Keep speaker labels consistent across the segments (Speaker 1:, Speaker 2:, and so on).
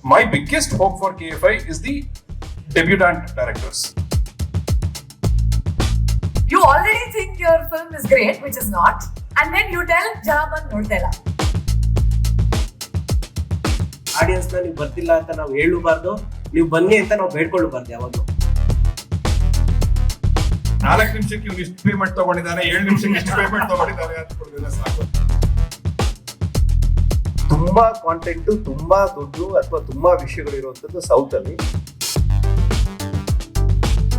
Speaker 1: My biggest hope for KFI is the debutant directors.
Speaker 2: You already think your film is great, which is not, and then you tell Jaban Nodela.
Speaker 3: Audience ನ ನೀವು ಬರ್ತಿಲ್ಲ ಅಂತ ನಾವು ಹೇಳಬಾರ್ದು, ನೀವು ಬನ್ನಿ ಅಂತ ನಾವು ಬೇಡ್ಕೊಳ್ಳಬಾರ್ದು ಯಾವಾಗಲೂ.
Speaker 1: 4 ನಿಮಿಷಕ್ಕೆ ಇವ್ರು ಇಷ್ಟು ಪೇಮೆಂಟ್ ತಗೊಂಡಿದ್ದಾನೆ, 7 ನಿಮಿಷಕ್ಕೆ ಇಷ್ಟು ಪೇಮೆಂಟ್ ತಗೊಂಡಿದ್ದಾರೆ ಅಂತ ಕೊಡೋದಿಲ್ಲ ಸಾಕು.
Speaker 4: ತುಂಬಾ ಕಾಂಟೆಂಟ್, ತುಂಬಾ ದುಡ್ಡು ಅಥವಾ ತುಂಬಾ ವಿಷಯಗಳು ಇರುವಂತದ್ದು ಸೌತ್ ಅಲ್ಲಿ.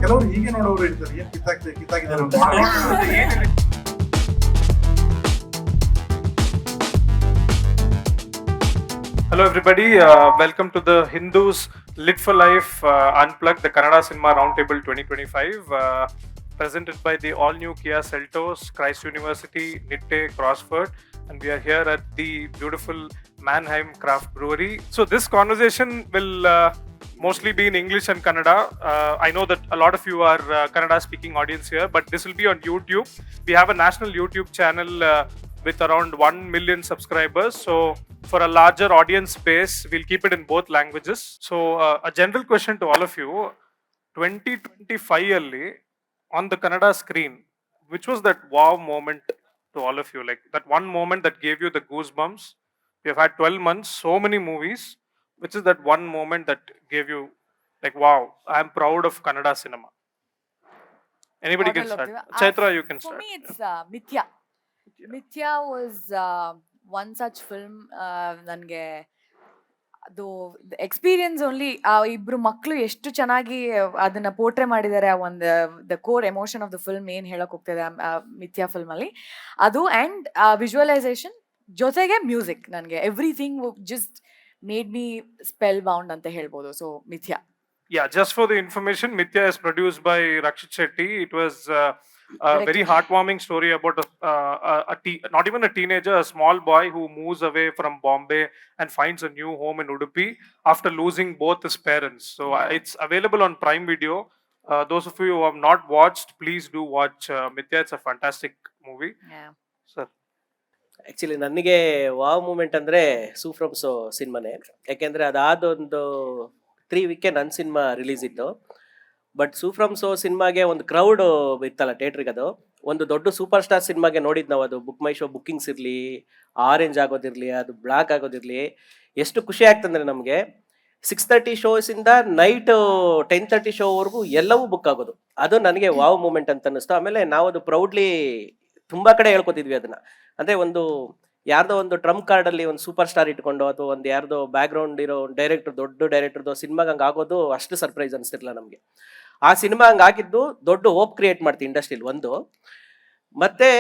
Speaker 1: ಕೆಲವರು ಹೀಗೆ ನೋಡೋರು ಇರ್ತಾರೆ, ಏನ್ ಕಿತ್ತಾಕಿದ್ದಾರೆ ಅಂತ.
Speaker 5: Hello everybody, welcome to the Hindus Lit for Life Unplugged, the Kannada Cinema Roundtable 2025, presented by the all-new Kia Seltos, Christ University, Nitte, Crossford, and we are here at the beautiful Mannheim Craft Brewery. So this conversation will mostly be in English and Kannada. I know that a lot of you are Kannada-speaking audience here, but this will be on YouTube. We have a national YouTube channel with around 1 million subscribers. So for a larger audience base, we'll keep it in both languages. So a general question to all of you, 2025 alli on the Kannada screen, which was that wow moment to all of you? Like that one moment that gave you the goosebumps. We have had 12 months, so many movies. Which is that one moment that gave you like wow, I am proud of Kannada cinema? Anybody can start. Chaitra, you can start.
Speaker 2: For me, it's Mithya. Mithya was one such film. ನನಗೆ ಅದು experience only. ಆ ಇಬ್ರು ಮಕ್ಕಳು ಎಷ್ಟು ಚೆನ್ನಾಗಿ ಅದನ್ನ portray ಮಾಡಿದ್ದಾರೆ. ಆ ಒಂದು the core emotion of the film ಏನು ಹೇಳಕ್ ಹೋಗ್ತಿದೆ ಮಿಥ್ಯಾ ಫಿಲ್ಮ್ ಅಲ್ಲಿ, ಅದು ಅಂಡ್ ವಿಜುವಲೈಸೇಷನ್ ಜೊತೆಗೆ ಮ್ಯೂಸಿಕ್, ನನಗೆ everything just made me spell bound ಅಂತ ಹೇಳ್ಬೋದು. ಸೊ ಮಿಥ್ಯಾ.
Speaker 5: Yeah, just for the information, Mithya is produced by Rakshit Shetty. It was a very heartwarming story about not even a teenager, a small boy who moves away from Bombay and finds a new home in Udupi after losing both his parents. So it's available on Prime Video. Those of you who have not watched, please do watch Mithya. It's a fantastic movie.
Speaker 2: Yeah.
Speaker 5: Sir.
Speaker 3: Actually ನನಗೆ wow moment ಅಂದರೆ ಸೂ from so ಸಿನಿಮಾನೇ. ಯಾಕೆಂದರೆ ಅದಾದೊಂದು 3 ವೀಕೆ ನನ್ನ cinema release ಇತ್ತು. But Suu from so ಸಿನಿಮಾಗೆ ಒಂದು crowd ಇತ್ತಲ್ಲ ಥಿಯೇಟ್ರಿಗೆ, ಅದು ಒಂದು ದೊಡ್ಡ ಸೂಪರ್ ಸ್ಟಾರ್ ಸಿನಿಮಾಗೆ ನೋಡಿದ್ದು ನಾವು. ಅದು ಬುಕ್ ಮೈ ಶೋ ಬುಕ್ಕಿಂಗ್ಸ್ ಇರಲಿ, ಆರೆಂಜ್ ಆಗೋದಿರಲಿ, ಅದು ಬ್ಲ್ಯಾಕ್ ಆಗೋದಿರಲಿ, ಎಷ್ಟು ಖುಷಿ ಆಗ್ತಂದ್ರೆ ನಮಗೆ 6:30 ಶೋಸಿಂದ ನೈಟ್ 10:30 ಶೋವರೆಗೂ ಎಲ್ಲವೂ ಬುಕ್ ಆಗೋದು. ಅದು ನನಗೆ ವಾವ್ ಮೂಮೆಂಟ್ ಅಂತ ಅನ್ನಿಸ್ತು. ಆಮೇಲೆ ನಾವು ಅದು ಪ್ರೌಡ್ಲಿ ತುಂಬ ಕಡೆ ಹೇಳ್ಕೊತಿದ್ವಿ ಅದನ್ನು. ಅಂದರೆ ಒಂದು ಯಾರ್ದೋ ಒಂದು ಟ್ರಂಪ್ ಕಾರ್ಡಲ್ಲಿ ಒಂದು ಸೂಪರ್ ಸ್ಟಾರ್ ಇಟ್ಕೊಂಡು ಅಥವಾ ಒಂದು ಯಾರ್ದೋ ಬ್ಯಾಕ್ಗ್ರೌಂಡ್ ಇರೋ ಡೈರೆಕ್ಟರ್, ದೊಡ್ಡ ಡೈರೆಕ್ಟರ್ದು ಸಿನಿಮಾಗೆ ಹಂಗೆ ಆಗೋದು ಅಷ್ಟು ಸರ್ಪ್ರೈಸ್ ಅನಿಸ್ತಿರ್ಲಿಲ್ಲ ನಮಗೆ. ಆ ಸಿನಿಮಾ ಹಂಗೆ ಆಗಿದ್ದು ದೊಡ್ಡ ಹೋಪ್ ಕ್ರಿಯೇಟ್ ಮಾಡ್ತೀವಿ ಇಂಡಸ್ಟ್ರಿಲಿ ಒಂದು. ಮತ್ತೆ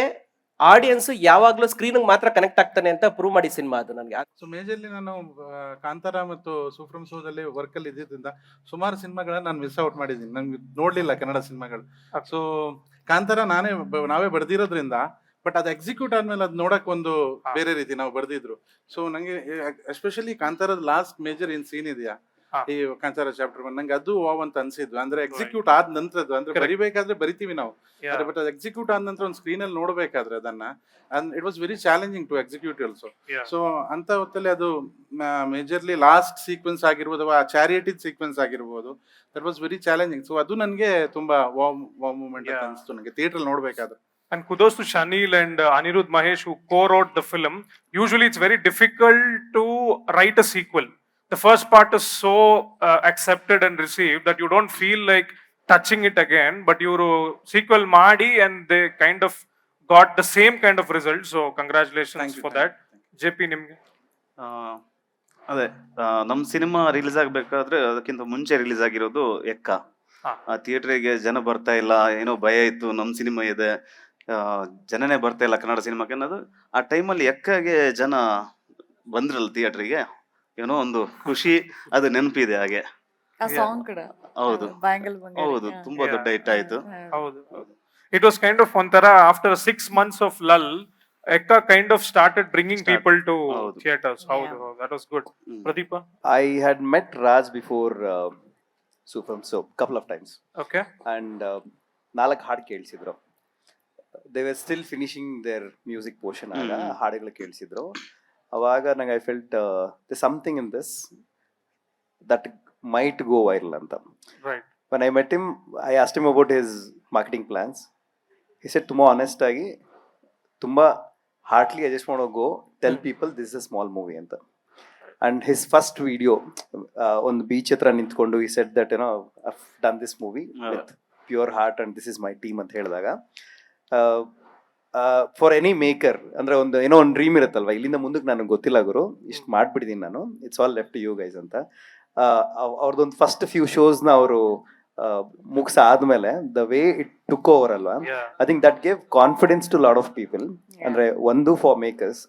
Speaker 3: ಆಡಿಯನ್ಸ್ ಯಾವಾಗಲೂ ಸ್ಕ್ರೀನಿಗೆ ಮಾತ್ರ ಕನೆಕ್ಟ್ ಆಗ್ತಾನೆ ಅಂತ ಪ್ರೂವ್ ಮಾಡಿ ಸಿನಿಮಾ ಅದು ನನಗೆ.
Speaker 6: ಸೊ ಮೇಜರ್ಲಿ ನಾನು ಕಾಂತಾರ ಮತ್ತು ಸೂಫ್ರಮ್ ಶೋದಲ್ಲಿ ವರ್ಕಲ್ಲಿ ಇದ್ದಿದ್ದರಿಂದ ಸುಮಾರು ಸಿನಿಮಾಗಳನ್ನ ನಾನು ಮಿಸ್ ಔಟ್ ಮಾಡಿದ್ದೀನಿ, ನನ್ಗೆ ನೋಡಲಿಲ್ಲ ಕನ್ನಡ ಸಿನಿಮಾಗಳು. ಸೊ ಕಾಂತಾರ ನಾವೇ ಬರೆದಿರೋದ್ರಿಂದ, ಬಟ್ ಅದು ಎಕ್ಸಿಕ್ಯೂಟ್ ಆದ್ಮೇಲೆ ಅದು ನೋಡಕ್ ಒಂದು ಬೇರೆ ರೀತಿ ನಾವು ಬರ್ದಿದ್ರು. ಸೊ ನಂಗೆ ಎಸ್ಪೆಷಲಿ ಕಾಂತಾರದ ಲಾಸ್ಟ್ ಮೇಜರ್ ಏನ್ ಸೀನ್ ಇದೆಯಾ ಈ ಕಾಂತಾರ ಚಾಪ್ಟರ್ 1, ನಂಗೆ ಅದು ವಾವ್ ಅಂತ ಅನ್ಸಿದ್ವು. ಅಂದ್ರೆ ಎಕ್ಸಿಕ್ಯೂಟ್ ಆದ ನಂತರದ್ದು, ಅಂದ್ರೆ ಬರಿಬೇಕಾದ್ರೆ ಬರಿತೀವಿ ನಾವು, ಬಟ್ ಅದು ಎಕ್ಸಿಕ್ಯೂಟ್ ಆದ ನಂತರ ಒಂದು ಸ್ಕ್ರೀನ್ ಅಲ್ಲಿ ನೋಡ್ಬೇಕಾದ್ರೆ ಅದನ್ನ, it was very challenging to execute also. So ಅಂತ ಹೊತ್ತಲ್ಲಿ ಅದು ಮೇಜರ್ಲಿ ಲಾಸ್ಟ್ ಸೀಕ್ವೆನ್ಸ್ ಆಗಿರ್ಬೋದು, ಅಥವಾ ಚಾರಿಯಟಿದ್ ಸೀಕ್ವೆನ್ಸ್ ಆಗಿರ್ಬೋದು, that was very challenging. So ಅದು ನನಗೆ ತುಂಬಾ ವಾವ್ ಮೂಮೆಂಟ್ ಅಂತ ಅನಿಸ್ತು ನನಗೆ ಥಿಯೇಟರ್ ಅಲ್ಲಿ ನೋಡ್ಬೇಕಾದ್ರೆ.
Speaker 5: And kudos to Shanil and Anirudh Mahesh who co-wrote the film. Usually it's very difficult to write a sequel. The first part is so accepted and received that you don't feel like touching it again, but you sequel maadi and they kind of got the same kind of result. So congratulations for that. JP nimge
Speaker 7: ಅದೇ ನಮ್ಮ cinema release ಆಗ್ಬೇಕಾದ್ರೆ ಅದಕ್ಕಿಂತ ಮುಂಚೆ release ಆಗಿರೋದು ಎಕ್ಕ. ಥಿಯೇಟರ್ಗೆ ಜನ ಬರ್ತಾ ಇಲ್ಲ, ಏನೋ ಭಯ ಇತ್ತು, ನಮ್ಮ ಸಿನಿಮಾ ಇದೆ, ಜನನೇ ಬರ್ತಾ ಇಲ್ಲ ಕನ್ನಡ ಸಿನಿಮಾಕ್ಕೆ ಅನ್ನೋದು. ಆ ಟೈಮಲ್ಲಿ ಎಕ್ಕಾಗೆ ಜನ ಬಂದ್ರಲ್ಲ ಥಿಯೇಟರ್ಗೆ, ಏನೋ ಒಂದು ಖುಷಿ, ಅದು ನೆನಪಿದೆ ಹಾಗೆ. ಹೌದು ಹೌದು, ತುಂಬಾ ದೊಡ್ಡ ಹಿಟ್ ಆಯ್ತು.
Speaker 5: ಹೌದು, it was kind of ಒಂಥರ after 6 months of lull, Ekka kind of started bringing people to theaters. Howdu, that was good. Pradeepa?
Speaker 4: I had met Raj before Sue from So couple of times.
Speaker 5: Okay.
Speaker 4: And 4 ಹಾಡು ಕೇಳಿಸಿದ್ರು. They were still finishing their music portion ಆಗ ಹಾಡುಗಳು ಕೇಳಿಸಿದ್ರು. ಅವಾಗ ನಂಗೆ I felt there's something in this that might go viral anta.
Speaker 5: Right.
Speaker 4: When I met him, I asked him about his marketing plans. He said ತುಂಬಾ honest ಆಗಿ ತುಂಬಾ heartily I just want to go tell people this is a small movie ಅಂತ. And his first video on the beach hatra nintkondu he said that I've done this movie with pure heart and this is my team ಅಂತ ಹೇಳಿದಾಗ for any maker ಅಂದ್ರೆ ಒಂದು ಏನೋ ಒಂದು dream ಇರುತ್ತಲ್ವಾ, ಇಲ್ಲಿಂದ ಮುಂದಕ್ಕೆ ನನಗೆ ಗೊತ್ತಿಲ್ಲ ಗುರು, ಇಷ್ಟು ಮಾಡ್ಬಿಟ್ಟಿದ್ದೀನಿ ನಾನು, it's all left you guys ಅಂತ. ಅವ್ರದ್ದೊಂದು ಫಸ್ಟ್ ಫ್ಯೂ ಶೋಸ್ನ ಅವರು ಮುಗಿಸಾದ್ಮೇಲೆ the way it took over ಅಲ್ವಾ, I think that gave confidence to lot of people. ಅಂದ್ರೆ ಒಂದು ಫಾರ್ ಮೇಕರ್ಸ್,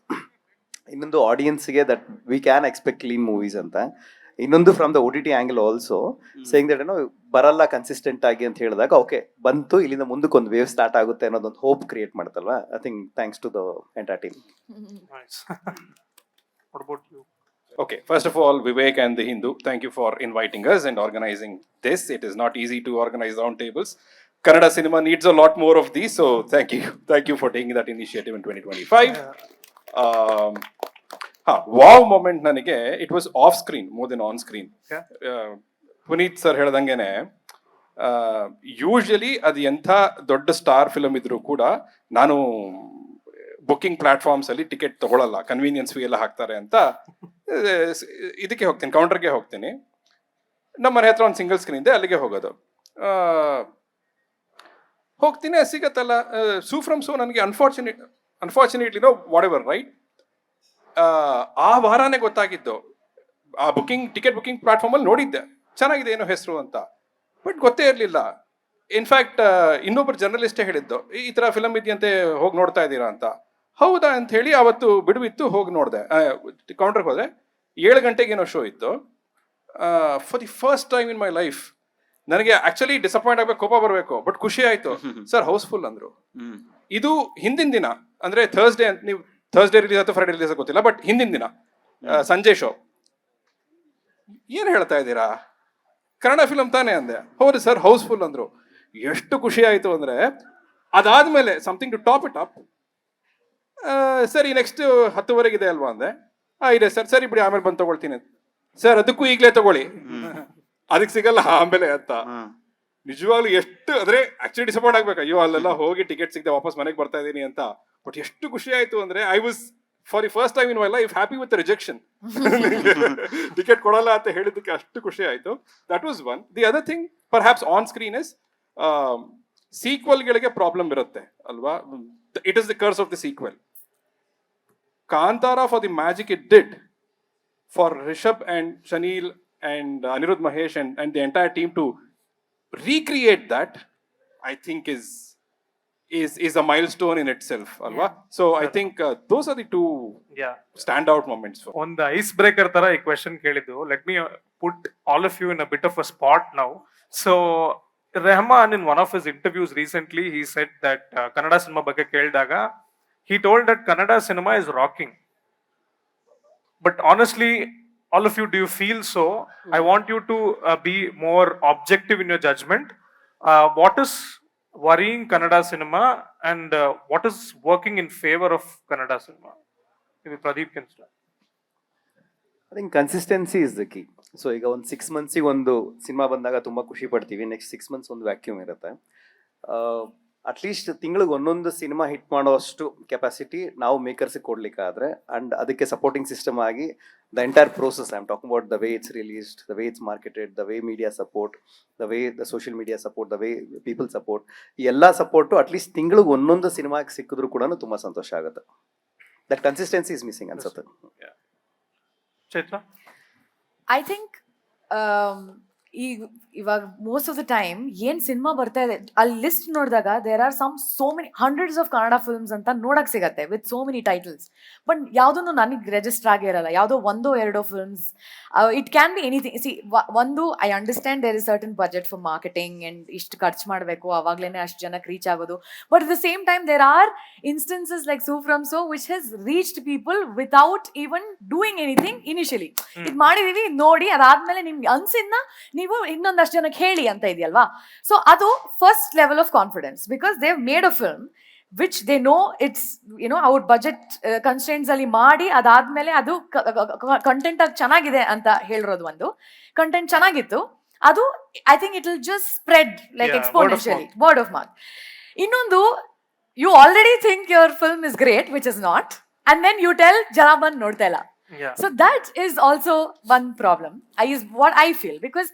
Speaker 4: ಇನ್ನೊಂದು ಆಡಿಯನ್ಸ್ಗೆ that we can expect clean movies ಅಂತ, ಇನ್ನೊಂದು from the OTT angle also saying that ಬರಲ್ಲ ಕನ್ಸಿಸ್ಟೆಂಟ್ ಆಗಿ ಅಂತ ಹೇಳಿದಾಗ ಓಕೆ ಬಂತು, ಇಲ್ಲಿಂದ ಮುಂದಕ್ಕೆ ಒಂದು ವೇವ್ ಸ್ಟಾರ್ಟ್ ಆಗುತ್ತೆ ಅನ್ನೋದೊಂದು ಹೋಪ್ ಕ್ರಿಯೇಟ್ ಮಾಡ್ತಲ್ವಾ. I think thanks to the entire team.
Speaker 5: Nice. What about you?
Speaker 1: Okay, first of all, Vivek and the Hindu, thank you for inviting us and organizing this. It is not easy to organize roundtables. Kannada cinema needs a lot more of these, so thank you. Thank you for taking that initiative in 2025. Wow moment ನನಗೆ, it was off screen more than on screen. Puneeth sir ಹೇಳ್ದಂಗೆನೆ, usually ಅದು ಎಂಥ ದೊಡ್ಡ star film ಇದ್ರೂ ಕೂಡ ನಾನು booking platforms ಅಲ್ಲಿ ticket ತಗೊಳ್ಳಲ್ಲ, ಕನ್ವೀನಿಯನ್ಸ್ ಫೀ ಎಲ್ಲ ಹಾಕ್ತಾರೆ ಅಂತ ಇದಕ್ಕೆ ಹೋಗ್ತೀನಿ, ಕೌಂಟರ್ಗೆ ಹೋಗ್ತೀನಿ. ನಮ್ಮ ಮನೆ ಹತ್ರ ಒಂದು ಸಿಂಗಲ್ ಸ್ಕ್ರೀನ್ ಇದೆ, ಅಲ್ಲಿಗೆ ಹೋಗೋದು. ಹೋಗ್ತೀನಿ, ಸಿಗತ್ತಲ್ಲ. ಸೂ ಫ್ರಮ್ ಸೋ ನನಗೆ ಅನ್ಫಾರ್ಚುನೇಟ್ಲಿ ವಾಟ್ ಎವರ್ ರೈಟ್, ಆ ವಾರನೇ ಗೊತ್ತಾಗಿದ್ದು. ಆ ಟಿಕೆಟ್ ಬುಕ್ಕಿಂಗ್ ಪ್ಲಾಟ್ಫಾರ್ಮಲ್ಲಿ ನೋಡಿದ್ದೆ, ಚೆನ್ನಾಗಿದೆ ಏನೋ ಹೆಸರು ಅಂತ, ಬಟ್ ಗೊತ್ತೇ ಇರಲಿಲ್ಲ. ಇನ್ಫ್ಯಾಕ್ಟ್ ಇನ್ನೊಬ್ಬರು ಜರ್ನಲಿಸ್ಟೇ ಹೇಳಿದ್ದು, ಈ ಥರ ಫಿಲಮ್ ಇದೆಯಂತೆ, ಹೋಗಿ ನೋಡ್ತಾ ಇದ್ದೀರಾ ಅಂತ. ಹೌದಾ ಅಂತ ಹೇಳಿ ಅವತ್ತು ಬಿಡುವಿತ್ತು, ಹೋಗಿ ನೋಡಿದೆ. ಕೌಂಟರ್ಗೆ ಹೋದೆ, 7 ಗಂಟೆಗೆ ಏನೋ ಶೋ ಇತ್ತು. For the first time in my life ನನಗೆ ಆಕ್ಚುಲಿ ಡಿಸಪಾಯಿಂಟ್ ಆಗಬೇಕು, ಕೋಪ ಬರಬೇಕು, ಬಟ್ ಖುಷಿ ಆಯ್ತು. ಸರ್ ಹೌಸ್ಫುಲ್ ಅಂದ್ರು. ಇದು ಹಿಂದಿನ ದಿನ, ಅಂದ್ರೆ ಥರ್ಸ್ಡೇ ಅಂತ, ನೀವು ಥರ್ಸ್ಡೇ ರಿಲೀಸ್ ಆಯ್ತು ಫ್ರೈಡೇ ರಿಲೀಸ್ ಗೊತ್ತಿಲ್ಲ, ಬಟ್ ಹಿಂದಿನ ದಿನ ಸಂಜೆ ಶೋ. ಏನ್ ಹೇಳ್ತಾ ಇದ್ದೀರಾ, ಕನ್ನಡ ಫಿಲಮ್ ತಾನೇ ಅಂದೆ. ಹೌದು ಸರ್ ಹೌಸ್ಫುಲ್ ಅಂದ್ರು. ಎಷ್ಟು ಖುಷಿ ಆಯ್ತು ಅಂದ್ರೆ, ಅದಾದ್ಮೇಲೆ something to top it up, ಸರಿ ನೆಕ್ಸ್ಟ್ 10:30 ಇದೆ ಅಲ್ವಾ ಅಂದೆ. ಇದೆ ಸರ್, ಸರಿ ಬಿಡಿ ಆಮೇಲೆ ಬಂದು ತಗೊಳ್ತೀನಿ. ಸರ್ ಅದಕ್ಕೂ ಈಗಲೇ ತಗೊಳ್ಳಿ, ಅದಕ್ಕೆ ಸಿಗಲ್ಲ ಆಮೇಲೆ ಅಂತ. ನಿಜವಾಗ್ಲೂ ಎಷ್ಟು ಅಂದ್ರೆ ಆಕ್ಚುಲಿ ಡಿಸಪಾಯಿಂಟ್ ಆಗ್ಬೇಕು, ಅಯ್ಯೋ ಅಲ್ಲೆಲ್ಲ ಹೋಗಿ ಟಿಕೆಟ್ ಸಿಗದೆ ವಾಪಸ್ ಮನೆಗೆ ಬರ್ತಾ ಇದೀನಿ ಅಂತ. ಬಟ್ ಎಷ್ಟು ಖುಷಿ ಆಯ್ತು ಅಂದ್ರೆ, I was for the first time in my life happy with rejection. Ticket ಕೊಡಲ್ಲ ಅಂತ ಹೇಳಿದ್ದಕ್ಕೆ ಅಷ್ಟು ಖುಷಿ ಆಯ್ತು. That was one. The other thing perhaps on screen is ಸೀಕ್ವೆಲ್ಗಳಿಗೆ ಪ್ರಾಬ್ಲಮ್ ಇರುತ್ತೆ ಅಲ್ವಾ. It is the curse of the sequel. Kantara, for the magic it did for Rishab and Shaneel and Anirudh Mahesh and the entire team to recreate that, I think is a milestone in itself, alwa. So I think those are the two standout moments for
Speaker 5: On the icebreaker tara ee question keliddu, let me put all of you in a bit of a spot now. So Rahman, in one of his interviews recently, he said that Kannada cinema ಬಗ್ಗೆ ಕೇಳಿದಾಗ he told that Kannada cinema is rocking. But honestly, all of you, do you feel so? I want you to be more objective in your judgment. What is worrying Kannada cinema and what is working in favor of Kannada cinema? Maybe Pradeep can start.
Speaker 4: I think consistency is the key. So ಈಗ ಒಂದು 6 months ಒಂದು cinema ಬಂದಾಗ ತುಂಬಾ ಖುಷಿ ಪಡ್ತೀವಿ, next 6 months ಒಂದು vacuum ಇರುತ್ತೆ. At least ತಿಂಗಳಿಗೆ ಒಂದೊಂದು ಸಿನಿಮಾ ಹಿಟ್ ಮಾಡೋಷ್ಟು ಕೆಪಾಸಿಟಿ ನಾವು ಮೇಕರ್ಸಿಗೆ ಕೊಡ್ಲಿಕ್ಕಾದ್ರೆ, ಅಂಡ್ ಅದಕ್ಕೆ ಸಪೋರ್ಟಿಂಗ್ ಸಿಸ್ಟಮ್ ಆಗಿ the entire process, I am talking about the way it's released, the way it's marketed, the way media support, the way the social media support, the way people support, ಈ ಎಲ್ಲ support at least ತಿಂಗಳಿಗೆ ಒಂದೊಂದು ಸಿನಿಮಾಗೆ ಸಿಕ್ಕಿದ್ರು ಕೂಡ ತುಂಬಾ ಸಂತೋಷ ಆಗುತ್ತೆ. That consistency is missing ಅನ್ಸುತ್ತೆ.
Speaker 5: ಚೈತ್ರ,
Speaker 2: ಐ ಥಿಂಕ್ ಇವಾಗ ಮೋಸ್ಟ್ ಆಫ್ ದ ಟೈಮ್ ಏನ್ ಸಿನಿಮಾ ಬರ್ತಾ ಇದೆ ಅಲ್ಲಿ ಲಿಸ್ಟ್ ನೋಡಿದಾಗ there are so many hundreds of Kannada films ಅಂತ ನೋಡಕ್ ಸಿಗತ್ತೆ with so many titles. But ಯಾವುದನ್ನು ನನಗೆ ರಿಜಿಸ್ಟರ್ ಆಗಿರಲ್ಲ, ಯಾವುದೋ 1-2 films. It can be anything. See, ಒಂದು I understand there is certain budget for marketing and ಇಷ್ಟು ಖರ್ಚು ಮಾಡಬೇಕು, ಅವಾಗ್ಲೇನೆ ಅಷ್ಟು ಜನಕ್ಕೆ ರೀಚ್ ಆಗೋದು. But at the same time there are instances like Su from So which has reached people without even doing anything. Initially ಇದು ಮಾಡಿದೀವಿ ನೋಡಿ, ಅದಾದ್ಮೇಲೆ ನಿಮ್ಗೆ ಅನ್ಸಿದ್ನ ನೀವು ಇನ್ನೊಂದಷ್ಟು ಜನಕ್ಕೆ ಹೇಳಿ ಅಂತ ಇದೆಯಲ್ವಾ. ಸೊ ಅದು first level of confidence, because they have made a film which they know it's ಅವ್ರ ಬಜೆಟ್ ಕನ್ಸ್ಟೆಂಟ್ಸ್ ಅಲ್ಲಿ ಮಾಡಿ ಅದಾದ್ಮೇಲೆ ಅದು ಕಂಟೆಂಟ್ ಆಗಿ ಚೆನ್ನಾಗಿದೆ ಅಂತ ಹೇಳಿರೋದು ಒಂದು. ಕಂಟೆಂಟ್ ಚೆನ್ನಾಗಿತ್ತು, ಅದು I think it will just spread like
Speaker 5: Yeah,
Speaker 2: exponentially, word of mouth. ಇನ್ನೊಂದು, you already think your film is great, which is not, and then you tell jana band nodta illa.
Speaker 5: Yeah.
Speaker 2: So that is also one problem. Is what I feel, because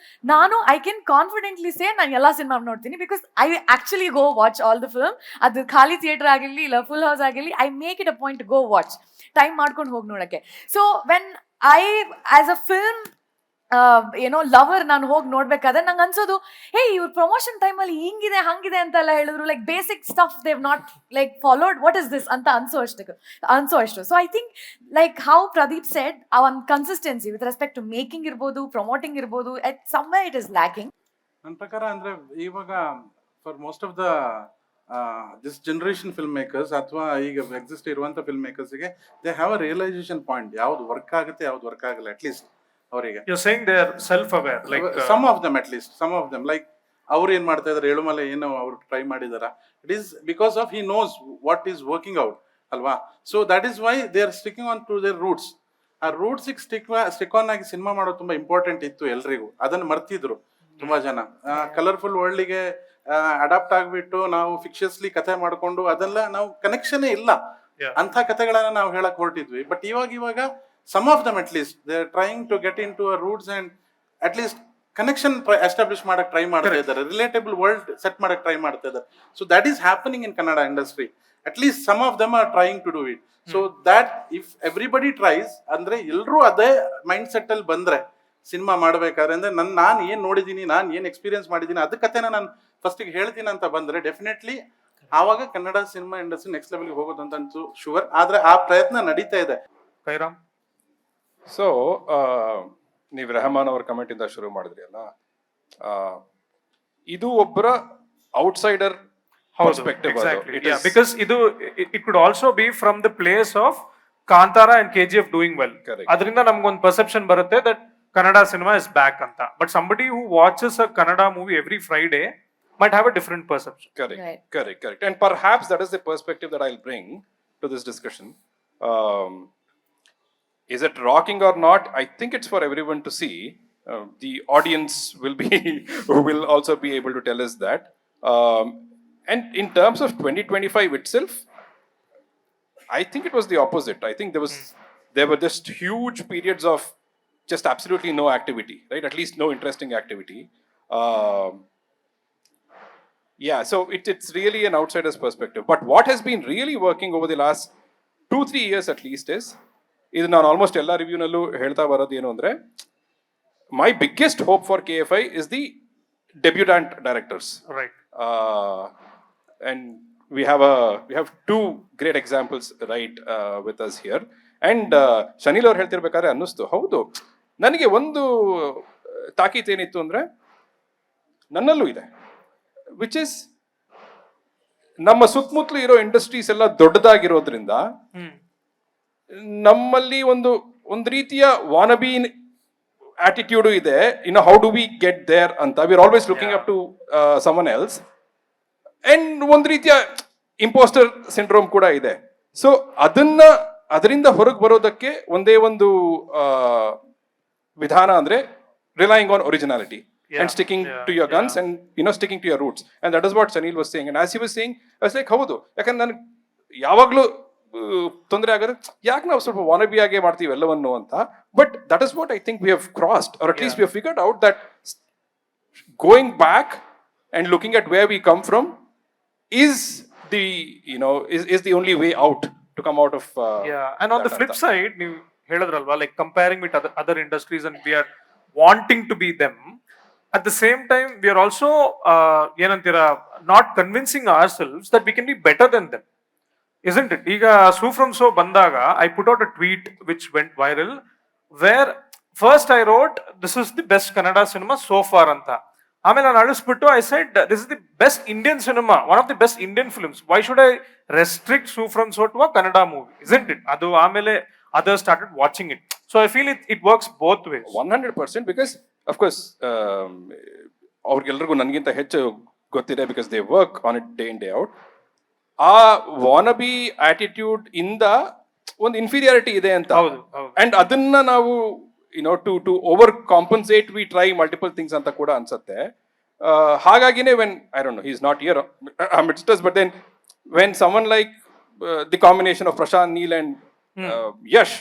Speaker 2: I can confidently say ನಾನು ಎಲ್ಲ cinema ನೋಡ್ತೀನಿ, because I actually go watch all the film. ಅದು ಖಾಲಿ theatre ಆಗಿರಲಿ ಇಲ್ಲ full house ಆಗಿರಲಿ, I make it a point to go watch, time ಮಾಡ್ಕೊಂಡು ಹೋಗಿ ನೋಡಕ್ಕೆ. So when I as a film lover ನಾನು ಹೋಗಿ ನೋಡ್ಬೇಕಾದ್ರೆ ನಂಗೆ ಅನ್ಸೋದು, ಹೇ ಇವ್ರ ಪ್ರಮೋಷನ್ ಟೈಮಲ್ಲಿ ಹಿಂಗಿದೆ ಹಂಗಿದೆ ಅಂತೆಲ್ಲ ಹೇಳಿದ್ರು, like basic stuff they've not like followed, what is this ಅಂತ ಅನ್ಸೋ ಅಷ್ಟು. So I think like how Pradeep said, ಆ ಒಂದು consistency with respect to making ಇರ್ಬೋದು, ಪ್ರಮೋಟಿಂಗ್ ಇರ್ಬೋದು, at somewhere it is lacking.
Speaker 6: ನನ್ನ ಪ್ರಕಾರ ಅಂದ್ರೆ ಇವಾಗ for most of the this generation film makers ಅಥವಾ ಈಗ ಎಕ್ಸಿಸ್ಟ್ ಇರುವಂತ ಫಿಲ್ಮ್ ಮೇಕರ್ಸ್ಗೆ they have a realisation point, ಯಾವ್ದು ವರ್ಕ್ ಆಗುತ್ತೆ ಯಾವ್ದು ವರ್ಕ್ ಆಗಲ್ಲ. ಅಟ್ ಲೀಸ್ಟ್ ಅವರಿಗೆ
Speaker 5: You're saying they're self-aware, like
Speaker 6: some of them, at least some of them, like ಅವ್ರು ಏನ್ ಮಾಡ್ತಾ ಇದಾರೆ, ಏಳುಮಲೆ ಏನು ಅವ್ರು ಟ್ರೈ ಮಾಡಿದಾರ, it is because of he knows what is working out ಅಲ್ವಾ. So that is why they are sticking on to their roots. ಆ ರೂಟ್ಸಿಗೆ ಸ್ಟಿಕ್ ಆನ್ ಆಗಿ ಸಿನಿಮಾ ಮಾಡೋದು ತುಂಬಾ ಇಂಪಾರ್ಟೆಂಟ್ ಇತ್ತು ಎಲ್ರಿಗೂ. ಅದನ್ನ ಮರ್ತಿದ್ರು ತುಂಬಾ ಜನ. ಕಲರ್ಫುಲ್ ವರ್ಲ್ಡ್ಗೆ ಅಡಾಪ್ಟ್ ಆಗ್ಬಿಟ್ಟು ನಾವು ಫಿಕ್ಷಸ್ಲಿ ಕಥೆ ಮಾಡ್ಕೊಂಡು ಅದೆಲ್ಲ ನಾವು ಕನೆಕ್ಷನ್ ಇಲ್ಲ, ಅಂತ ಕಥೆಗಳನ್ನ ನಾವು ಹೇಳಕ್ ಹೊರಟಿದ್ವಿ. ಬಟ್ ಇವಾಗ some of them at least they are trying to get into a roots and at least connection establish madak try ಮಾಡ್ತಾ ಇದ್ದಾರೆ, relatable world set madak try ಮಾಡ್ತಾ ಇದ್ದಾರೆ. So that is happening in Kannada industry. At least some of them are trying to do it. So that if everybody tries ಅಂದ್ರೆ ಎಲ್ಲರೂ ಅದೇ mind set ಅಲ್ಲಿ ಬಂದ್ರೆ cinema ಮಾಡ್ಬೇಕಾದ್ರೆ, ಅಂದ್ರೆ ನಾನು ಏನ್ ನೋಡಿದೀನಿ, ನಾನು ಏನ್ ಎಕ್ಸ್ಪೀರಿಯನ್ಸ್ ಮಾಡಿದೀನಿ, ಅದ ಕಥೆನ ನಾನು ಫಸ್ಟ್ ಹೇಳ್ತೀನಿ ಅಂತ ಬಂದ್ರೆ ಡೆಫಿನೆಟ್ಲಿ ಆವಾಗ ಕನ್ನಡ ಸಿನಿಮಾ ಇಂಡಸ್ಟ್ರಿ ನೆಕ್ಸ್ಟ್ ಲೆವೆಲ್ಗೆ ಹೋಗೋದಂತೂ ಶೂರ್. ಆದ್ರೆ ಆ ಪ್ರಯತ್ನ ನಡೀತಾ ಇದೆ.
Speaker 5: Kairam.
Speaker 1: ಸೊ ನೀವು ರೆಹಮಾನ್ ಅವ್ರ ಕಮೆಂಟ್ ಇಂದ ಶುರು ಮಾಡಿದ್ರಿ ಅಲ್ಲ, ಇದು ಒಬ್ಬರ outsider perspective.
Speaker 5: Exactly. Yeah, because it could also be from the place of Kantara and KGF doing well.
Speaker 1: Correct.
Speaker 5: ಅದರಿಂದ ನಮ್ಗೊಂದು ಪರ್ಸೆಪ್ಷನ್ ಬರುತ್ತೆ that Kannada cinema is back ಅಂತ. But somebody who watches a Kannada movie every Friday might have a different perception.
Speaker 2: Right.
Speaker 1: Correct. And perhaps that is the perspective that I'll bring to this discussion. Is it rocking or not? I think it's for everyone to see. The audience will also be able to tell us that. And in terms of 2025 itself, I think it was the opposite. I think there were just huge periods of just absolutely no activity, right? At least no interesting activity. Yeah, so it's really an outsider's perspective. But what has been really working over the last 2-3 years at least is, ಇದು ನಾನು almost ಎಲ್ಲ ರಿವ್ಯೂನಲ್ಲೂ ಹೇಳ್ತಾ ಬರೋದು ಏನು ಅಂದರೆ, my biggest hope for KFI is the debutant directors.
Speaker 5: Right.
Speaker 1: And we have two great examples right with us here. And Shanil ಅವ್ರು ಹೇಳ್ತಿರ್ಬೇಕಾದ್ರೆ ಅನ್ನಿಸ್ತು, ಹೌದು ನನಗೆ ಒಂದು ತಾಕೀತ್ ಏನಿತ್ತು ಅಂದರೆ ನನ್ನಲ್ಲೂ ಇದೆ, ವಿಚ್ ಇಸ್ ನಮ್ಮ ಸುತ್ತಮುತ್ತಲು ಇರೋ ಇಂಡಸ್ಟ್ರೀಸ್ ಎಲ್ಲ ದೊಡ್ಡದಾಗಿರೋದ್ರಿಂದ ನಮ್ಮಲ್ಲಿ ಒಂದು ರೀತಿಯ ವಾನಬಿ ಆಟಿಟ್ಯೂಡು ಇದೆ. How do we get there ಅಂತ we are always looking up to someone else, and ಒಂದು ರೀತಿಯ ಇಂಪೋಸ್ಟರ್ ಸಿಂಡ್ರೋಮ್ ಕೂಡ ಇದೆ. ಸೊ ಅದರಿಂದ ಹೊರಗೆ ಬರೋದಕ್ಕೆ ಒಂದೇ ಒಂದು ವಿಧಾನ ಅಂದ್ರೆ relying on originality and sticking to your guns and sticking to your roots. And that is what Sanil was saying. And as he was saying, I was like, ಹೌದು, ಯಾಕಂದ್ರೆ ನನಗೆ ಯಾವಾಗಲೂ ತೊಂದರೆ ಆಗೋದು ಯಾಕೆ ನಾವು ಸ್ವಲ್ಪ ವಾನಬಿ ಆಗೇ ಮಾಡ್ತೀವಿ ಎಲ್ಲವನ್ನು ಅಂತ. But that is what I think we have crossed, or at least we have figured out that going back and looking at where we come from is the only way out to come out of
Speaker 5: and on the flip side, ನೀವು ಹೇಳಿದ್ರಲ್ವಾ, like comparing with other industries and we are wanting to be them, at the same time we are also not convincing ourselves that we can be better than them, isn't it? Iga Su From So bandaga I put out a tweet which went viral where first I wrote this is the best Kannada cinema so far anta. ಆಮೇಲೆ ನಾನು ಅಳಿಸ್ಬಿಟ್ಟು I said this is the best Indian cinema, one of the best Indian films. Why should I restrict Su from So to a Kannada movie, isn't it? ಅದು ಆಮೇಲೆ other started watching it. So I feel it works both ways.
Speaker 1: 100%, because of course ಅವ್ರಿಗೆಲ್ರಿಗೂ ನನಗಿಂತ ಹೆಚ್ಚು ಗೊತ್ತಿದೆ, because they work on it day in day out. ಆ wannabe attitude ಇಂದ ಒಂದು inferiority ಇದೆ ಅಂತ.
Speaker 5: ಹೌದು ಹೌದು
Speaker 1: ಅಂಡ್ ಅದನ್ನ ನಾವು to over compensate we try multiple things ಅಂತ ಕೂಡ ಅನ್ಸುತ್ತೆ. ಹಾಗಾಗಿನೇ when I don't know, he is not here midst us, but then when someone like the combination of Prashanth Neel and Yash,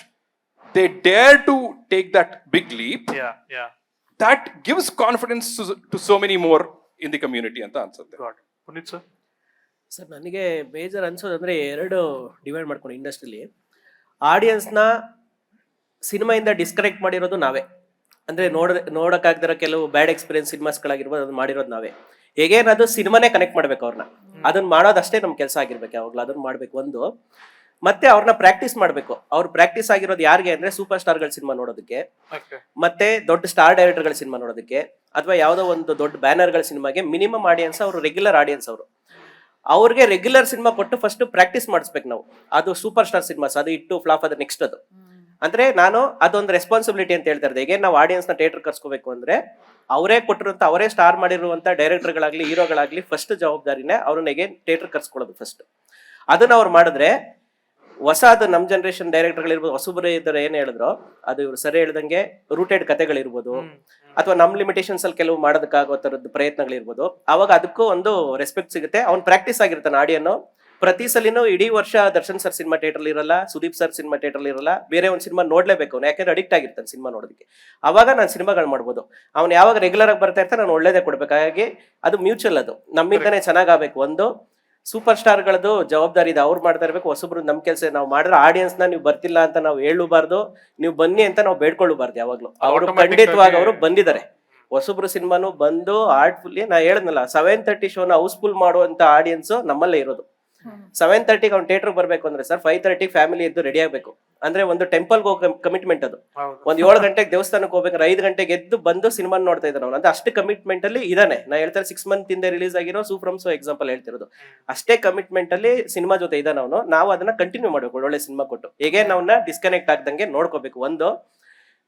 Speaker 1: they dare to take that big leap,
Speaker 5: yeah
Speaker 1: that gives confidence to so many more in the community ಅಂತ ಅನ್ಸುತ್ತೆ.
Speaker 5: got it. Puneeth sir
Speaker 3: sir ನನಗೆ ಬೇಜಾರು ಅನ್ಸೋದಂದ್ರೆ ಎರಡು divide ಮಾಡ್ಕೊಂಡು ಇಂಡಸ್ಟ್ರಿಲಿ ಆಡಿಯನ್ಸ್ನ ಸಿನಿಮಾಯಿಂದ disconnect ಮಾಡಿರೋದು ನಾವೇ. ಅಂದರೆ ನೋಡೋಕ್ಕಾಗ್ದಿರೋ ಕೆಲವು ಬ್ಯಾಡ್ ಎಕ್ಸ್ಪೀರಿಯನ್ಸ್ ಸಿನಿಮಾಸ್ಗಳಾಗಿರ್ಬೋದು, ಅದನ್ನ ಮಾಡಿರೋದು ನಾವೇ. ಹೇಗೇನದು ಸಿನಿಮಾನೇ ಕನೆಕ್ಟ್ ಮಾಡ್ಬೇಕು ಅವ್ರನ್ನ, ಅದನ್ನ ಮಾಡೋದಷ್ಟೇ ನಮ್ಮ ಕೆಲಸ ಆಗಿರ್ಬೇಕು ಯಾವಾಗಲೂ, ಅದನ್ನ ಮಾಡ್ಬೇಕು ಒಂದು. ಮತ್ತೆ ಅವ್ರನ್ನ ಪ್ರಾಕ್ಟೀಸ್ ಮಾಡಬೇಕು. ಅವ್ರು ಪ್ರಾಕ್ಟೀಸ್ ಆಗಿರೋದು ಯಾರಿಗೆ ಅಂದ್ರೆ ಸೂಪರ್ ಸ್ಟಾರ್ಗಳ ಸಿನಿಮಾ ನೋಡೋದಕ್ಕೆ, ಮತ್ತೆ ದೊಡ್ಡ ಸ್ಟಾರ್ ಡೈರೆಕ್ಟರ್ಗಳ ಸಿನಿಮಾ ನೋಡೋದಕ್ಕೆ, ಅಥವಾ ಯಾವುದೋ ಒಂದು ದೊಡ್ಡ ಬ್ಯಾನರ್ಗಳ ಸಿನಿಮಾಗೆ ಮಿನಿಮಮ್ ಆಡಿಯನ್ಸ್ ಅವರು ರೆಗ್ಯುಲರ್ ಆಡಿಯನ್ಸ್ ಅವರು. ಅವ್ರಿಗೆ ರೆಗ್ಯುಲರ್ ಸಿನಿಮಾ ಕೊಟ್ಟು ಫಸ್ಟ್ ಪ್ರಾಕ್ಟೀಸ್ ಮಾಡಿಸ್ಬೇಕು ನಾವು. ಅದು ಸೂಪರ್ ಸ್ಟಾರ್ ಸಿನಿಮಾಸ್, ಅದು ಇಟ್ಟು ಫ್ಲಾಪ್ ಅದು ನೆಕ್ಸ್ಟ್. ಅದು ಅಂದ್ರೆ ನಾನು ಅದೊಂದು ರೆಸ್ಪಾನ್ಸಿಬಿಲಿಟಿ ಅಂತ ಹೇಳ್ತಾ ಇರೋದು. ಹೇಗೆ ನಾವು ಆಡಿಯನ್ಸ್ ನ ಥಿಯೇಟರ್ ಕರ್ಸ್ಕೋಬೇಕು ಅಂದ್ರೆ ಅವರೇ ಕೊಟ್ಟಿರುವಂತ, ಅವರೇ ಸ್ಟಾರ್ ಮಾಡಿರುವಂತ ಡೈರೆಕ್ಟರ್ಗಳಾಗ್ಲಿ ಹೀರೋಗಳಾಗ್ಲಿ ಫಸ್ಟ್ ಜವಾಬ್ದಾರಿನೇ ಅವ್ರನ್ನ ಹೇಗೆ ಥಿಯೇಟರ್ ಕರ್ಸ್ಕೊಳ್ಳೋದು ಫಸ್ಟ್. ಅದನ್ನ ಅವ್ರು ಮಾಡಿದ್ರೆ ಹೊಸದು ನಮ್ಮ ಜನರೇಷನ್ ಡೈರೆಕ್ಟರ್ಗಳಿರ್ಬೋದು, ಹೊಸಬ್ರು ಇದ್ದಾರೆ ಏನ್ ಹೇಳಿದ್ರು ಅದು ಇವ್ರು ಸರಿ ಹೇಳ್ದಂಗೆ ರೂಟೆಡ್ ಕಥೆಗಳಿರ್ಬೋದು, ಅಥವಾ ನಮ್ಮ ಲಿಮಿಟೇಷನ್ಸ್ ಅಲ್ಲಿ ಕೆಲವು ಮಾಡೋದಕ್ಕಾಗೋ ತರದ್ದು ಪ್ರಯತ್ನಗಳಿರ್ಬೋದು, ಅವಾಗ ಅದಕ್ಕೂ ಒಂದು ರೆಸ್ಪೆಕ್ಟ್ ಸಿಗುತ್ತೆ. ಅವ್ನು ಪ್ರಾಕ್ಟೀಸ್ ಆಗಿರ್ತಾನೆ ಆಡಿಯನ್. ಪ್ರತಿ ಸಲಿನೂ ಇಡೀ ವರ್ಷ ದರ್ಶನ್ ಸರ್ ಸಿನಿಮಾ ಥಿಯೇಟರ್ ಇರಲ್ಲ, ಸುದೀಪ್ ಸರ್ ಸಿನಿಮಾ ಥಿಯೇಟರ್ ಇರಲ್ಲ, ಬೇರೆ ಒಂದು ಸಿನಿಮಾ ನೋಡ್ಲೇಬೇಕು ಅವ್ನು, ಯಾಕಂದ್ರೆ ಅಡಿಕ್ಟ್ ಆಗಿರ್ತಾನೆ ಸಿನಿಮಾ ನೋಡೋದಕ್ಕೆ. ಅವಾಗ ನಾನು ಸಿನಿಮಾಗಳು ಮಾಡ್ಬೋದು. ಅವ್ನು ಯಾವಾಗ ರೆಗ್ಯುಲರ್ ಆಗಿ ಬರ್ತಾ ಇರ್ತಾನೆ ನಾನು ಒಳ್ಳೇದೇ ಕೊಡ್ಬೇಕು. ಹಾಗಾಗಿ ಅದು ಮ್ಯೂಚುವಲ್, ಅದು ನಮ್ಮಿಂದನೇ ಚೆನ್ನಾಗಾಗಬೇಕು. ಒಂದು ಸೂಪರ್ ಸ್ಟಾರ್ಗಳದ್ದು ಜವಾಬ್ದಾರಿ ಇದೆ, ಅವ್ರು ಮಾಡ್ತಾ ಇರ್ಬೇಕು. ಹೊಸಬ್ರು ನಮ್ಮ ಕೆಲಸ ನಾವು ಮಾಡಿದ್ರೆ ಆಡಿಯನ್ಸ್ನ ನೀವು ಬರ್ತಿಲ್ಲ ಅಂತ ನಾವು ಹೇಳಬಾರ್ದು, ನೀವು ಬನ್ನಿ ಅಂತ ನಾವು ಬೇಡ್ಕೊಳ್ಳಬಾರ್ದು ಯಾವಾಗ್ಲೂ. ಅವರು ಖಂಡಿತವಾಗಿ ಅವರು ಬಂದಿದ್ದಾರೆ. ಹೊಸಬ್ರು ಸಿನಿಮಾನು ಬಂದು ಆರ್ಟ್ಫುಲ್ಲಿ, ನಾ ಹೇಳದ್ನಲ್ಲ 7:30 ಶೋನ ಹೌಸ್ಫುಲ್ ಮಾಡುವಂತ ಆಡಿಯನ್ಸ್ ನಮ್ಮಲ್ಲೇ ಇರೋದು. 7:30 ಅವ್ನು ಥಿಯೇಟರ್ ಬರ್ಬೇಕು ಅಂದ್ರೆ ಸರ್ 5:30 ಫ್ಯಾಮಿಲಿ ಎದ್ದು ರೆಡಿ ಆಗ್ಬೇಕು. ಅಂದ್ರೆ ಒಂದು ಟೆಂಪಲ್ಗೆ ಹೋಗೋ ಕಮಿಟ್ಮೆಂಟ್ ಅದು. ಒಂದ್ 7 ಗಂಟೆಗೆ ದೇವಸ್ಥಾನಕ್ಕೆ ಹೋಗ್ಬೇಕಾದ್ರೆ 5 ಗಂಟೆಗೆ ಎದ್ದು ಬಂದು ಸಿನಿಮಾ ನೋಡ್ತಾ ಇದ್ದಾನೆ ಅವ್ನು. ಅಂದ್ರೆ ಅಷ್ಟು ಕಮಿಟ್ಮೆಂಟ್ ಅಲ್ಲಿ ಇದಾನೆ. ನಾ ಹೇಳ್ತಾರೆ 6 ಮಂತ್ ಹಿಂದೆ ರಿಲೀಸ್ ಆಗಿರೋ ಸೂಫ್ರಮ್ ಸೋ ಎಕ್ಸಾಂಪಲ್ ಹೇಳ್ತಿರೋದು. ಅಷ್ಟೇ ಕಮಿಟ್ಮೆಂಟ್ ಅಲ್ಲಿ ಸಿನಿಮಾ ಜೊತೆ ಇದ್ದಾನೆ ಅವನು. ನಾವು ಅದನ್ನ ಕಂಟಿನ್ಯೂ ಮಾಡ್ಬೇಕು, ಒಳ್ಳೆ ಸಿನಿಮಾ ಕೊಟ್ಟು. ಹೇಗೆ ನಾವನ್ನ ಡಿಸ್ಕನೆಕ್ಟ್ ಆಗ್ದಂಗೆ ನೋಡ್ಕೋಬೇಕು ಒಂದು.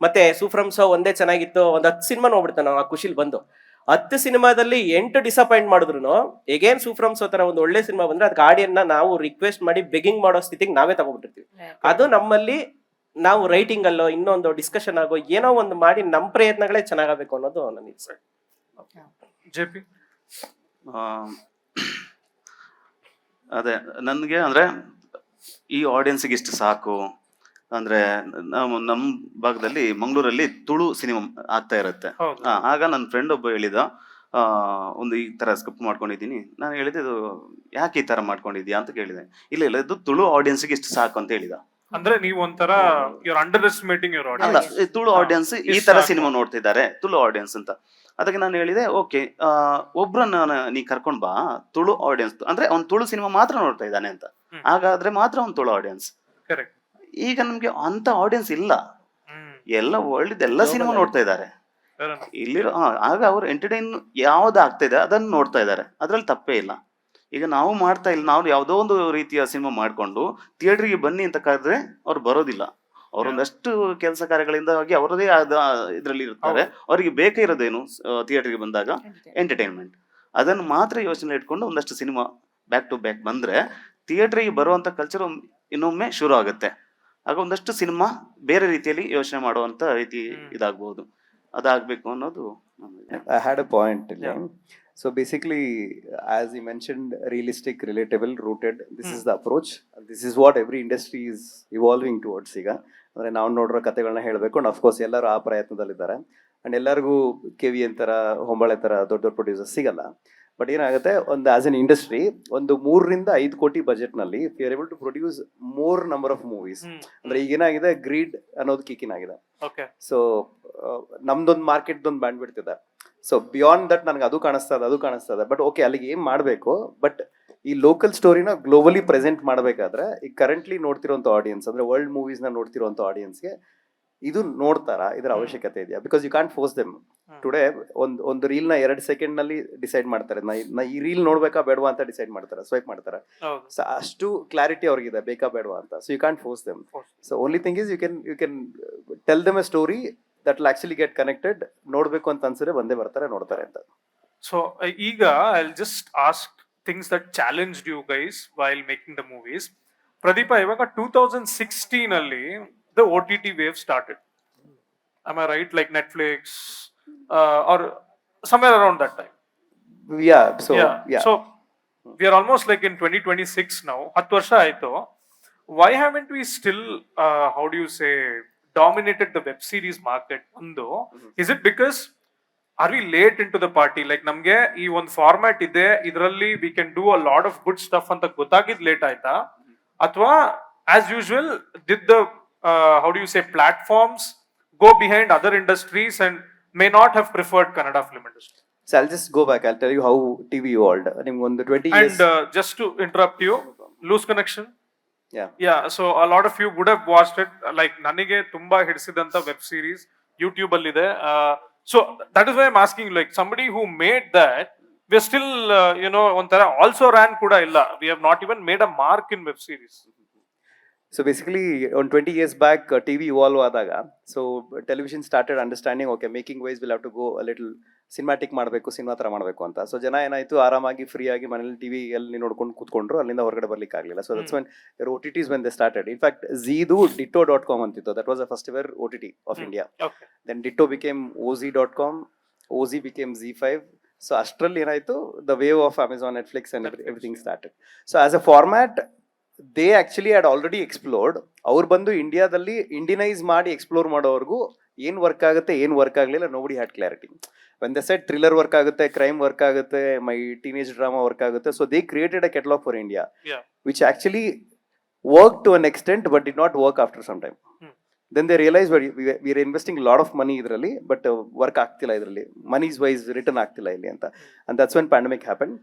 Speaker 3: ಮತ್ತೆ ಸೂಫ್ರಮ್ ಸೋ ಒಂದೇ ಚೆನ್ನಾಗಿತ್ತು, ಒಂದ್ 10 ಸಿನಿಮಾ ನೋಡ್ಬಿಡ್ತಾನೆ ನಾವು ಆ ಖುಷಿಲ್ ಬಂದು. 10 ಸಿನಿಮಾದಲ್ಲಿ 8 ಡಿಸಪಾಯಿಂಟ್ ಮಾಡಿದ್ರು ಎಗೇನ್ ಸೂಫ್ರಮ್ ಸೋ ತರ ಒಂದು ಒಳ್ಳೆ ಸಿನಿಮಾ ಬಂದ್ರೆ ಅದಕ್ಕೆ ಆಡಿಯನ್ನ ನಾವು ರಿಕ್ವೆಸ್ಟ್ ಮಾಡಿ ಬೆಗಿಂಗ್ ಮಾಡೋ ಸ್ಥಿತಿಗೆ ನಾವೇ ತಗೊಂಡ್ಬಿಟ್ಟಿರ್ತೀವಿ. ಅದು ನಮ್ಮಲ್ಲಿ ನಾವು ರೈಟಿಂಗ್ ಅಲ್ಲೋ ಇನ್ನೊಂದು ಡಿಸ್ಕಷನ್ ಆಗೋ ಏನೋ ಒಂದು ಮಾಡಿ ನಮ್ಮ ಪ್ರಯತ್ನಗಳೇ ಚೆನ್ನಾಗಬೇಕು ಅನ್ನೋದು ನನ್ನ ಇಚ್ಛೆ.
Speaker 5: JP
Speaker 7: ಅದೇ ನನಗೆ ಅಂದ್ರೆ ಈ ಆಡಿಯನ್ಸ್ಗೆ ಇಷ್ಟು ಸಾಕು ಅಂದ್ರೆ ನಮ್ಮ ಭಾಗದಲ್ಲಿ ಮಂಗಳೂರಲ್ಲಿ ತುಳು ಸಿನಿಮಾ ಆಗ್ತಾ ಇರುತ್ತೆ. ಆಗ ನನ್ನ ಫ್ರೆಂಡ್ ಒಬ್ಬ ಹೇಳಿದ, ಒಂದು ಈ ತರ ಸ್ಕ್ರಿಪ್ಟ್ ಮಾಡ್ಕೊಂಡಿದ್ದೀನಿ. ನಾನು ಹೇಳಿದೆ, ಇದು ಯಾಕೆ ಈ ತರ ಮಾಡ್ಕೊಂಡಿದ್ಯಾ ಅಂತ ಕೇಳಿದೆ. ಇಲ್ಲ ಇದು ತುಳು ಆಡಿಯನ್ಸ್ಗೆ ಇಷ್ಟು ಸಾಕು ಅಂತ ಹೇಳಿದ.
Speaker 5: ಅಂದ್ರೆ ನೀವು ಒಂಥರ ಯುವರ್ ಅಂಡರ್ ಎಸ್ಟಿಮೇಟಿಂಗ್ ಯುವರ್
Speaker 7: ಅಲ್ಲ,
Speaker 5: ಆಡಿಯನ್ಸ್.
Speaker 7: ತುಳು ಆಡಿಯನ್ಸ್ ಈ ತರ ಸಿನಿಮಾ ನೋಡ್ತಿದ್ದಾರೆ, ತುಳು ಆಡಿಯನ್ಸ್ ಅಂತ. ಅದಕ್ಕೆ ನಾನು ಹೇಳಿದೆ, ಓಕೆ ಒಬ್ರನ್ನ ನೀ ಕರ್ಕೊಂಡ್ ಬಾ ತುಳು ಆಡಿಯನ್ಸ್, ಅಂದ್ರೆ ಅವ್ನು ತುಳು ಸಿನಿಮಾ ಮಾತ್ರ ನೋಡ್ತಾ ಇದ್ದಾನೆ ಅಂತ. ಹಾಗಾದ್ರೆ ಮಾತ್ರ ಅವ್ನು ತುಳು ಆಡಿಯನ್ಸ್.
Speaker 5: ಕರೆಕ್ಟ್.
Speaker 7: ಈಗ ನಮ್ಗೆ ಅಂತ ಆಡಿಯನ್ಸ್ ಇಲ್ಲ, ಎಲ್ಲ ವರ್ಲ್ಡ್ ಎಲ್ಲ ಸಿನಿಮಾ ನೋಡ್ತಾ ಇದ್ದಾರೆ ಇಲ್ಲಿರೋ. ಆಗ ಅವ್ರು ಎಂಟರ್ಟೈನ್ ಯಾವ್ದು ಆಗ್ತಾ ಇದೆ ಅದನ್ನ ನೋಡ್ತಾ ಇದ್ದಾರೆ, ಅದ್ರಲ್ಲಿ ತಪ್ಪೇ ಇಲ್ಲ. ಈಗ ನಾವು ಮಾಡ್ತಾ ಇಲ್ಲ, ನಾವು ಯಾವುದೋ ಒಂದು ರೀತಿಯ ಸಿನಿಮಾ ಮಾಡ್ಕೊಂಡು ಥಿಯೇಟರ್ಗೆ ಬನ್ನಿ ಅಂತ ಕರೆದ್ರೆ ಅವ್ರು ಬರೋದಿಲ್ಲ. ಅವರೊಂದಷ್ಟು ಕೆಲಸ ಕಾರ್ಯಗಳಿಂದಾಗಿ ಅವರದೇ ಆದ ಇದ್ರಲ್ಲಿ ಇರ್ತಾರೆ. ಅವರಿಗೆ ಬೇಕೇ ಇರೋದೇನು ಥಿಯೇಟರ್ಗೆ ಬಂದಾಗ ಎಂಟರ್ಟೈನ್ಮೆಂಟ್. ಅದನ್ನು ಮಾತ್ರ ಯೋಚನೆ ಇಟ್ಕೊಂಡು ಒಂದಷ್ಟು ಸಿನಿಮಾ ಬ್ಯಾಕ್ ಟು ಬ್ಯಾಕ್ ಬಂದ್ರೆ ಥಿಯೇಟರ್ಗೆ ಬರುವಂತ ಕಲ್ಚರ್ ಇನ್ನೊಮ್ಮೆ ಶುರು ಆಗುತ್ತೆ. ಆಗ ಒಂದಷ್ಟು ಸಿನಿಮಾ ಬೇರೆ ರೀತಿಯಲ್ಲಿ ಯೋಚನೆ ಮಾಡುವಂತ ರೀತಿ ಇದಾಗಬಹುದು. ಅದಾಗಬೇಕು ಅನ್ನೋದು.
Speaker 4: I had a point. So basically, as you mentioned, realistic, relatable, rooted. This is the approach. This is what every industry is evolving towards. ಈಗ ಅಂದ್ರೆ ನಾವು ನೋಡಿರೋ ಕಥೆಗಳನ್ನ ಹೇಳಬೇಕು. ಅಂಡ್ ಅಫ್ಕೋರ್ಸ್ ಎಲ್ಲರೂ ಆ ಪ್ರಯತ್ನದಲ್ಲಿದ್ದಾರೆ. ಅಂಡ್ ಎಲ್ಲರಿಗೂ KV ಅಂತರ ಹೊಂಬಳೆ ತರ ದೊಡ್ಡ ದೊಡ್ಡ ಪ್ರೊಡ್ಯೂಸರ್ ಸಿಗಲ್ಲ. ಬಟ್ ಏನಾಗುತ್ತೆ, ಒಂದು ಆಸ್ ಎನ್ ಇಂಡಸ್ಟ್ರಿ ಒಂದು 3 ರಿಂದ 5 ಕೋಟಿ ಬಜೆಟ್ ನಲ್ಲಿ we are able to produce more number of movies. ಅಂದ್ರೆ ಈಗೇನಾಗಿದೆ, ಗ್ರೀಡ್ ಅನ್ನೋದು ಕಿಕ್ಕಿನ್ ಆಗಿದೆ. ಸೊ ನಮ್ದೊಂದು ಮಾರ್ಕೆಟ್ ಒಂದು ಬ್ಯಾಂಡ್ ಬಿಡ್ತಿದೆ. ಸೊ ಬಿಯಾಂಡ್ ದಟ್ ನನಗೆ ಅದು ಕಾಣಿಸ್ತದೆ. ಬಟ್ ಓಕೆ, ಅಲ್ಲಿಗೆ ಏನ್ ಮಾಡಬೇಕು, ಬಟ್ ಈ ಲೋಕಲ್ ಸ್ಟೋರಿನ ಗ್ಲೋಬಲಿ ಪ್ರೆಸೆಂಟ್ ಮಾಡಬೇಕಾದ್ರೆ ಈಗ ಕರೆಂಟ್ಲಿ ನೋಡ್ತಿರೋಂಥ ಆಡಿಯನ್ಸ್, ಅಂದ್ರೆ ವರ್ಲ್ಡ್ ಮೂವೀಸ್ ನ ನೋಡ್ತಿರೋಂಥ ಆಡಿಯನ್ಸ್ಗೆ ಇದು ನೋಡ್ತಾರಾ, ಇದರ ಅವಶ್ಯಕತೆ ಇದೆಯಾ? Because you can force them. Today ಒಂದು ರೀಲ್ ನ 2 ಸೆಕೆಂಡ್ ನಲ್ಲಿ ಡಿಸೈಡ್ ಮಾಡ್ತಾರೆ, ನಾ ಈ ರೀಲ್ ನೋಡ್ಬೇಕಾ ಬೇಡವಾ ಅಂತ ಡಿಸೈಡ್ ಮಾಡ್ತಾರೆ, ಸ್ವೈಪ್ ಮಾಡ್ತಾರೆ. ಸೊ ಅಷ್ಟು ಕ್ಲಾರಿಟಿ ಅವ್ರಿಗಿದೆ ಬೇಕಾ ಬೇಡವಾ ಅಂತ. So you can force them. So only thing is you can tell them a story that will actually get connected. ನೋಡ್ಬೇಕು ಅಂತ ಅನ್ಸಿದ್ರೆ ಬಂದೇ ಬರ್ತಾರೆ, ನೋಡ್ತಾರೆ ಅಂತ.
Speaker 5: ಸೊ ಈಗ I will just ask things that challenged you guys while making the movies. Pradeepa, ಇವಾಗ 2016 ಅಲ್ಲಿ the OTT wave started. Am I right? Like Netflix, or somewhere around that time. So we are almost like in 2026 now. 10 ವರ್ಷ ಆಯ್ತು. Why haven't we still, how do you say, dominated the web series market? ಒಂದು, is it because are we late into the party? Like ನಮ್ಗೆ ಈ ಒಂದು format ಇದೆ, ಇದರಲ್ಲಿ we can do a lot of good stuff ಅಂತ ಗೊತ್ತಾಗಿದ್ late ಆಯ್ತಾ? ಅಥವಾ as usual did the how do you say platforms go behind other industries and may not have preferred Kannada film industry?
Speaker 4: So I'll just go back. I'll tell you how TV evolved. ನಿಮ್ಗೆ ಒಂದು 20 years.
Speaker 5: And just to interrupt you, Loose Connection.
Speaker 4: Yeah.
Speaker 5: So a lot of you would have watched it. Like ನನಗೆ ತುಂಬಾ ಹಿಡಿಸಿದಂತ web series YouTube ಅಲ್ಲಿ ಇದೆ. So that is why I'm asking, like somebody who made that, we're still ಒಂಥರ also ran ಕೂಡ ಇಲ್ಲ. We have not even made a mark in web series.
Speaker 4: So basically, on 20 years back, TV evolve ಆದಾಗ, so television started understanding, okay, making ways will have to go a little cinematic ಮಾಡಬೇಕು, cinema ಥರ ಮಾಡಬೇಕು ಅಂತ. So ಜನ ಏನಾಯ್ತು, ಆರಾಮಾಗಿ free ಆಗಿ ಮನೇಲಿ ಟಿವಿ ಎಲ್ಲಿ ನೋಡ್ಕೊಂಡು ಕೂತ್ಕೊಂಡ್ರು, ಅಲ್ಲಿಂದ ಹೊರಗಡೆ ಬರ್ಲಿಕ್ಕೆ ಆಗಲಿಲ್ಲ. So that's when OTTs when they started. In fact, Zeedu Ditto.com ಅಂತಿತ್ತು. That was the first ever OTT of India.
Speaker 5: Okay.
Speaker 4: Then Ditto became OZ.com, OZ became Z5. So ಅಷ್ಟರಲ್ಲಿ ಏನಾಯ್ತು, the wave of Amazon, Netflix and everything started. So as a format, they actually had already explored. ಅವ್ರು ಬಂದು ಇಂಡಿಯಾದಲ್ಲಿ ಇಂಡಿನೈಸ್ ಮಾಡಿ explore ಮಾಡೋವರೆಗೂ ಏನ್ work ಆಗುತ್ತೆ, ಏನ್ work ಆಗಲಿಲ್ಲ, nobody had clarity. When they said thriller work ಆಗುತ್ತೆ, crime work ಆಗುತ್ತೆ, my teenage drama work ಆಗುತ್ತೆ, so they created a catalog for India, which actually worked to an extent but did not work after some time. Then they realized we are investing a lot of money idರಲ್ಲಿ, but work ಆಗ್ತಿಲ್ಲ idರಲ್ಲಿ, money's wise return ಆಗ್ತಿಲ್ಲ ಇಲ್ಲಿ ಅಂತ. And that's when pandemic happened.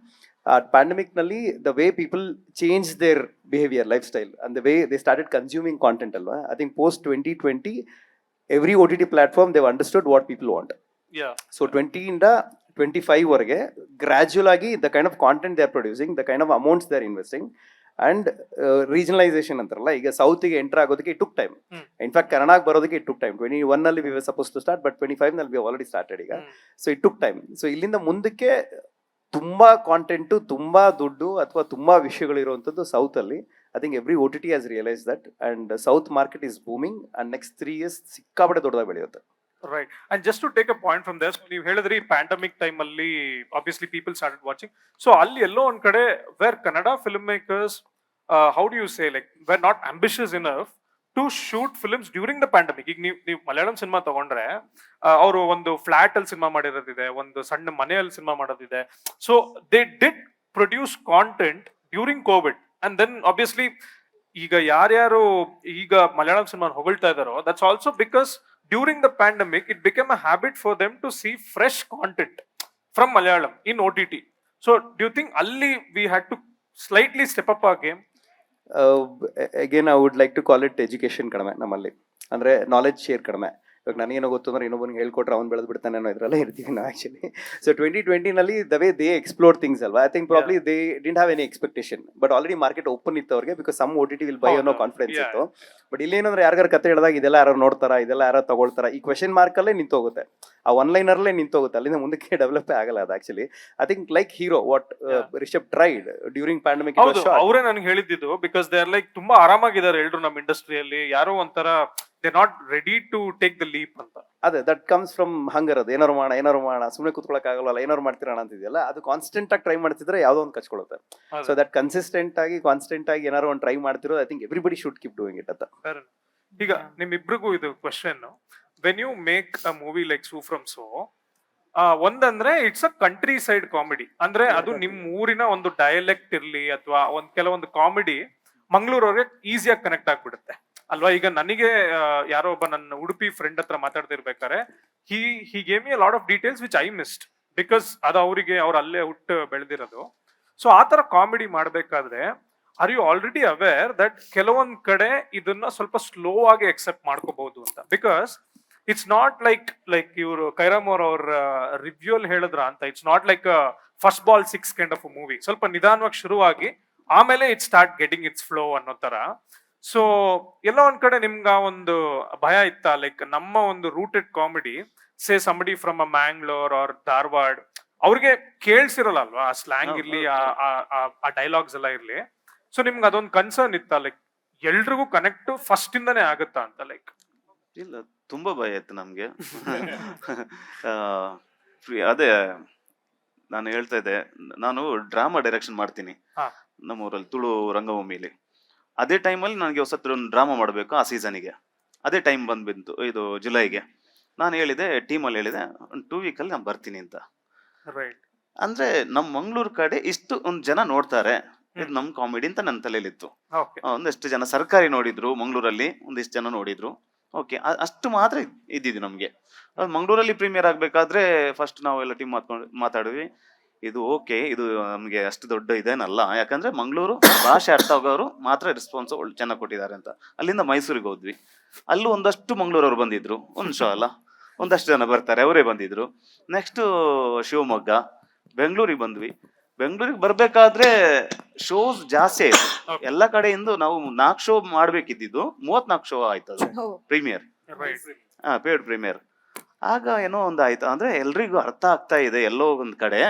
Speaker 4: Pandemic ನಲ್ಲಿ the way people changed their behavior, lifestyle, and the way they started consuming content alwa. I think post 2020 every OTT platform they've understood what people want. So 20 ಇಂದ 25 ವರೆಗೆ gradual ಆಗಿ the kind of content they are producing, the kind of amounts they are investing, and regionalization ಅಂತಾರಲ್ಲ, ಈಗ ಸೌತ್ಗೆ enter ಆಗೋದಕ್ಕೆ it took time. In fact ಕನ್ನಡಕ್ಕೆ ಬರೋದಕ್ಕೆ it took time. 21 ನಲ್ಲಿ we were supposed to start, but 25 ನಲ್ಲಿ we have already started ಈಗ. So it took time. So ಇಲ್ಲಿಂದ ಮುಂದಕ್ಕೆ ತುಂಬಾ ಕಾಂಟೆಂಟ್, ತುಂಬಾ ದುಡ್ಡು ಅಥವಾ ತುಂಬಾ ವಿಷಯಗಳಿರುವಂಥದ್ದು ಸೌತ್ ಅಲ್ಲಿ. I think every OTT has realized that, and the South market is booming, and next 3 years ಸಿಕ್ಕಾಪಟ್ಟೆ ದೊಡ್ಡದಾಗಿ ಬೆಳೆಯುತ್ತೆ.
Speaker 5: Right. And just to take a point from this, ನೀವು ಹೇಳಿದ್ರಿ pandemic time ಅಲ್ಲಿ obviously people started watching. So ಅಲ್ಲಿ ಎಲ್ಲೋ ಒಂದ್ ಕಡೆ where Kannada filmmakers, how do you say, like were not ambitious enough to shoot films during the pandemic. ಈಗ ನೀವು Malayalam cinema ತಗೊಂಡ್ರೆ ಅವರು ಒಂದು ಫ್ಲಾಟ್ ಅಲ್ಲಿ ಸಿನಿಮಾ ಮಾಡಿರೋದಿದೆ, ಒಂದು ಸಣ್ಣ ಮನೆಯಲ್ಲಿ ಸಿನಿಮಾ ಮಾಡೋದಿದೆ. So they did produce content during Covid. And then obviously ಈಗ ಯಾರ್ಯಾರು ಈಗ ಮಲಯಾಳಂ ಸಿನಿಮಾ ಹೊಗಳ್ತಾ ಇದಾರೋ, that's also because during the pandemic it become a habit for them to see fresh content from Malayalam in OTT. So do you think ಅಲ್ಲಿ we had to slightly step up a game?
Speaker 4: Again, I would like to call it education ಕಡಿಮೆ ನಮ್ಮಲ್ಲಿ, ಅಂದ್ರೆ knowledge share ಕಡಿಮೆ. ಇವಾಗ ನನಗೇನೋ ಗೊತ್ತು ಅಂದ್ರೆ ಇನ್ನೊಬ್ಬನಿಗೆ ಹೇಳ್ಕೊಟ್ರೆ ಅವ್ನು ಬೆಳೆದು ಬಿಡ್ತಾನೆ ಅನ್ನೋ ಇದ್ರಲ್ಲ ಇರ್ತೀವಿ ನಾವು ಆಕ್ಚುಲಿ. ಸೊ 2020 ನಲ್ಲಿ the way they explore things ಅಲ್ವಾ, I think probably they didn't have any expectation, but already market open ಇತ್ತು ಅವ್ರಿಗೆ, because some OTT will buy ಅನ್ನೋ ಕಾನ್ಫಿಡೆನ್ಸ್ ಇತ್ತು. ಬಟ್ ಇಲ್ಲಿ ಏನಂದ್ರೆ ಯಾರಿಗಾರು ಕತೆ ಹೇಳಿದಾಗ ಇದೆಲ್ಲ ಯಾರು ನೋಡ್ತಾರ, ಇದೆಲ್ಲ ಯಾರು ತಗೊಳ್ತಾರ, ಈ ಕ್ವೆಶನ್ ಮಾರ್ಕ್ ಅಲ್ಲೇ ನಿಂತೋಗುತ್ತೆ, ಆ ಒನ್ಲೈನರ್ಲೇ ನಿಂತೋಗುತ್ತೆ, ಅಲ್ಲಿಂದ ಮುಂದಕ್ಕೆ ಡೆವಲಪ್ ಆಗಲ್ಲ ಅದು actually. I think like hero what Rishab tried during pandemic.
Speaker 5: ಅವರೇ ನನಗೆ ಹೇಳಿದ್ದು, ಬಿಕಾಸ್ ದೇ ಆರ್ ಲೈಕ್ ತುಂಬಾ ಆರಾಮಾಗಿದ್ದಾರೆ ಎಲ್ರು ನಮ್ಮ ಇಂಡಸ್ಟ್ರಿಯಲ್ಲಿ, ಯಾರೋ ಒಂಥರ they not ready to take the leap ಅಂತ.
Speaker 4: ಅದೇ ದಟ್ ಕಮ್ಸ್ ಫ್ರಮ್ ಹಂಗರ್. ಅದು ಏನಾರು ಮಾಡೋಣ, ಸುಮ್ಮನೆ ಕೂತ್ಕೊಳಕ್ ಆಗಲ್ಲ, ಏನಾರು ಮಾಡ್ತಿರೋಣ ಅಂತಿದೆಯಲ್ಲ, ಅದು ಕಾನ್ಸ್ಟೆಂಟ್ ಆಗಿ ಟ್ರೈ ಮಾಡ್ತಿದ್ರೆ ಯಾವ್ದೋ ಒಂದು ಕಚ್ಕೊಳ್ಳುತ್ತೆ. ಸೊ ದಟ್ ಕನ್ಸಿಸ್ಟೆಂಟ್ ಆಗಿ ಕಾನ್ಸ್ಟೆಂಟ್ ಆಗಿ ಏನಾರು ಒಂದು ಟ್ರೈ ಮಾಡ್ತಿರೋ, I think everybody should keep doing it ಅಂತ.
Speaker 5: ಈಗ ನಿಮ್ಮಿಬ್ರಿಗೂ ಇದು question, when you make a movie like Su from So, ಒಂದಂದ್ರೆ it's a countryside comedy, ಅಂದ್ರೆ ಅದು ನಿಮ್ ಊರಿನ ಒಂದು ಡಯಲೆಕ್ಟ್ ಇರ್ಲಿ ಅಥವಾ ಒಂದ್ ಕೆಲವೊಂದು ಕಾಮಿಡಿ ಮಂಗಳೂರವ್ರಿಗೆ ಈಸಿಯಾಗಿ ಕನೆಕ್ಟ್ ಆಗ್ಬಿಡುತ್ತೆ ಅಲ್ವಾ. ಈಗ ನನಗೆ ಯಾರೋ ಒಬ್ಬ ನನ್ನ ಉಡುಪಿ ಫ್ರೆಂಡ್ ಹತ್ರ ಮಾತಾಡ್ತಿರ್ಬೇಕಾರೆ he gave me a lot of details which I missed, because ಅದು ಅವರಿಗೆ ಅವ್ರು ಅಲ್ಲೇ ಹುಟ್ಟು ಬೆಳೆದಿರೋದು. ಸೊ ಆ ತರ ಕಾಮಿಡಿ ಮಾಡ್ಬೇಕಾದ್ರೆ are you already aware that ಕೆಲವೊಂದ್ ಕಡೆ ಇದನ್ನ ಸ್ವಲ್ಪ ಸ್ಲೋ ಆಗಿ ಎಕ್ಸೆಪ್ಟ್ ಮಾಡ್ಕೋಬಹುದು ಅಂತ? ಬಿಕಾಸ್ ಇಟ್ಸ್ ನಾಟ್ ಲೈಕ್ ಇವರು ಕೈರಾಮ್ ಅವ್ರ ರಿವ್ಯೂ ಅಲ್ಲಿ ಹೇಳಿದ್ರ ಅಂತ, it's not like first ball 6 kind of movie. ಸ್ವಲ್ಪ ನಿಧಾನವಾಗಿ ಶುರುವಾಗಿ ಆಮೇಲೆ it start getting it's flow ಅನ್ನೋ ತರ. ಸೊ ಎಲ್ಲೋ ಒಂದ್ ಕಡೆ ನಿಮ್ಗ ಒಂದು ಭಯ ಇತ್ತ, ಲೈಕ್ ನಮ್ಮ ಒಂದು rooted comedy, say somebody from a Mangalore or Dharwad ಅವ್ರಿಗೆ ಕೇಳಿಸಿರಲ್ಲ ಅಲ್ವಾ, ಆ ಸ್ಲ್ಯಾಂಗ್
Speaker 7: ಹೌದು,
Speaker 5: ಇರ್ಲಿ,
Speaker 7: ಹೌದು.
Speaker 5: ಆ ಡೈಲಾಗ್ಸ್ ಎಲ್ಲ ಇರ್ಲಿ. ಸೊ ನಿಮ್ಗೆ ಅದೊಂದು ಕನ್ಸರ್ನ್ ಇತ್ತ, ಲೈಕ್ ಎಲ್ರಿಗೂ ಕನೆಕ್ಟ್ ಫಸ್ಟ್ ಇಂದಾನೆ ಆಗುತ್ತಾ ಅಂತ? ಲೈಕ್
Speaker 7: ಇಲ್ಲ, ತುಂಬಾ ಭಯ ಇತ್ತು ನಮ್ಗೆ. ಅದೇ ನಾನು ಹೇಳ್ತಾ ಇದ್ದೆ, ನಾನು ಡ್ರಾಮಾ ಡೈರೆಕ್ಷನ್ ಮಾಡ್ತೀನಿ
Speaker 5: ಹಾ.
Speaker 7: ನಮ್ಮೂರಲ್ಲಿ ತುಳು ರಂಗಭೂಮಿಲಿ. ಅದೇ ಟೈಮಲ್ಲಿ ನನಗೆ ಹೊಸತ್ರ ಒಂದು ಡ್ರಾಮಾ ಮಾಡಬೇಕು ಆ ಸೀಸನಿಗೆ. ಅದೇ ಟೈಮ್ ಬಂದ್ಬಿಟ್ಟು ಇದು ಜುಲೈಗೆ. ನಾನು ಹೇಳಿದೆ, ಟೀಮಲ್ಲಿ ಹೇಳಿದೆ, ಒಂದು 2 ವೀಕಲ್ಲಿ ನಾನು ಬರ್ತೀನಿ ಅಂತ.
Speaker 5: ರೈಟ್.
Speaker 7: ಅಂದ್ರೆ ನಮ್ಮ ಮಂಗಳೂರು ಕಡೆ ಇಷ್ಟು ಒಂದು ಜನ ನೋಡ್ತಾರೆ, ಇದು ನಮ್ ಕಾಮಿಡಿ ಅಂತ ನನ್ನ ತಲೆಯಲ್ಲಿತ್ತು.
Speaker 5: ಓಕೆ.
Speaker 7: ಒಂದಷ್ಟು ಜನ ಸರ್ಕಾರಿ ನೋಡಿದ್ರು, ಮಂಗಳೂರಲ್ಲಿ ಒಂದಿಷ್ಟು ಜನ ನೋಡಿದ್ರು. ಓಕೆ, ಅಷ್ಟು ಮಾತ್ರ ಇದ್ದಿದ್ದು ನಮ್ಗೆ. ಅದು ಮಂಗಳೂರಲ್ಲಿ ಪ್ರೀಮಿಯರ್ ಆಗ್ಬೇಕಾದ್ರೆ ಫಸ್ಟ್ ನಾವೆಲ್ಲ ಟೀಮ್ ಮಾತಾಡಿದ್ವಿ, ಇದು ಓಕೆ, ಇದು ನಮ್ಗೆ ಅಷ್ಟು ದೊಡ್ಡ ಇದೇನಲ್ಲ, ಯಾಕಂದ್ರೆ ಮಂಗಳೂರು ಭಾಷೆ ಅರ್ಥ ಆಗೋರು ಮಾತ್ರ ರೆಸ್ಪಾನ್ಸ್ ಚೆನ್ನಾಗಿ ಕೊಟ್ಟಿದ್ದಾರೆ ಅಂತ. ಅಲ್ಲಿಂದ ಮೈಸೂರಿಗೆ ಹೋದ್ವಿ, ಅಲ್ಲೂ ಒಂದಷ್ಟು ಮಂಗಳೂರವ್ರು ಬಂದಿದ್ರು, ಒಂದು ಶೋ ಅಲ್ಲ, ಒಂದಷ್ಟು ಜನ ಬರ್ತಾರೆ, ಅವರೇ ಬಂದಿದ್ರು. ನೆಕ್ಸ್ಟ್ ಶಿವಮೊಗ್ಗ, ಬೆಂಗಳೂರಿಗೆ ಬಂದ್ವಿ. ಬೆಂಗಳೂರಿಗೆ ಬರ್ಬೇಕಾದ್ರೆ ಶೋಸ್ ಜಾಸ್ತಿ ಆಯ್ತು ಎಲ್ಲ ಕಡೆಯಿಂದ. ನಾವು 4 ಶೋ ಮಾಡ್ಬೇಕಿದ್ದು, 34 ಶೋ ಆಯ್ತು ಅದು ಪ್ರೀಮಿಯರ್, ಪೇಡ್ ಪ್ರೀಮಿಯರ್. ಆಗ ಏನೋ ಒಂದು ಆಯ್ತು, ಅಂದ್ರೆ ಎಲ್ರಿಗೂ ಅರ್ಥ ಆಗ್ತಾ ಇದೆ, ಎಲ್ಲೋ ಒಂದ್ ಕಡೆ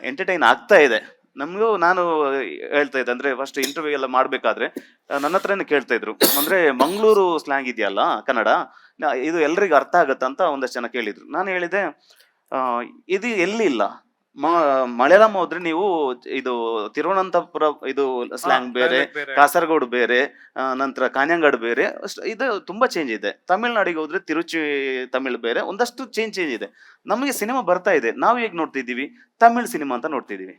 Speaker 7: ಎಂಟರ್ಟೈನ್ ಆಗ್ತಾ ಇದೆ ನಮಗೂ. ನಾನು ಹೇಳ್ತಾ ಇದ್ದೆ, ಅಂದ್ರೆ ಫಸ್ಟ್ ಇಂಟರ್ವ್ಯೂ ಎಲ್ಲ ಮಾಡ್ಬೇಕಾದ್ರೆ ನನ್ನ ಹತ್ರನೇ ಕೇಳ್ತಾ ಇದ್ರು, ಅಂದ್ರೆ ಮಂಗಳೂರು ಸ್ಲ್ಯಾಂಗ್ ಇದೆಯಲ್ಲ ಕನ್ನಡ, ಇದು ಎಲ್ರಿಗೂ ಅರ್ಥ ಆಗತ್ತ ಅಂತ ಒಂದಷ್ಟು ಜನ ಕೇಳಿದ್ರು. ನಾನು ಹೇಳಿದೆ, ಇದು ಎಲ್ಲಿ ಇಲ್ಲ, ಮಲಯಾಳಂ ಹೋದ್ರೆ ನೀವು ಇದು ತಿರುವನಂತಪುರ ಇದು ಸ್ಲ್ಯಾಂಗ್ ಬೇರೆ, ಕಾಸರಗೋಡು ಬೇರೆ, ನಂತರ ಕಾಞಂಗಾಡು ಬೇರೆ, ಇದು ತುಂಬಾ ಚೇಂಜ್ ಇದೆ. ತಮಿಳ್ನಾಡಿಗೆ ಹೋದ್ರೆ ತಿರುಚಿ ತಮಿಳ್ ಬೇರೆ, ಒಂದಷ್ಟು ಚೇಂಜ್ ಇದೆ. ನಮಗೆ ಸಿನಿಮಾ ಬರ್ತಾ ಇದೆ, ನಾವು ಹೇಗೆ ನೋಡ್ತಿದ್ದೀವಿ, ತಮಿಳ್ ಸಿನಿಮಾ ಅಂತ ನೋಡ್ತಿದೀವಿ.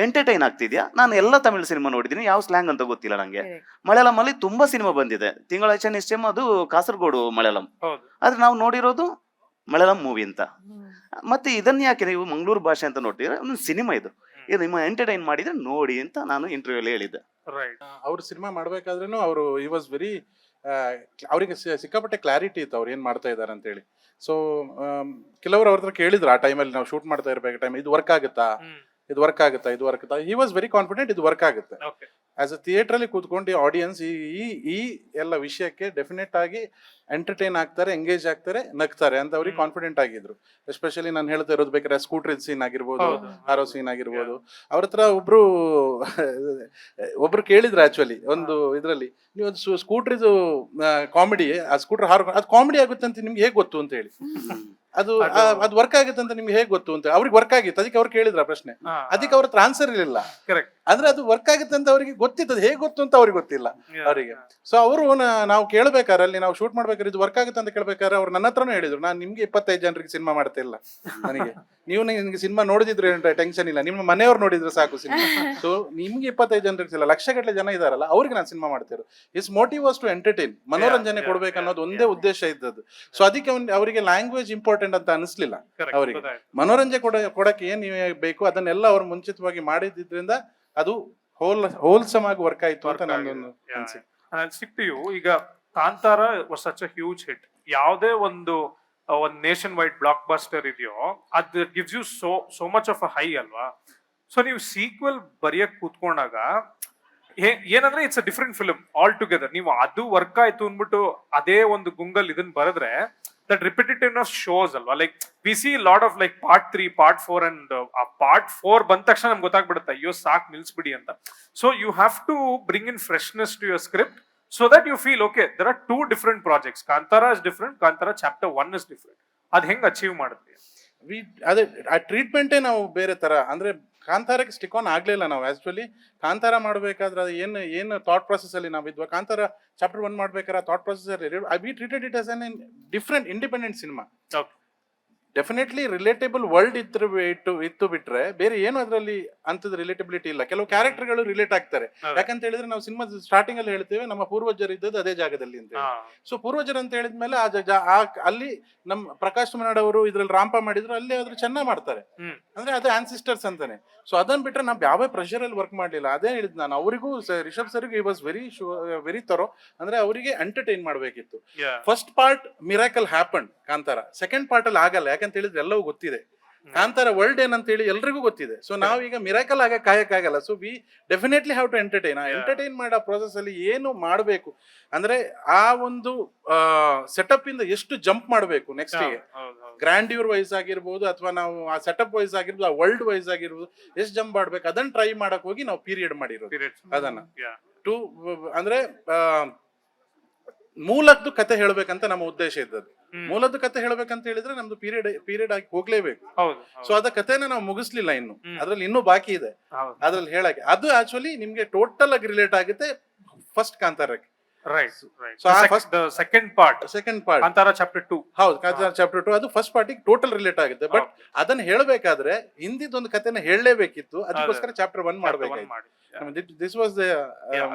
Speaker 7: ಎಂಟರ್ಟೈನ್ ಆಗ್ತಿದ್ಯಾ? ನಾನು ಎಲ್ಲ ತಮಿಳ್ ಸಿನಿಮಾ ನೋಡಿದೀನಿ, ಯಾವ ಸ್ಲ್ಯಾಂಗ್ ಅಂತ ಗೊತ್ತಿಲ್ಲ ನಂಗೆ. ಮಲಯಾಳಂ ಅಲ್ಲಿ ತುಂಬಾ ಸಿನಿಮಾ ಬಂದಿದೆ, ತಿಂಗಳ ನಿಶ್ಚಯ ಅದು ಕಾಸರಗೋಡು ಮಲಯಾಳಂ, ಆದ್ರೆ ನಾವು ನೋಡಿರೋದು ಮಲಯಾಳಂ ಮೂವಿ ಅಂತ. ಮತ್ತೆ ಇದನ್ನ ಯಾಕೆ ನೀವು ಮಂಗಳೂರು ಭಾಷೆ ಅಂತ ನೋಡ್ತೀರಾ? ಒಂದು ಸಿನಿಮಾ ಇದು ನಿಮ್ಮ ಎಂಟರ್ಟೈನ್ ಮಾಡಿದ್ರೆ ನೋಡಿ ಅಂತ ನಾನು ಇಂಟರ್ವ್ಯೂ ಅಲ್ಲಿ ಹೇಳಿದ್ದೆ.
Speaker 6: ಅವ್ರು ಸಿನಿಮಾ ಮಾಡ್ಬೇಕಾದ್ರೂ ಅವರು ಈ ವಾಸ್ ವೆರಿ, ಅವರಿಗೆ ಸಿಕ್ಕಾಪಟ್ಟೆ ಕ್ಲಾರಿಟಿ ಇತ್ತು ಅವ್ರು ಏನ್ ಮಾಡ್ತಾ ಇದಾರೆ ಅಂತ ಹೇಳಿ. ಸೊ ಕೆಲವರು ಅವ್ರ ಹತ್ರ ಕೇಳಿದ್ರು ಆ ಟೈಮಲ್ಲಿ, ನಾವು ಶೂಟ್ ಮಾಡ್ತಾ ಇರ್ಬೇಕು ಟೈಮ್, ಇದು ವರ್ಕ್ ಆಗುತ್ತಾ, ಇದು ವರ್ಕ್ ಆಗುತ್ತಾ, ಇದು ವರ್ಕ್ ಆಗುತ್ತಾ. ಹಿ ವಾಸ್ ವೆರಿ ಕಾನ್ಫಿಡೆಂಟ್ ಇದು ವರ್ಕ್ ಆಗುತ್ತೆ. ಆಸ್ ಅ ಥಿಯೇಟರ್ ಅಲ್ಲಿ ಕೂತ್ಕೊಂಡು ಆಡಿಯನ್ಸ್ ಈ ಎಲ್ಲ ವಿಷಯಕ್ಕೆ ಡೆಫಿನೆಟ್ ಆಗಿ ಎಂಟರ್ಟೈನ್ ಆಗ್ತಾರೆ, ಎಂಗೇಜ್ ಆಗ್ತಾರೆ, ನಗ್ತಾರೆ ಅಂತ ಅವ್ರಿಗೆ ಕಾನ್ಫಿಡೆಂಟ್ ಆಗಿದ್ರು. ಎಸ್ಪೆಷಲಿ ನಾನು ಹೇಳ್ತಾ ಇರೋದು ಬೇಕಾದ್ರೆ ಸ್ಕೂಟರ್ ಸೀನ್ ಆಗಿರ್ಬೋದು, ಹಾರೋ ಸೀನ್ ಆಗಿರ್ಬೋದು. ಅವ್ರ ಹತ್ರ ಒಬ್ರು ಕೇಳಿದ್ರು ಆಕ್ಚುಲಿ ಒಂದು ಇದ್ರಲ್ಲಿ, ನೀವು ಒಂದು ಸ್ಕೂಟರ್ ಇದು ಕಾಮಿಡಿ, ಆ ಸ್ಕೂಟರ್ ಹಾರೋ ಅದು ಕಾಮಿಡಿ ಆಗುತ್ತೆ ಅಂತ ನಿಮ್ಗೆ ಹೇಗೆ ಗೊತ್ತು ಅಂತ ಹೇಳಿ, ಅದು ವರ್ಕ್ ಆಗುತ್ತೆ ಅಂತ ನಿಮ್ಗೆ ಹೇಗೆ ಗೊತ್ತು ಅಂತ. ಅವ್ರಿಗೆ ವರ್ಕ್ ಆಗಿತ್ತು, ಅದಕ್ಕೆ ಅವ್ರು ಕೇಳಿದ್ರ ಪ್ರಶ್ನೆ, ಅದಕ್ಕೆ ಅವ್ರ ಹತ್ರ ಆನ್ಸರ್ ಇರಲಿಲ್ಲ. ಅಂದ್ರೆ ಅದು ವರ್ಕ್ ಆಗುತ್ತೆ ಅಂತ ಅವ್ರಿಗೆ ಗೊತ್ತಿತ್ತು, ಅದು ಹೇಗೆ ಗೊತ್ತು ಅಂತ ಅವ್ರಿಗೆ ಗೊತ್ತಿಲ್ಲ ಅವರಿಗೆ. ಸೊ ಅವರು ನಾವು ಕೇಳ್ಬೇಕಾದ್ರೆ, ಅಲ್ಲಿ ನಾವು ಶೂಟ್ ಮಾಡ್ಬೇಕಾದ್ರೆ ಇದು ವರ್ಕ್ ಆಗುತ್ತೆ ಅಂತ ಕೇಳ್ಬೇಕಾದ್ರೆ ಅವ್ರು ನನ್ನ ಹತ್ರನೂ ಹೇಳಿದ್ರು, ನಾನು ನಿಮ್ಗೆ 25 ಜನರಿಗೆ ಸಿನಿಮಾ ಮಾಡ್ತಾ ಇಲ್ಲ, ನನಗೆ ನಿಮ್ಗೆ ಸಿನಿಮಾ ನೋಡಿದ್ರೆ ಟೆನ್ಷನ್ ಇಲ್ಲ, ನಿಮ್ಮ ಮನೆಯವ್ರು ನೋಡಿದ್ರೆ ಸಾಕು ಸಿನಿಮಾ. ಸೊ ನಿಮ್ಗೆ 25 ಜನರಿಗೆ ಇಲ್ಲ, ಲಕ್ಷಗಟ್ಟಲೆ ಜನ ಇದಾರಲ್ಲ, ಅವ್ರಿಗೆ ನಾನು ಸಿನಿಮಾ ಮಾಡ್ತಿರೋ. Is motive was to entertain, ಮನೋರಂಜನೆ ಕೊಡ್ಬೇಕನ್ನೋದು ಒಂದೇ ಉದ್ದೇಶ ಇದ್ದದ್ದು. ಸೊ ಅದಕ್ಕೆ ಅವರಿಗೆ ಲ್ಯಾಂಗ್ವೇಜ್ ಇಂಪಾರ್ಟೆಂಟ್ ಅಂತ ಅನಿಸ್ಲಿಲ್ಲ. ಅವರಿಗೆ ಮನೋರಂಜನೆ ಕೊಡಕ್ಕೆ ಏನ್ ಬೇಕು ಅದನ್ನೆಲ್ಲ ಅವ್ರು ಮುಂಚಿತವಾಗಿ ಮಾಡಿದ್ರಿಂದ ಅದು ಹೋಲ್ಸಮ್ ಆಗಿ ವರ್ಕ್ ಆಯ್ತು ಅಂತ ನನ್ನೊಂದು
Speaker 5: ಅನಿಸಿಕೆ. ಈಗ Kantara was such a huge hit. ಯಾವುದೇ ಒಂದು ನೇಷನ್ ವೈಡ್ ಬ್ಲಾಕ್ ಬಸ್ಟರ್ ಇದೆಯೋ, ಅದು gives you so much of a high ಅಲ್ವಾ. ಸೊ ನೀವು ಸೀಕ್ವೆಲ್ ಬರೆಯಕ್ ಕೂತ್ಕೊಂಡಾಗ ಏನಂದ್ರೆ it's a different film altogether. ನೀವು ಅದು ವರ್ಕ್ ಆಯ್ತು ಅಂದ್ಬಿಟ್ಟು ಅದೇ ಒಂದು ಗುಂಗಲ್ ಇದನ್ನ ಬರೆದ್ರೆ that repetitiveness shows alwa. Like we see a lot of like part 3, part 4 and part 4 ಬಂದ ತಕ್ಷಣ ನಮ್ಗೆ ಗೊತ್ತಾಗ್ಬಿಡುತ್ತೆ, ಅಯ್ಯೋ ಸಾಕ್ ನಿಲ್ಸ್ಬಿಡಿ ಅಂತ. So you have to bring in freshness to your script so that you feel okay, there are 2 different projects. Kantara is different, Kantara chapter 1 is different. ಅದ್ ಹೆಂಗ್ achieve ಮಾಡಿದ್ವಿ?
Speaker 6: ಅದೇ ಆ ಟ್ರೀಟ್ಮೆಂಟೇ ನಾವು ಬೇರೆ ತರ. ಅಂದ್ರೆ ಕಾಂತಾರಕ್ಕೆ ಸ್ಟಿಕ್ ಆನ್ ಆಗ್ಲಿಲ್ಲ ನಾವು. ಆಕ್ಚುಲಿ ಕಾಂತಾರ ಮಾಡ್ಬೇಕಾದ್ರೆ ಅದು ಏನು ಥಾಟ್ ಪ್ರೊಸೆಸ್ ಅಲ್ಲಿ ನಾವು ಇದ್ವಾ, ಕಾಂತಾರ ಚಾಪ್ಟರ್ 1 ಮಾಡ್ಬೇಕಾದ್ರೆ ಥಾಟ್ ಪ್ರೊಸೆಸ್ ಅಲ್ಲಿ we treated it as an different independent cinema. Definitely relatable world ಇತ್ತು ಬಿಟ್ರೆ ಬೇರೆ ಏನು ಅದರಲ್ಲಿ ಅಂತದ ರಿಲೇಟಬಿಲಿಟಿ ಇಲ್ಲ. ಕೆಲವು ಕ್ಯಾರೆಕ್ಟರ್ಗಳು ರಿಲೇಟ್ ಆಗ್ತಾರೆ, ಯಾಕಂತ ಹೇಳಿದ್ರೆ ನಾವು ಸಿನಿಮಾ ಸ್ಟಾರ್ಟಿಂಗ್ ಅಲ್ಲಿ ಹೇಳ್ತೇವೆ ನಮ್ಮ ಪೂರ್ವಜರು ಇದ್ದದ್ದು ಅದೇ ಜಾಗದಲ್ಲಿ ಅಂತ ಹೇಳಿ. ಸೊ ಪೂರ್ವಜರು ಅಂತ ಹೇಳಿದ್ಮೇಲೆ ಅಲ್ಲಿ ನಮ್ಮ ಪ್ರಕಾಶ್ ಮನಾಡ್ ಅವರು ಇದ್ರಲ್ಲಿ ರಾಂಪ ಮಾಡಿದ್ರು, ಅಲ್ಲಿ ಆದ್ರೂ ಚೆನ್ನಾಗಿ ಮಾಡ್ತಾರೆ, ಅಂದ್ರೆ ಅದು ಆನ್ಸಿಸ್ಟರ್ಸ್ ಅಂತಾನೆ. ಸೊ ಅದನ್ನ ಬಿಟ್ರೆ ನಾವು ಯಾವ ಪ್ರೆಷರ್ ಅಲ್ಲಿ ವರ್ಕ್ ಮಾಡ್ಲಿಲ್ಲ. ಅದೇ ಹೇಳಿದ್ ನಾನು ಅವರಿಗೂ, ರಿಷಬ್ ಸರ್ಗೂ ಈ ವಾಸ್ ವೆರಿ ಥರೋ. ಅಂದ್ರೆ ಅವರಿಗೆ ಎಂಟರ್ಟೈನ್ ಮಾಡ್ಬೇಕಿತ್ತು. First part miracle happen Kantara, second part ಅಲ್ಲಿ ಆಗಲ್ಲ. ಯಾಕಂತ ಹೇಳಿದ್ರೆ ಎಲ್ಲವೂ ಗೊತ್ತಿದೆ, ಕಾಂತಾರ ವರ್ಲ್ಡ್ ಏನಂತ ಹೇಳಿ ಎಲ್ರಿಗೂ ಗೊತ್ತಿದೆ. ಸೊ ನಾವೀಗ ಮಿರಾಕಲ್ ಆಗ ಕಾಯಕ್ಕಾಗಲ್ಲ. So we definitely have to entertain ಮಾಡೋ ಪ್ರೋಸೆಸ್ ಅಲ್ಲಿ ಏನು ಮಾಡಬೇಕು ಅಂದ್ರೆ ಆ ಒಂದು ಸೆಟಪ್ ಇಂದ ಎಷ್ಟು ಜಂಪ್ ಮಾಡಬೇಕು ನೆಕ್ಸ್ಟ್ ಗೆ. ಗ್ರ್ಯಾಂಡ್ಯೂರ್ ವೈಸ್ ಆಗಿರ್ಬೋದು, ಅಥವಾ ನಾವು ಆ ಸೆಟಪ್ ವೈಸ್ ಆಗಿರ್ಬೋದು, ಆ ವರ್ಲ್ಡ್ ವೈಸ್ ಆಗಿರ್ಬೋದು, ಎಷ್ಟು ಜಂಪ್ ಆಡ್ಬೇಕು ಅದನ್ನ ಟ್ರೈ ಮಾಡಕ್ ಹೋಗಿ ನಾವು ಪೀರಿಯಡ್ ಮಾಡಿರೋದು ಅದನ್ನ. ಟು ಅಂದ್ರೆ ಮೂಲದ್ದು ಕತೆ ಹೇಳ್ಬೇಕಂತ ನಮ್ಮ ಉದ್ದೇಶ ಇದ್ದದ್ದು. ಮೂಲದ್ದು ಕತೆ ಹೇಳ್ಬೇಕಂತ ಹೇಳಿದ್ರೆ ನಮ್ದು ಪೀರಿಯಡ್ ಆಗಿ ಹೋಗ್ಲೇಬೇಕು. ಸೊ ಅದ ಕಥೆನ ನಾವು ಮುಗಿಸ್ಲಿಲ್ಲ ಇನ್ನು, ಅದ್ರಲ್ಲಿ ಇನ್ನೂ ಬಾಕಿ ಇದೆ ಅದ್ರಲ್ಲಿ ಹೇಳಕ್ಕೆ. ಅದು ಆಕ್ಚುಲಿ ನಿಮ್ಗೆ ಟೋಟಲ್ ಆಗಿ ರಿಲೇಟ್ ಆಗುತ್ತೆ ಫಸ್ಟ್ ಕಾಂತಾರಕ್ಕೆ.
Speaker 5: Second part Kantara chapter 2.
Speaker 6: ಹೌದು, ಕಾಂತಾರ ಚಾಪ್ಟರ್ 2 ಅದು ಫಸ್ಟ್ ಪಾರ್ಟಿಗೆ ಟೋಟಲ್ ರಿಲೇಟ್ ಆಗುತ್ತೆ. ಬಟ್ ಅದನ್ನ ಹೇಳ್ಬೇಕಾದ್ರೆ ಹಿಂದಿದೊಂದು ಕಥೆನ ಹೇಳಲೇಬೇಕಿತ್ತು, ಅದಕ್ಕೋಸ್ಕರ chapter 1 ಮಾಡ್ಬೇಕಾಯ್ತು. This was the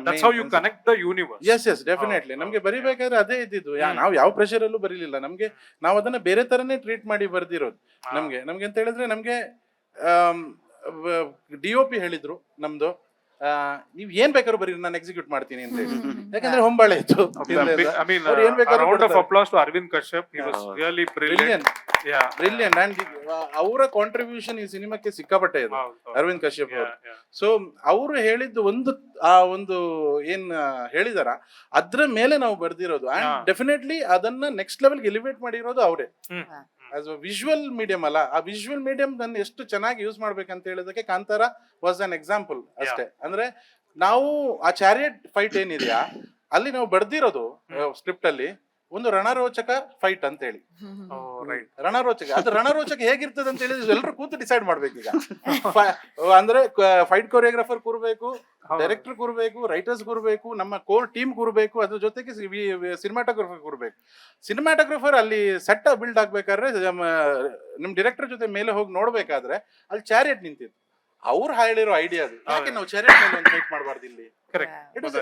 Speaker 5: that's how you connect the universe.
Speaker 6: yes definitely. ನಮ್ಗೆ ಬರಿಬೇಕಾದ್ರೆ ಅದೇ ಇದ್ದಿದ್ದು. ನಾವು ಯಾವ ಪ್ರೆಷರ್ ಅಲ್ಲೂ ಬರೀಲಿಲ್ಲ. ನಮ್ಗೆ ನಾವು ಅದನ್ನ ಬೇರೆ ತರನೇ ಟ್ರೀಟ್ ಮಾಡಿ ಬರ್ದಿರೋದು. ನಮ್ಗೆ ಅಂತ ಹೇಳಿದ್ರೆ ನಮ್ಗೆ DOP ಹೇಳಿದ್ರು ನಮ್ದು, ನೀವ್ ಏನ್ ಬೇಕಾದ್ರೂ ಬರೀ ನಾನು ಎಕ್ಸಿಕ್ಯೂಟ್ ಮಾಡ್ತೀನಿ ಅಂತ ಹೇಳಿ. ಯಾಕಂದ್ರೆ ಹೊಂಬಾಳೆ ಇತ್ತು.
Speaker 5: I mean, round of applause to Arvind Kashyap. He was really brilliant.
Speaker 6: Brilliant. And ಅವರ ಕಾಂಟ್ರಿಬ್ಯೂಷನ್ ಈ ಸಿನಿಮಾಕ್ಕೆ ಸಿಕ್ಕಾಪಟ್ಟೆ ಇದೆ, ಅರವಿಂದ್ ಕಶ್ಯಪ್ ಅವರು. ಸೊ ಅವರು ಹೇಳಿದ್ದು ಒಂದು ಏನ್ ಹೇಳಿದಾರ ಅದ್ರ ಮೇಲೆ ನಾವು ಬರ್ದಿರೋದು. ಅಂಡ್ ಡೆಫಿನೆಟ್ಲಿ ಅದನ್ನ ನೆಕ್ಸ್ಟ್ ಲೆವೆಲ್ಗೆ ಎಲಿವೇಟ್ ಮಾಡಿರೋದು ಅವರೇ. ಆಸ್ ಅ ವಿಜುವಲ್ ಮೀಡಿಯಂ ಅಲ್ಲ, ಆ ವಿಜುವಲ್ ಮೀಡಿಯಂ ನನ್ನ ಎಷ್ಟು ಚೆನ್ನಾಗಿ ಯೂಸ್ ಮಾಡ್ಬೇಕಂತ ಹೇಳಿದಕ್ಕೆ ಕಾಂತಾರ ವಾಸ್ ಅನ್ ಎಕ್ಸಾಂಪಲ್ ಅಷ್ಟೇ. ಅಂದ್ರೆ ನಾವು ಆ ಚಾರಿಯಟ್ ಫೈಟ್ ಏನಿದೆಯಾ ಅಲ್ಲಿ ನಾವು ಬರ್ದಿರೋದು ಸ್ಕ್ರಿಪ್ಟ್ ಅಲ್ಲಿ ಒಂದು ರಣರೋಚಕ ಫೈಟ್ ಅಂತ ಹೇಳಿ. ರಣರೋಚಕ, ಅದು ರಣರೋಚಕ ಹೇಗಿರ್ತದೆ ಅಂತ ಹೇಳಿದ್ರೆ ಎಲ್ಲರೂ ಕೂತು ಡಿಸೈಡ್ ಮಾಡ್ಬೇಕೀಗ. ಅಂದ್ರೆ ಫೈಟ್ ಕೊರಿಯೋಗ್ರಾಫರ್ ಕೂರ್ಬೇಕು, ಡೈರೆಕ್ಟರ್ ಕೂರ್ಬೇಕು, ರೈಟರ್ಸ್ ಕೂರ್ಬೇಕು, ನಮ್ಮ ಕೋರ್ ಟೀಮ್ ಕೂರ್ಬೇಕು, ಅದ್ರ ಜೊತೆಗೆ ಸಿನಿಮಾಟೋಗ್ರಫರ್ ಕೂರ್ಬೇಕು. ಸಿನಿಮಾಟೋಗ್ರಫರ್ ಅಲ್ಲಿ ಸೆಟ್ ಬಿಲ್ಡ್ ಆಗ್ಬೇಕಾದ್ರೆ ನಿಮ್ ಡೈರೆಕ್ಟರ್ ಜೊತೆ ಮೇಲೆ ಹೋಗಿ ನೋಡ್ಬೇಕಾದ್ರೆ ಅಲ್ಲಿ ಚಾರಿಯಟ್ ನಿಂತಿತ್ತು. ಅವ್ರು ಹೇಳಿರೋ ಐಡಿಯಾ ಅದು, ಯಾಕೆ ನಾವು ಚಾರಿಯಟ್ ಮೇಲೆ ಒಂದು ಫೈಟ್ ಮಾಡಬಾರ್ದು ಇಲ್ಲಿ. ಇಟ್ ವಾಸ್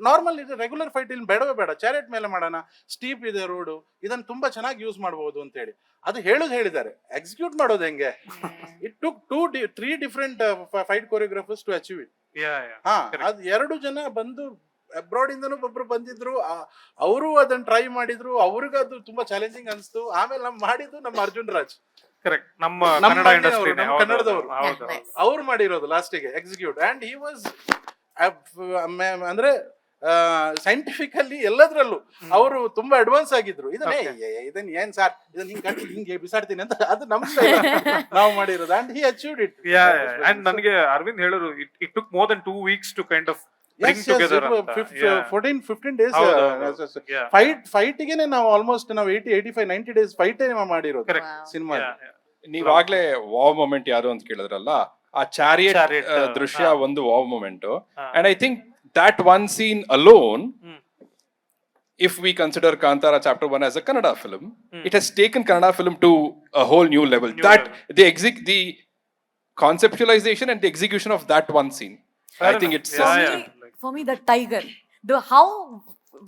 Speaker 6: ನಾರ್ಮಲ್, ಇದು ರೆಗ್ಯುಲರ್ ಫೈಟ್ ಇಲ್ಲಿ ಬೇಡವೇ ಬೇಡ, ಚಾರಿಯಟ್ ಮೇಲೆ ಮಾಡೋಣ, ಸ್ಟೀಪ್ ಇದೆ ರೋಡು, ಇದನ್ನ ತುಂಬಾ ಚೆನ್ನಾಗಿ ಯೂಸ್ ಮಾಡಬಹುದು ಅಂತ ಹೇಳಿ ಅದು ಹೇಳಿದ್ದಾರೆ. ಎಕ್ಸಿಕ್ಯೂಟ್ ಮಾಡೋದು ಹೆಂಗೆ? It took 3 different fight choreographers to achieve it. ಅದು 2 ಜನ ಬಂದು ಅಬ್ರಾಡ್ ಇಂದನೂ ಒಬ್ರು ಬಂದಿದ್ರು, ಅವರು ಅದನ್ನ ಟ್ರೈ ಮಾಡಿದ್ರು, ಅವ್ರಿಗೂ ಅದು ತುಂಬಾ ಚಾಲೆಂಜಿಂಗ್ ಅನ್ಸ್ತು. ಆಮೇಲೆ ಮಾಡಿದ್ದು ನಮ್ಮ ಅರ್ಜುನ್ ರಾಜ್,
Speaker 5: ಕರೆಕ್ಟ್, ನಮ್ಮ ಕನ್ನಡ ಇಂಡಸ್ಟ್ರಿ,
Speaker 6: ಕನ್ನಡದವರು, ಅವ್ರು ಮಾಡಿರೋದು ಲಾಸ್ಟಿಗೆ ಎಕ್ಸಿಕ್ಯೂಟ್. ಅಂಡ್ ಹಿ ವಾಸ್ ಅಂದ್ರೆ ಸೈಂಟಿಫಿಕಲಿ ಎಲ್ಲದ್ರಲ್ಲೂ ಅವರು ತುಂಬಾ ಅಡ್ವಾನ್ಸ್ ಆಗಿದ್ರು. ಇದನ್ನ ಏನ್ ಸಾರ್, ಇದನ್ನ ಹಿಂಗೆ ಬಿಸಾಡ್ತೀನಿ ಅಂತ, ಅದು ನಮ್ ನಾವು ಮಾಡಿರೋದು. And he achieved it.
Speaker 5: And ನನಗೆ ಅರವಿಂದ್ ಹೇಳೋರು, it took more than 2 weeks to kind of bring together.
Speaker 6: 14-15 days fight ಗೆನೆ ನಾವು ಆಲ್ಮೋಸ್ಟ್ ನಾವು 80-85-90 days ಫೈಟ್ ಮಾಡಿರೋದು ಸಿನಿಮಾ.
Speaker 1: ನೀವಾಗ್ಲೇ ವಾವ್ ಮೊಮೆಂಟ್ ಯಾರು ಅಂತ ಕೇಳಿದ್ರಲ್ಲ, ಆ ಚಾರಿಯಟ್ ದೃಶ್ಯ ಒಂದು wow moment. And I think that one scene alone, if we consider Kantara chapter 1 as a Kannada film, it has taken Kannada film to a whole new level. The conceptualization and the execution of that one scene, I think it's
Speaker 2: for me the tiger, how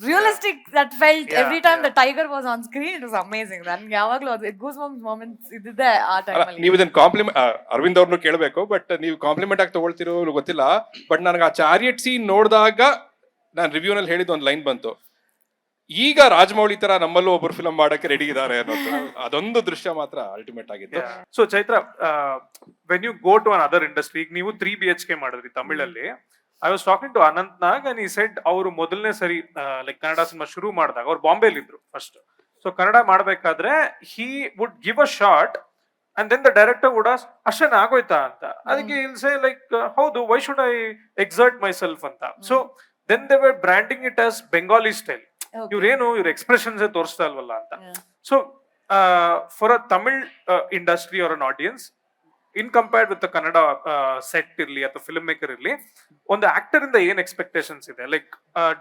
Speaker 2: realistic that felt every time the tiger was on screen, it was amazing. Naniಗೆ ಯಾವಾಗಲೂ ಅದು goosebumps moments ಇದ್ದಿದೆ ಆ time ಅಲ್ಲಿ.
Speaker 1: ನೀವು ಇದನ್ನ compliment Arvind ಅವ್ರನ್ನು ಕೇಳಬೇಕು, but ನೀವು compliment ಆಗಿ ತಗೊಳ್ತಿರೋ ಗೊತ್ತಿಲ್ಲ. ಬಟ್ ನನಗೆ ಆ ಚಾರಿಯಟ್ ಸೀನ್ ನೋಡಿದಾಗ ನಾನು ರಿವ್ಯೂನಲ್ಲಿ ಹೇಳಿದ ಒಂದು ಲೈನ್ ಬಂತು, ಈಗ ರಾಜಮೌಳಿ ತರ ನಮ್ಮಲ್ಲೂ ಒಬ್ಬರು ಫಿಲಂ ಮಾಡಕ್ಕೆ ರೆಡಿ ಇದ್ದಾರೆ ಅನ್ನೋದು. ಅದೊಂದು ದೃಶ್ಯ ಮಾತ್ರ ಅಲ್ಟಿಮೇಟ್ ಆಗಿತ್ತು.
Speaker 5: So Chaitra, when you go to another industry, ಈಗ ನೀವು 3 BHK ಮಾಡಿದ್ರಿ ತಮಿಳಲ್ಲಿ. I was talking to Anant Nag and he said ಅವರು ಮೊದಲನೇ ಸರಿ ಲೈಕ್ ಕನ್ನಡ ಸಿನಿಮಾ ಶುರು ಮಾಡಿದಾಗ ಅವ್ರು ಬಾಂಬೆಲಿ ಇದ್ರು ಫಸ್ಟ್. ಸೊ ಕನ್ನಡ ಮಾಡ್ಬೇಕಾದ್ರೆ he would give a shot and then the director would ask, ಅಷ್ಟೇನ ಆಗೋಯ್ತಾ ಅಂತ. ಅದಕ್ಕೆ he'll say like, ಹೌದು, why should I exert myself ಅಂತ. So then they were branding it as Bengali style. ಇವ್ರೇನು ಇವ್ರ ಎಕ್ಸ್ಪ್ರೆಷನ್ಸ್ ತೋರಿಸ್ತಾ ಇಲ್ವಲ್ಲ ಅಂತ. So for a Tamil industry or an audience, in compared with Kannada set ಇರ್ಲಿ ಅಥವಾ ಫಿಲ್ಮ್ ಮೇಕರ್ ಇರ್ಲಿ, ಒಂದು ಆಕ್ಟರ್ ಇಂದ ಏನ್ ಎಕ್ಸ್ಪೆಕ್ಟೇಷನ್ಸ್ ಇದೆ? Like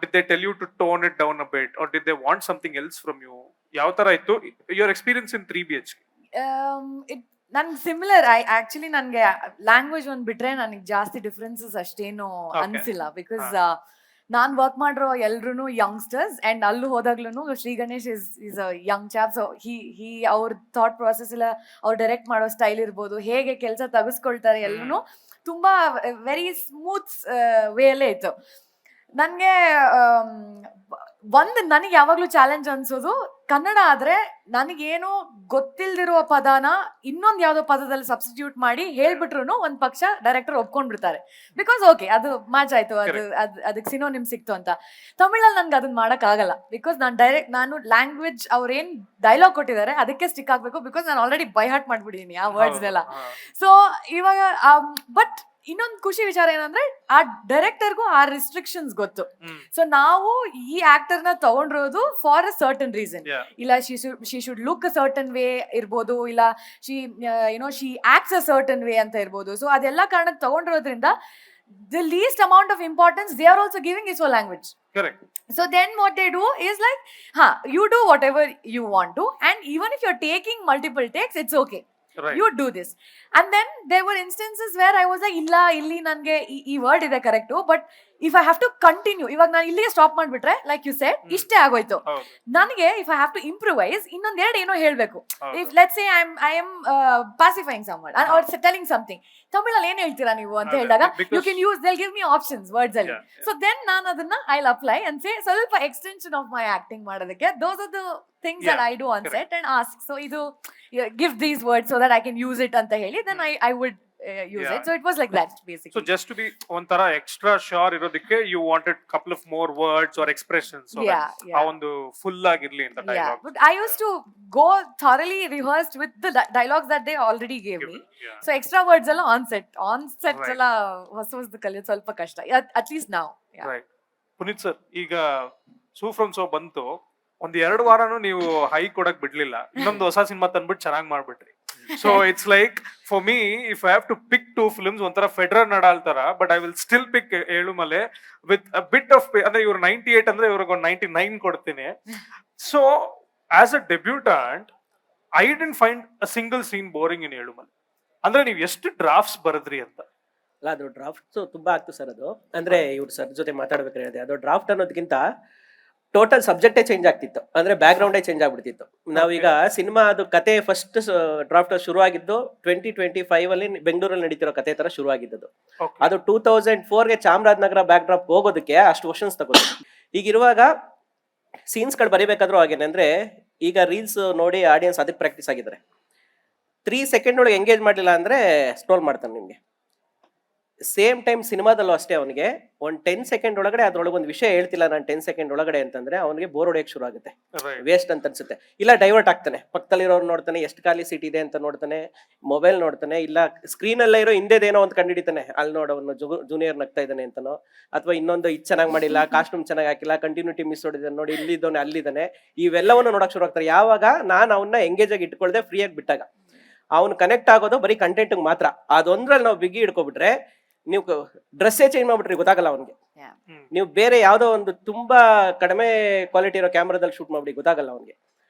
Speaker 5: did they tell you to tone it down a bit, or did they want something else from you? ಯಾವ ತರ ಇತ್ತು ಯುವರ್ ಎಕ್ಸ್ಪೀರಿಯನ್ಸ್ ಇನ್ 3 BHK?
Speaker 2: ನನ್ಗೆ ಸಿಮಿಲರ್. ಆಕ್ಚುಲಿ ನನ್ಗೆ ಲ್ಯಾಂಗ್ವೇಜ್ ಒಂದ್ ಬಿಟ್ರೆ ನನಗೆ ಜಾಸ್ತಿ ಡಿಫ್ರೆನ್ಸಸ್ ಅಷ್ಟೇನು ಅನ್ಸಿಲ್ಲ. ಬಿಕಾಸ್ ನಾನ್ ವರ್ಕ್ ಮಾಡಿರೋ ಎಲ್ರು ಯಂಗ್ಸ್ಟರ್ಸ್, ಅಂಡ್ ಅಲ್ಲೂ ಹೋದಾಗ್ಲೂ Shri Ganesh is a young chap. So he ಅವ್ರ ಥಾಟ್ ಪ್ರಾಸೆಸ್ ಇಲ್ಲ, ಅವ್ರು ಡೈರೆಕ್ಟ್ ಮಾಡೋ ಸ್ಟೈಲ್ ಇರ್ಬೋದು, ಹೇಗೆ ಕೆಲಸ ತೆಗೆಸ್ಕೊಳ್ತಾರೆ, ಎಲ್ಲರೂ ತುಂಬಾ ವೆರಿ ಸ್ಮೂತ್ ವೇಲೇ ಇತ್ತು. ನನಗೆ ನನಗೆ ಯಾವಾಗ್ಲೂ ಚಾಲೆಂಜ್ ಅನ್ಸೋದು ಕನ್ನಡ ಆದ್ರೆ ನನಗೇನು ಗೊತ್ತಿಲ್ದಿರುವ ಪದನ ಇನ್ನೊಂದ್ ಯಾವ್ದೋ ಪದದಲ್ಲಿ ಸಬ್ಸ್ಟಿಟ್ಯೂಟ್ ಮಾಡಿ ಹೇಳ್ಬಿಟ್ರು ಒಂದ್ ಪಕ್ಷ ಡೈರೆಕ್ಟರ್ ಒಪ್ಕೊಂಡ್ಬಿಡ್ತಾರೆ. ಬಿಕಾಸ್ ಓಕೆ ಅದು ಮ್ಯಾಚ್ ಆಯ್ತು, ಅದಕ್ಕೆ ಸಿನೋನಿಮ್ ಸಿಕ್ತು ಅಂತ. ತಮಿಳಲ್ಲಿ ನನ್ಗೆ ಅದನ್ನ ಮಾಡಕ್ ಆಗಲ್ಲ, ಬಿಕಾಸ್ ನಾನು ಲ್ಯಾಂಗ್ವೇಜ್ ಅವ್ರೇನ್ ಡೈಲಾಗ್ ಕೊಟ್ಟಿದ್ದಾರೆ ಅದಕ್ಕೆ ಸ್ಟಿಕ್ ಆಗ್ಬೇಕು, ಬಿಕಾಸ್ ನಾನು ಆಲ್ರೆಡಿ ಬೈ ಹಾರ್ಟ್ ಮಾಡ್ಬಿಟ್ಟಿದೀನಿ ಆ ವರ್ಡ್ಸ್ ಎಲ್ಲ. ಸೊ ಇವಾಗ ಬಟ್ ಇನ್ನೊಂದು ಖುಷಿ ವಿಚಾರ ಏನಂದ್ರೆ ಆ ಡೈರೆಕ್ಟರ್ಗೂ ಆ ರಿಸ್ಟ್ರಿಕ್ಷನ್ಸ್ ಗೊತ್ತು. ಸೊ ನಾವು ಈ ಆಕ್ಟರ್ ನ ತಗೊಂಡಿರೋದು ಫಾರ್ ಅ ಸರ್ಟನ್ ರೀಸನ್. ಇಲ್ಲ she should look a certain way ಇರ್ಬೋದು, ಇಲ್ಲ she acts a certain way ಅಂತ ಇರ್ಬೋದು. ಸೊ ಅದೆಲ್ಲ ಕಾರಣಕ್ಕೆ ತಗೊಂಡಿರೋದ್ರಿಂದ the least amount of importance they are also giving is for language.
Speaker 5: Correct.
Speaker 2: So then what they do is like, you do whatever you want to, and even if you're taking multiple takes, it's okay.
Speaker 5: Right.
Speaker 2: You do this. And then there were instances where I was like, illa illi nange ee word ide correct, but if I have to continue, ಇವಾಗ ನಾನು ಇಲ್ಲಿಗೆ stop ಮಾಡ್ಬಿಟ್ರೆ like you said ಇಷ್ಟೇ ಆಗೋಯ್ತು. ನನಗೆ if I have to improvise ಇನ್ನೊಂದೆರಡು ಏನೋ ಹೇಳ್ಬೇಕು. If let's say I am pacifying someone or telling something, ತಮಿಳಲ್ಲಿ ಏನ್ ಹೇಳ್ತೀರಾ ನೀವು ಅಂತ ಹೇಳಿದಾಗ you can use, they will give me options words ಅಲ್ಲಿ. ಸೊ ದೆನ್ ನಾನು ಅದನ್ನ I will apply and say ಸ್ವಲ್ಪ ಎಕ್ಸ್ಟೆನ್ಷನ್ ಆಫ್ ಮೈ ಆಕ್ಟಿಂಗ್ ಮಾಡೋದಕ್ಕೆ those are the things that I do on set and ask. So ಇದು give these words so that I can use it ಅಂತ ಹೇಳಿ then I would use it. So it was like that basically.
Speaker 5: So just to be ಒಂಥರ extra sure ಇರೋದಕ್ಕೆ you wanted couple of more words or expressions so that ಆ ಒಂದು full ಆಗಿರ್ಲಿ ಅಂತ dialogue.
Speaker 2: But I used to go thoroughly rehearsed with the dialogues that they already gave me. So extra words ಎಲ್ಲ on set ಎಲ್ಲ ಹೊಸದು ಕಲಿಯೋದು ಸ್ವಲ್ಪ ಕಷ್ಟ, at least now.
Speaker 5: Right. Puneeth sir, ಈಗ ಸೂ ಫ್ರಮ್ ಸೋ ಬಂತು, ಒಂದ್ 2 ವಾರನೂ ನೀವು ಹೈ ಕೊಡಕ್ ಬಿಡ್ಲಿಲ್ಲ, ಇನ್ನೊಂದು ಹೊಸ ಸಿನಿಮಾ ತಂದ್ಬಿಟ್ಟು ಚೆನ್ನಾಗಿ ಮಾಡ್ಬಿಟ್ರಿ. So it's like for me, if I have to pick 2 films, ಒಂಥರ ಫೆಡರರ್ ನಡಾಲ್ ತರ, but I will still pick Yelumale with a bit of, ಅಂದ್ರೆ ಇವ್ರು 98 ಅಂದ್ರೆ ಇವ್ರಿಗೆ ಒಂದು 99 ಕೊಡ್ತೀನಿ. So as a debutant, I didn't find a single scene boring in Yelumale. ಅಂದ್ರೆ ನೀವು ಎಷ್ಟು ಡ್ರಾಫ್ಟ್ಸ್ ಬರದ್ರಿ ಅಂತ?
Speaker 3: ಅಲ್ಲ, ಅದು ಡ್ರಾಫ್ಟ್ ತುಂಬಾ ಆಗ್ತು ಸರ್. ಅದು ಅಂದ್ರೆ ಇವ್ರು ಸರ್ ಜೊತೆ ಮಾತಾಡ್ಬೇಕಾದ್ರೆ ಅದು ಡ್ರಾಫ್ಟ್ ಅನ್ನೋದಕ್ಕಿಂತ ಟೋಟಲ್ ಸಬ್ಜೆಕ್ಟೇ ಚೇಂಜ್ ಆಗ್ತಿತ್ತು, ಅಂದ್ರೆ ಬ್ಯಾಕ್ ಗ್ರೌಂಡೇ ಚೇಂಜ್ ಆಗ್ಬಿಡ್ತಿತ್ತು. ನಾವೀಗ ಸಿನಿಮಾ ಅದು ಕತೆ ಫಸ್ಟ್ ಡ್ರಾಫ್ಟ್ ಶುರುವಾಗಿದ್ದು 2025 ಅಲ್ಲಿ ಬೆಂಗಳೂರಲ್ಲಿ ನಡೀತಿರೋ ಕತೆ ತರ ಶುರುವಾಗಿದ್ದು. ಅದು 2004ಗೆ ಚಾಮರಾಜನಗರ ಬ್ಯಾಕ್ ಡ್ರಾಪ್ ಹೋಗೋದಕ್ಕೆ ಅಷ್ಟು ವರ್ಷನ್ಸ್ ತಗೋದು. ಈಗಿರುವಾಗ ಸೀನ್ಸ್ಗಳು ಬರಿಬೇಕಾದ್ರೂ ಹಾಗೇನೆ, ಅಂದ್ರೆ ಈಗ ರೀಲ್ಸ್ ನೋಡಿ ಆಡಿಯನ್ಸ್ ಅದಕ್ಕೆ ಪ್ರಾಕ್ಟೀಸ್ ಆಗಿದ್ದಾರೆ. 3 ಸೆಕೆಂಡ್ ಒಳಗೆ ಎಂಗೇಜ್ ಮಾಡಲಿಲ್ಲ ಅಂದ್ರೆ ಸ್ಕ್ರೋಲ್ ಮಾಡ್ತಾನೆ ನಿಮ್ಗೆ. ಸೇಮ್ ಟೈಮ್ ಸಿನಿಮಾದಲ್ಲೂ ಅಷ್ಟೇ, ಅವನಿಗೆ ಒಂದು 10 ಸೆಕೆಂಡ್ ಒಳಗಡೆ ಅದ್ರೊಳಗೆ ಒಂದು ವಿಷಯ ಹೇಳ್ತಿಲ್ಲ ನಾನು 10 ಸೆಕೆಂಡ್ ಒಳಗಡೆ ಅಂತಂದ್ರೆ ಅವನಿಗೆ ಬೋರ್ ಹೊಡೆಯಕ್ಕೆ ಶುರು ಆಗುತ್ತೆ, ವೇಸ್ಟ್ ಅಂತ ಅನ್ಸುತ್ತೆ. ಇಲ್ಲ ಡೈವರ್ಟ್ ಆಗ್ತಾನೆ, ಪಕ್ಕದಲ್ಲಿರೋರು ನೋಡ್ತಾನೆ, ಎಷ್ಟು ಖಾಲಿ ಸೀಟ್ ಇದೆ ಅಂತ ನೋಡ್ತಾನೆ, ಮೊಬೈಲ್ ನೋಡ್ತಾನೆ, ಇಲ್ಲ ಸ್ಕ್ರೀನಲ್ಲೇ ಇರೋ ಹಿಂದೇದೇನೋ ಒಂದು ಕಂಡಿಡಿತಾನೆ, ಅಲ್ಲಿ ನೋಡೋನು ಜೂನಿಯರ್ ನಗ್ತಾ ಇದ್ದಾನೆ ಅಂತನೋ, ಅಥವಾ ಇನ್ನೊಂದು ಇದು ಚೆನ್ನಾಗಿ ಮಾಡಿಲ್ಲ, ಕಾಸ್ಟ್ಯೂಮ್ ಚೆನ್ನಾಗಿ ಹಾಕಿಲ್ಲ, ಕಂಟಿನ್ಯೂಟಿ ಮಿಸ್ ಹೊಡಿದಾನೆ, ನೋಡಿ ಇಲ್ಲಿದ್ದಾನೆ ಅಲ್ಲಿದ್ದಾನೆ, ಇವೆಲ್ಲವನ್ನು ನೋಡಕ್ ಶುರು ಆಗ್ತಾರೆ. ಯಾವಾಗ ನಾನು ಅವನ್ನ ಎಂಗೇಜ್ ಆಗಿ ಇಟ್ಕೊಳ್ದೆ ಫ್ರೀಯಾಗಿ ಬಿಟ್ಟಾಗ ಅವ್ನು ಕನೆಕ್ಟ್ ಆಗೋದು ಬರೀ ಕಂಟೆಂಟ್ ಮಾತ್ರ. ಅದೊಂದ್ರಲ್ಲಿ ನಾವು ಬಿಗಿ ಇಟ್ಕೊಬಿಟ್ರೆ, ನೀವು ಡ್ರೆಸ್ಸೇ ಚೇಂಜ್ ಮಾಡ್ಬಿಟ್ರಿ ಗೊತ್ತಾಗಲ್ಲ ಅವನಿಗೆ. ನೀವು ಬೇರೆ ಯಾವ್ದೋ ಒಂದು ತುಂಬಾ ಕಡಿಮೆ ಕ್ವಾಲಿಟಿ ಇರೋ ಕ್ಯಾಮ್ರಾದಲ್ಲಿ ಶೂಟ್ ಮಾಡ್ಬಿಡಿ ಗೊತ್ತಾಗಲ್ಲ ಅವನಿಗೆ.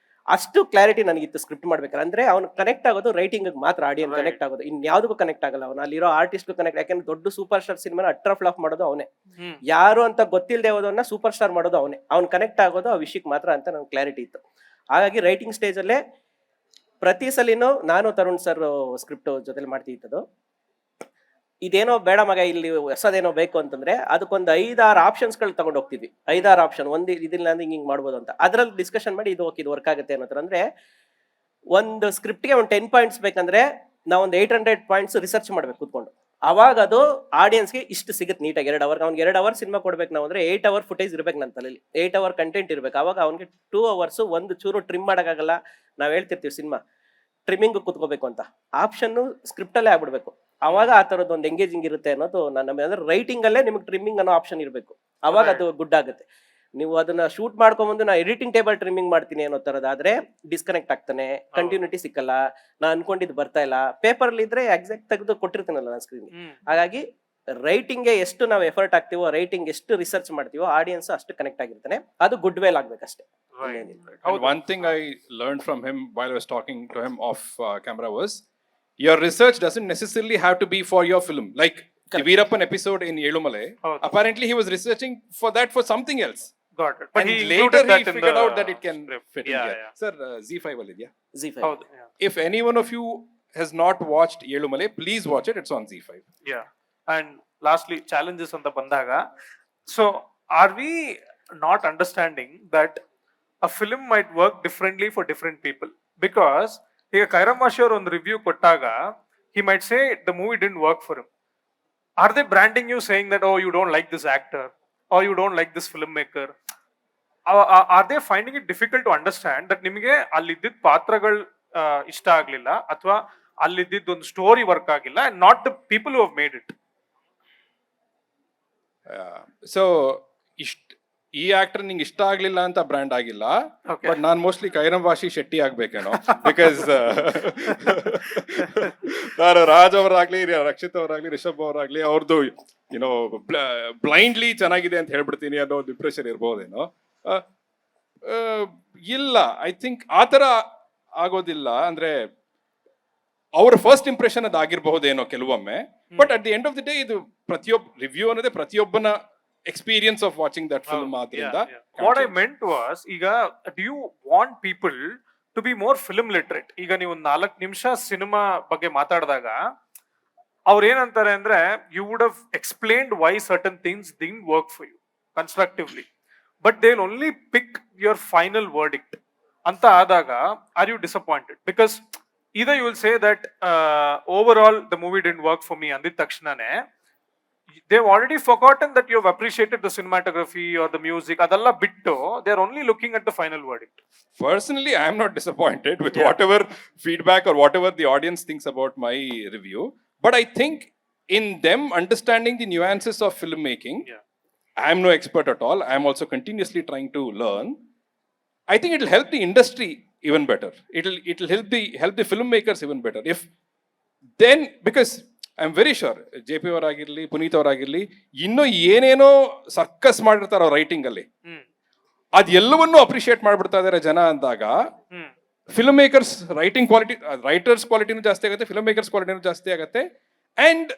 Speaker 3: ಅಷ್ಟು ಕ್ಲಾರಿಟಿ ನನಗಿತ್ತು ಸ್ಕ್ರಿಪ್ಟ್ ಮಾಡ್ಬೇಕಾದ್ರೆ. ಅಂದ್ರೆ ಅವ್ನು ಕನೆಕ್ಟ್ ಆಗೋದು ರೈಟಿಂಗ್ ಮಾತ್ರ, ಆಡಿಯನ್ ಕನೆಕ್ಟ್ ಆಗೋದು, ಇನ್ಯಾವುದಕ್ಕೂ ಕನೆಕ್ಟ್ ಆಗಲ್ಲ ಅವನು. ಅಲ್ಲಿರೋ ಆರ್ಟಿಸ್ಟ್ಗೂ ಕನೆಕ್ಟ್, ಯಾಕಂದ್ರೆ ದೊಡ್ಡ ಸೂಪರ್ ಸ್ಟಾರ್ ಸಿನಿಮಾನ ಅಟ್ರ ಫ್ಲಾಪ್ ಮಾಡೋದು ಅವನೇ, ಯಾರು ಅಂತ ಗೊತ್ತಿಲ್ಲದೆ ಹೋದವನ್ನ ಸೂಪರ್ ಸ್ಟಾರ್ ಮಾಡೋದು ಅವನೇ. ಅವ್ನು ಕನೆಕ್ಟ್ ಆಗೋದು ಆ ವಿಷಯಕ್ಕೆ ಮಾತ್ರ ಅಂತ ನನ್ಗೆ ಕ್ಲಾರಿಟಿ ಇತ್ತು. ಹಾಗಾಗಿ ರೈಟಿಂಗ್ ಸ್ಟೇಜಲ್ಲೇ ಪ್ರತಿ ಸಲಿನೂ ನಾನು ತರುಣ್ ಸರ್ ಸ್ಕ್ರಿಪ್ಟ್ ಜೊತೆಲಿ ಮಾಡ್ತಿದ್ದದು. ಇದೇನೋ ಬೇಡ ಮಗ, ಇಲ್ಲಿ ಹೊಸದೇನೋ ಬೇಕು ಅಂತಂದ್ರೆ ಅದಕ್ಕೊಂದು 5-6 ಆಪ್ಷನ್ಸ್ಗಳು ತಗೊಂಡು ಹೋಗ್ತಿದ್ವಿ. 5-6 ಆಪ್ಷನ್, ಒಂದು ಇದಿಲ್ಲ ಅಂದ್ರೆ ಹಿಂಗ್ ಮಾಡ್ಬೋದು ಅಂತ, ಅದ್ರಲ್ಲಿ ಡಿಸ್ಕಷನ್ ಮಾಡಿ ಇದು ಓಕೆ ಇದು ವರ್ಕ್ ಆಗುತ್ತೆ ಅನ್ನೋ. ಅಂದ್ರೆ ಒಂದು ಸ್ಕ್ರಿಪ್ಟ್ಗೆ ಒಂದು 10 ಪಾಯಿಂಟ್ಸ್ ಬೇಕಂದ್ರೆ ನಾವು ಒಂದು 800 ಪಾಯಿಂಟ್ಸ್ ರಿಸರ್ಚ್ ಮಾಡ್ಬೇಕು ಕೂತ್ಕೊಂಡು. ಅವಾಗ ಅದು ಆಡಿಯನ್ಸ್ಗೆ ಇಷ್ಟು ಸಿಗುತ್ತೆ ನೀಟಾಗಿ. 2 ಅವರ್ ಅವ್ನಿಗೆ 2 ಅವರ್ ಸಿನಿಮಾ ಕೊಡ್ಬೇಕು ನಾವು ಅಂದ್ರೆ 8 ಅವರ್ ಫುಟೇಜ್ ಇರ್ಬೇಕು ನನ್ನ ತಲೆಯಲ್ಲಿ, 8 ಅವರ್ ಕಂಟೆಂಟ್ ಇರ್ಬೇಕು. ಅವಾಗ ಅವ್ನಿಗೆ 2 ಅವರ್ಸ್ ಒಂದು ಚೂರು ಟ್ರಿಮ್ ಮಾಡೋಕ್ಕಾಗಲ್ಲ. ನಾವ್ ಹೇಳ್ತಿರ್ತೀವಿ ಸಿನಿಮಾ ಟ್ರಿಮ್ಮಿಂಗ್ ಕೂತ್ಕೋಬೇಕು ಅಂತ, ಆಪ್ಷನ್ ಸ್ಕ್ರಿಪ್ಟ್ ಅಲ್ಲೇ ಆಗ್ಬಿಡ್ಬೇಕು. ಅವಾಗ ಆ ತರದ್ದು ಒಂದು ಎಂಗೇಜಿಂಗ್ ಇರುತ್ತೆ ಅನ್ನೋದು ನನ್ನ, ಅಂದ್ರೆ ರೈಟಿಂಗ್ ಅಲ್ಲೇ ನಿಮ್ಗೆ ಟ್ರಿಮ್ಮಿಂಗ್ ಅನ್ನೋ ಆಪ್ಷನ್ ಇರಬೇಕು, ಅವಾಗ ಅದು ಗುಡ್ ಆಗುತ್ತೆ. ನೀವು ಅದನ್ನ ಶೂಟ್ ಮಾಡ್ಕೊಂಡ್ಬಂದು ನಾ ಎಡಿಟಿಂಗ್ ಟೇಬಲ್ ಟ್ರಿಮ್ಮಿಂಗ್ ಮಾಡ್ತೀನಿ ಅನ್ನೋ ತರದಾದ್ರೆ ಡಿಸ್ಕನೆಕ್ಟ್ ಆಗ್ತಾನೆ, ಕಂಟಿನ್ಯೂಟಿ ಸಿಕ್ಕಲ್ಲ, ನಾ ಅನ್ಕೊಂಡಿದ್ದು ಬರ್ತಾ ಇಲ್ಲ. ಪೇಪರ್ ಅಲ್ಲಿ ಇದ್ರೆ ಎಕ್ಸಾಕ್ಟ್ ತೆಗೆದು ಕೊಟ್ಟಿರ್ತೀನಲ್ಲ ನಾನು ಸ್ಕ್ರೀನ್. ಹಾಗಾಗಿ ರೈಟಿಂಗ್ ಎಷ್ಟು ನಾವು ಎಫರ್ಟ್ ಆಗ್ತೀವೋ, ರೈಟಿಂಗ್ ಎಷ್ಟು ರಿಸರ್ಚ್ ಮಾಡ್ತೀವೋ, ಆಡಿಯನ್ಸ್ ಅಷ್ಟು ಕನೆಕ್ಟ್ ಆಗಿರ್ತಾನೆ. ಅದು ಗುಡ್ ವೇಲ್ ಆಗ್ಬೇಕಷ್ಟೇ.
Speaker 1: One thing I learned from him while I was talking to him off camera was, your research doesn't necessarily have to be for your film. Like the Veerappan episode in Elumale, apparently he was researching for that for something else.
Speaker 5: Got it. But
Speaker 1: and
Speaker 5: he
Speaker 1: later he
Speaker 5: that
Speaker 1: figured out that it can fit in here.
Speaker 5: Yeah.
Speaker 1: Sir, Z5 ಅಲ್ಲಿ ಇದೆಯಾ?
Speaker 3: Z5.
Speaker 1: If any one of you has not watched Elumale, please watch it. It's on Z5.
Speaker 5: Yeah. And lastly, challenges ಅಂತ ಬಂದಾಗ, so are we not understanding that a film might work differently for different people. Because ಈಗ ಕೈರಮ್ ವಾಶಿ ಅವರು ಒಂದು review ಕೊಟ್ಟಾಗ he might say the movie didn't work for him. Are they branding you saying that, oh, you don't like this actor or you don't like this filmmaker? Are they finding it difficult to understand that ನಿಮಗೆ ಅಲ್ಲಿದ್ದ ಪಾತ್ರಗಳು ಇಷ್ಟ ಆಗ್ಲಿಲ್ಲ ಅಥವಾ ಅಲ್ಲಿದ್ದ ಒಂದು story work ಆಗಿಲ್ಲ and not the people who have made it?
Speaker 1: So ಈ ಆಕ್ಟರ್ ನಿಂಗೆ ಇಷ್ಟ ಆಗ್ಲಿಲ್ಲ ಅಂತ ಬ್ರ್ಯಾಂಡ್ ಆಗಿಲ್ಲ,
Speaker 5: Okay.
Speaker 1: ಬಟ್ ನಾನ್ ಮೋಸ್ಟ್ಲಿ ಕೈರಂ ವಾಶಿ ಶೆಟ್ಟಿ ಆಗ್ಬೇಕೇನೋ. ಬಿಕಾಸ್ ನಾನು ರಾಜ್ ಅವರಾಗ್ಲಿ, ರಕ್ಷಿತ್ ಅವರಾಗ್ಲಿ, ರಿಷಬ್ ಅವರಾಗ್ಲಿ ಅವ್ರದ್ದು ಯುನೋ ಬ್ಲೈಂಡ್ಲಿ ಚೆನ್ನಾಗಿದೆ ಅಂತ ಹೇಳ್ಬಿಡ್ತೀನಿ ಅನ್ನೋ ಒಂದು ಇಂಪ್ರೆಷನ್ ಇರ್ಬೋದೇನೋ. ಇಲ್ಲ, ಐ ಥಿಂಕ್ ಆ ಥರ ಆಗೋದಿಲ್ಲ. ಅಂದ್ರೆ ಅವ್ರ ಫಸ್ಟ್ ಇಂಪ್ರೆಷನ್ ಅದಾಗಿರ್ಬಹುದೇನೋ ಕೆಲವೊಮ್ಮೆ, but at the end of the day ಇದು ರಿವ್ಯೂ ಅನ್ನೋದೇ ಪ್ರತಿಯೊಬ್ಬನ experience of watching that film ಆದ್ರಿಂದ.
Speaker 5: What I meant was, ಈಗ do you want people to be more film literate? ಈಗ ನೀವು 4 ನಿಮಿಷ ಸಿನಿಮಾ ಬಗ್ಗೆ ಮಾತಾಡಿದಾಗ ಅವ್ರು ಏನಂತಾರೆ ಅಂದ್ರೆ, you would have explained why certain things didn't work for you constructively, but they'll only pick your final verdict ಅಂತ ಆದಾಗ are you disappointed? Because either you will say that overall the movie didn't work for me ಅಂದಿದ ತಕ್ಷಣನೇ they've already forgotten that you have appreciated the cinematography or the music. ಅದೆಲ್ಲ ಬಿಟ್ಟು they are only looking at the final verdict.
Speaker 1: Personally, I am not disappointed with whatever feedback or whatever the audience thinks about my review. But I think in them understanding the nuances of filmmaking, I am no expert at all. I am also continuously trying to learn. I think it will help the industry even better. It will help the filmmakers even better. If then, because I am very sure JP ಅವರಾಗಿರ್ಲಿ, Puneeth ಅವರಾಗಿರ್ಲಿ, ಇನ್ನೂ ಏನೇನೋ circus ಮಾಡಿರ್ತಾರ ಅವ್ರ writing ಅಲ್ಲಿ, ಅದೆಲ್ಲವನ್ನೂ appreciate ಮಾಡ್ಬಿಡ್ತಾ ಇದಾರೆ ಜನ ಅಂದಾಗ film makers writing quality, writers ಕ್ವಾಲಿಟಿನೂ ಜಾಸ್ತಿ ಆಗುತ್ತೆ, ಫಿಲ್ಮ್ ಮೇಕರ್ಸ್ ಕ್ವಾಲಿಟಿನೂ ಜಾಸ್ತಿ ಆಗುತ್ತೆ, and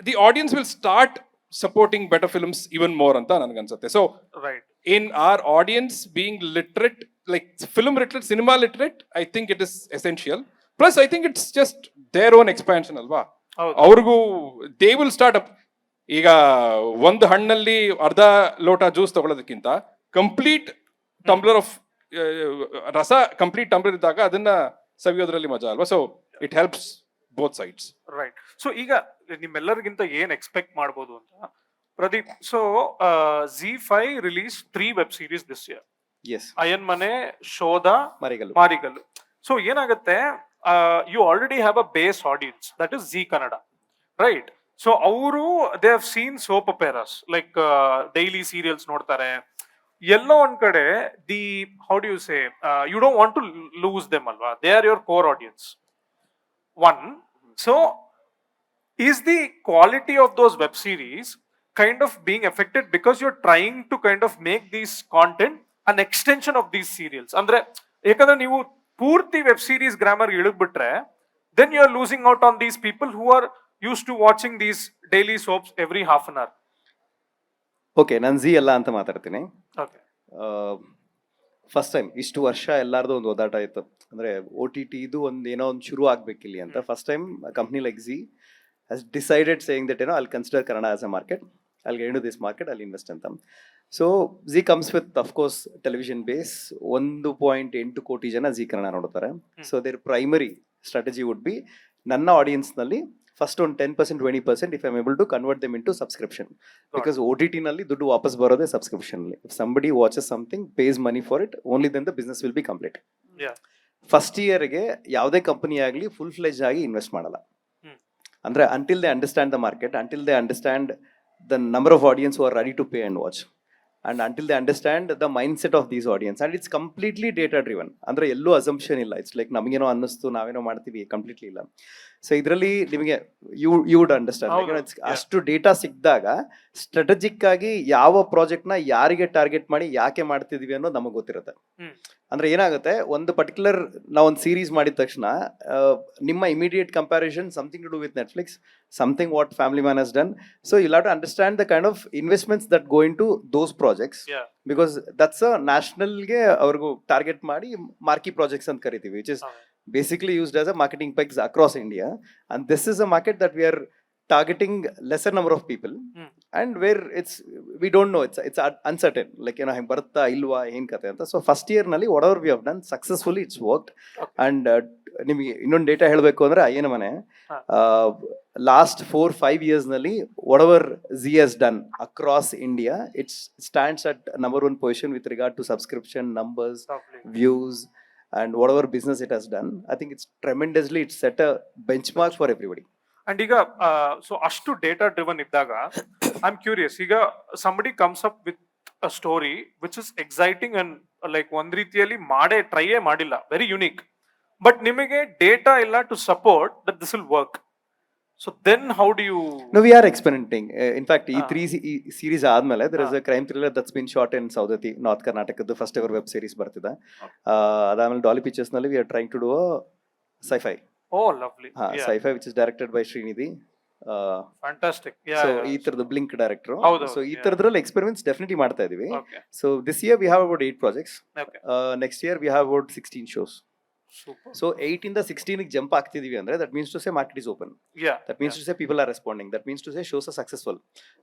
Speaker 1: the audience will start supporting better films even more ಅಂತ ನನ್ಗನ್ಸುತ್ತೆ. So
Speaker 5: Right.
Speaker 1: in our audience being literate, like film literate, cinema literate, I think it is essential. Plus I think it's just their own expansion alva. ಅವ್ರಿಗೂ they will start up. ಈಗ ಒಂದು ಹಣ್ಣಲ್ಲಿ ಅರ್ಧ ಲೋಟ juice ತಗೊಳ್ಳೋದಕ್ಕಿಂತ complete tumbler of ರಸ, complete tumbler ಇದ್ದಾಗ ಅದನ್ನ ಸವಿಯೋದ್ರಲ್ಲಿ ಮಜಾ ಅಲ್ವಾ. So it helps both sides.
Speaker 5: Right. So ಈಗ ನಿಮ್ಮೆಲ್ಲರಿಗಿಂತ ಏನ್ ಎಕ್ಸ್ಪೆಕ್ಟ್ ಮಾಡ್ಬೋದು ಅಂತ Pradeep. So ZEE5 release 3 web series this year.
Speaker 4: Yes,
Speaker 5: Ayyana Mane, Shodha,
Speaker 4: Marigallu.
Speaker 5: Maarigallu. So ಏನಾಗುತ್ತೆ, you already have a base audience, that is Zee Kannada, right? So ಅವರು they have seen soap operas like daily serials ನೋಡ್ತಾರೆ. ಎಲ್ಲೋ ಒಂದ್ ಕಡೆ the, how do you say, you don't want to lose them alva, they are your core audience. One, so is the quality of those web series kind of being affected because you're trying to kind of make these content an extension of these serials? ಅಂದ್ರೆ ಯಾಕಂದ್ರೆ ನೀವು ಪೂರ್ತಿ web series grammar ಇಳಿದ್ಬಿಟ್ರೆ then you are losing out on these people who are used to watching these daily soaps every half an hour.
Speaker 4: Okay, ನಾನು Zee ಎಲ್ಲ ಅಂತ ಮಾತಾಡ್ತೀನಿ.
Speaker 5: Okay.
Speaker 4: First time ಇಷ್ಟು ವರ್ಷ ಎಲ್ಲಾರ್ದು ಒಂದು ಓದಾಟ ಇತ್ತು, ಅಂದರೆ OTT ಇದು ಒಂದು ಏನೋ ಒಂದು ಶುರು ಆಗ್ಬೇಕಿಲ್ಲಿ ಅಂತ. First time company like Zee has decided saying that ಏನೋ I'll consider Kannada as a market, I'll get into this market, I'll invest ಅಂತ. So Zee comes with of course television base. 1.8 ಕೋಟಿ ಜನ ಝೀ ಕನ್ನಡ ನೋಡ್ತಾರೆ. So their primary strategy would be, ನನ್ನ ಆಡಿಯನ್ಸ್ನಲ್ಲಿ first ಒಂದು 10% 20% if I am able to convert them into subscription. Because OTT ನಲ್ಲಿ ದುಡ್ಡು ವಾಪಸ್ ಬರೋದೇ ಸಬ್ಸ್ಕ್ರಿಪ್ಷನ್ಲಿ. If somebody watches something, pays money for it, only then the business will be complete. First ಇಯರ್ಗೆ ಯಾವುದೇ company ಆಗಲಿ ಫುಲ್ ಫ್ಲೆಜ್ ಆಗಿ invest ಮಾಡಲ್ಲ. ಅಂದ್ರೆ until they understand the market, until they understand the number of audience who are ready to pay and watch, and until they understand the mindset of these audience, and it's completely data driven. ಅಂದ್ರೆ ಎಲ್ಲೂ assumption ಇಲ್ಲ. It's like ನಮಗೇನೋ ಅನ್ನಿಸ್ತು ನಾವೇನೋ ಮಾಡ್ತೀವಿ, completely ಇಲ್ಲ. So ಇದರಲ್ಲಿ ನಿಮಗೆ you would understand, ಅಷ್ಟು ಡೇಟಾ ಸಿಕ್ಕಿದಾಗ ಸ್ಟ್ರಾಟಜಿಕ್ ಆಗಿ ಯಾವ ಪ್ರಾಜೆಕ್ಟ್ನ ಯಾರಿಗೆ ಟಾರ್ಗೆಟ್ ಮಾಡಿ ಯಾಕೆ ಮಾಡ್ತಿದೀವಿ ಅನ್ನೋದು ನಮಗೆ ಗೊತ್ತಿರುತ್ತೆ. ಅಂದ್ರೆ ಏನಾಗುತ್ತೆ, ಒಂದು ಪರ್ಟಿಕ್ಯುಲರ್ ನಾವು ಒಂದು ಸೀರೀಸ್ ಮಾಡಿದ ತಕ್ಷಣ ನಿಮ್ಮ immediate comparison something to do with Netflix, something what Family Man has done. So you have to understand the kind of investments that go in to those projects, because that's a ನ್ಯಾಷನಲ್ಗೆ ಅವ್ರಿಗೂ target ಮಾಡಿ marquee projects ಅಂತ ಕರಿತೀವಿ, which is basically used as a marketing pegs across India. And this is a market that we are targeting lesser number of people and where we don't know, it's uncertain, like ಹೆಂಗ್ ಬರುತ್ತಾ ಇಲ್ವಾ ಏನ್ ಕತೆ ಅಂತ. So first year ನಲ್ಲಿ what ever V have done successfully it's worked. And ನಿಮಗೆ ಇನ್ನೊಂದು data ಹೇಳಬೇಕು ಅಂದ್ರೆ ಅಯ್ಯನ ಮನೆ ಲಾಸ್ಟ್ 4-5 years ನಲ್ಲಿ what ever Zee has done across India, it's stands at number 1 position with regard to subscription numbers, views, and whatever business it has done. I think it's tremendously, it's set a benchmark for everybody.
Speaker 5: And ಈಗ so ಅಷ್ಟು data driven ಇದ್ದಾಗ I am curious, ಈಗ somebody comes up with a story which is exciting and like ಒಂದ್ ರೀತಿಯಲ್ಲಿ ಟ್ರೈಯೇ ಮಾಡಿಲ್ಲ, very unique, but ನಿಮಗೆ data ಇಲ್ಲ to support that this will work. So then how do you?
Speaker 4: No, we are experimenting. In fact, ಈ 3 series ಆದ್ಮೇಲೆ there is a crime thriller that's been shot in Saudati, North Karnataka, the first ever web series ಬರ್ತಿದೆ. ಅದಾದ್ಮೇಲೆ Dolly Pictures ನಲ್ಲಿ we are trying to do a sci-fi.
Speaker 5: Oh, lovely.
Speaker 4: Sci-fi which is directed by Srinidhi.
Speaker 5: Fantastic.
Speaker 4: So ಈ ತರದ blink director.
Speaker 5: ಹೌದು,
Speaker 4: so ಈ ತರದ್ರಲ್ಲಿ experiments definitely ಮಾಡ್ತಾ ಇದೀವಿ.
Speaker 5: Okay.
Speaker 4: So this year we have about 8 projects.
Speaker 5: Okay.
Speaker 4: Next year we have about 16 shows.
Speaker 5: Super.
Speaker 4: So 8 ಇಂದ 16 ಗೆ jump ಆಗ್ತಿದೀವಿ ಅಂದ್ರೆ that means to say market is open.
Speaker 5: Yeah.
Speaker 4: That means to say people are responding. That means to say shows are successful.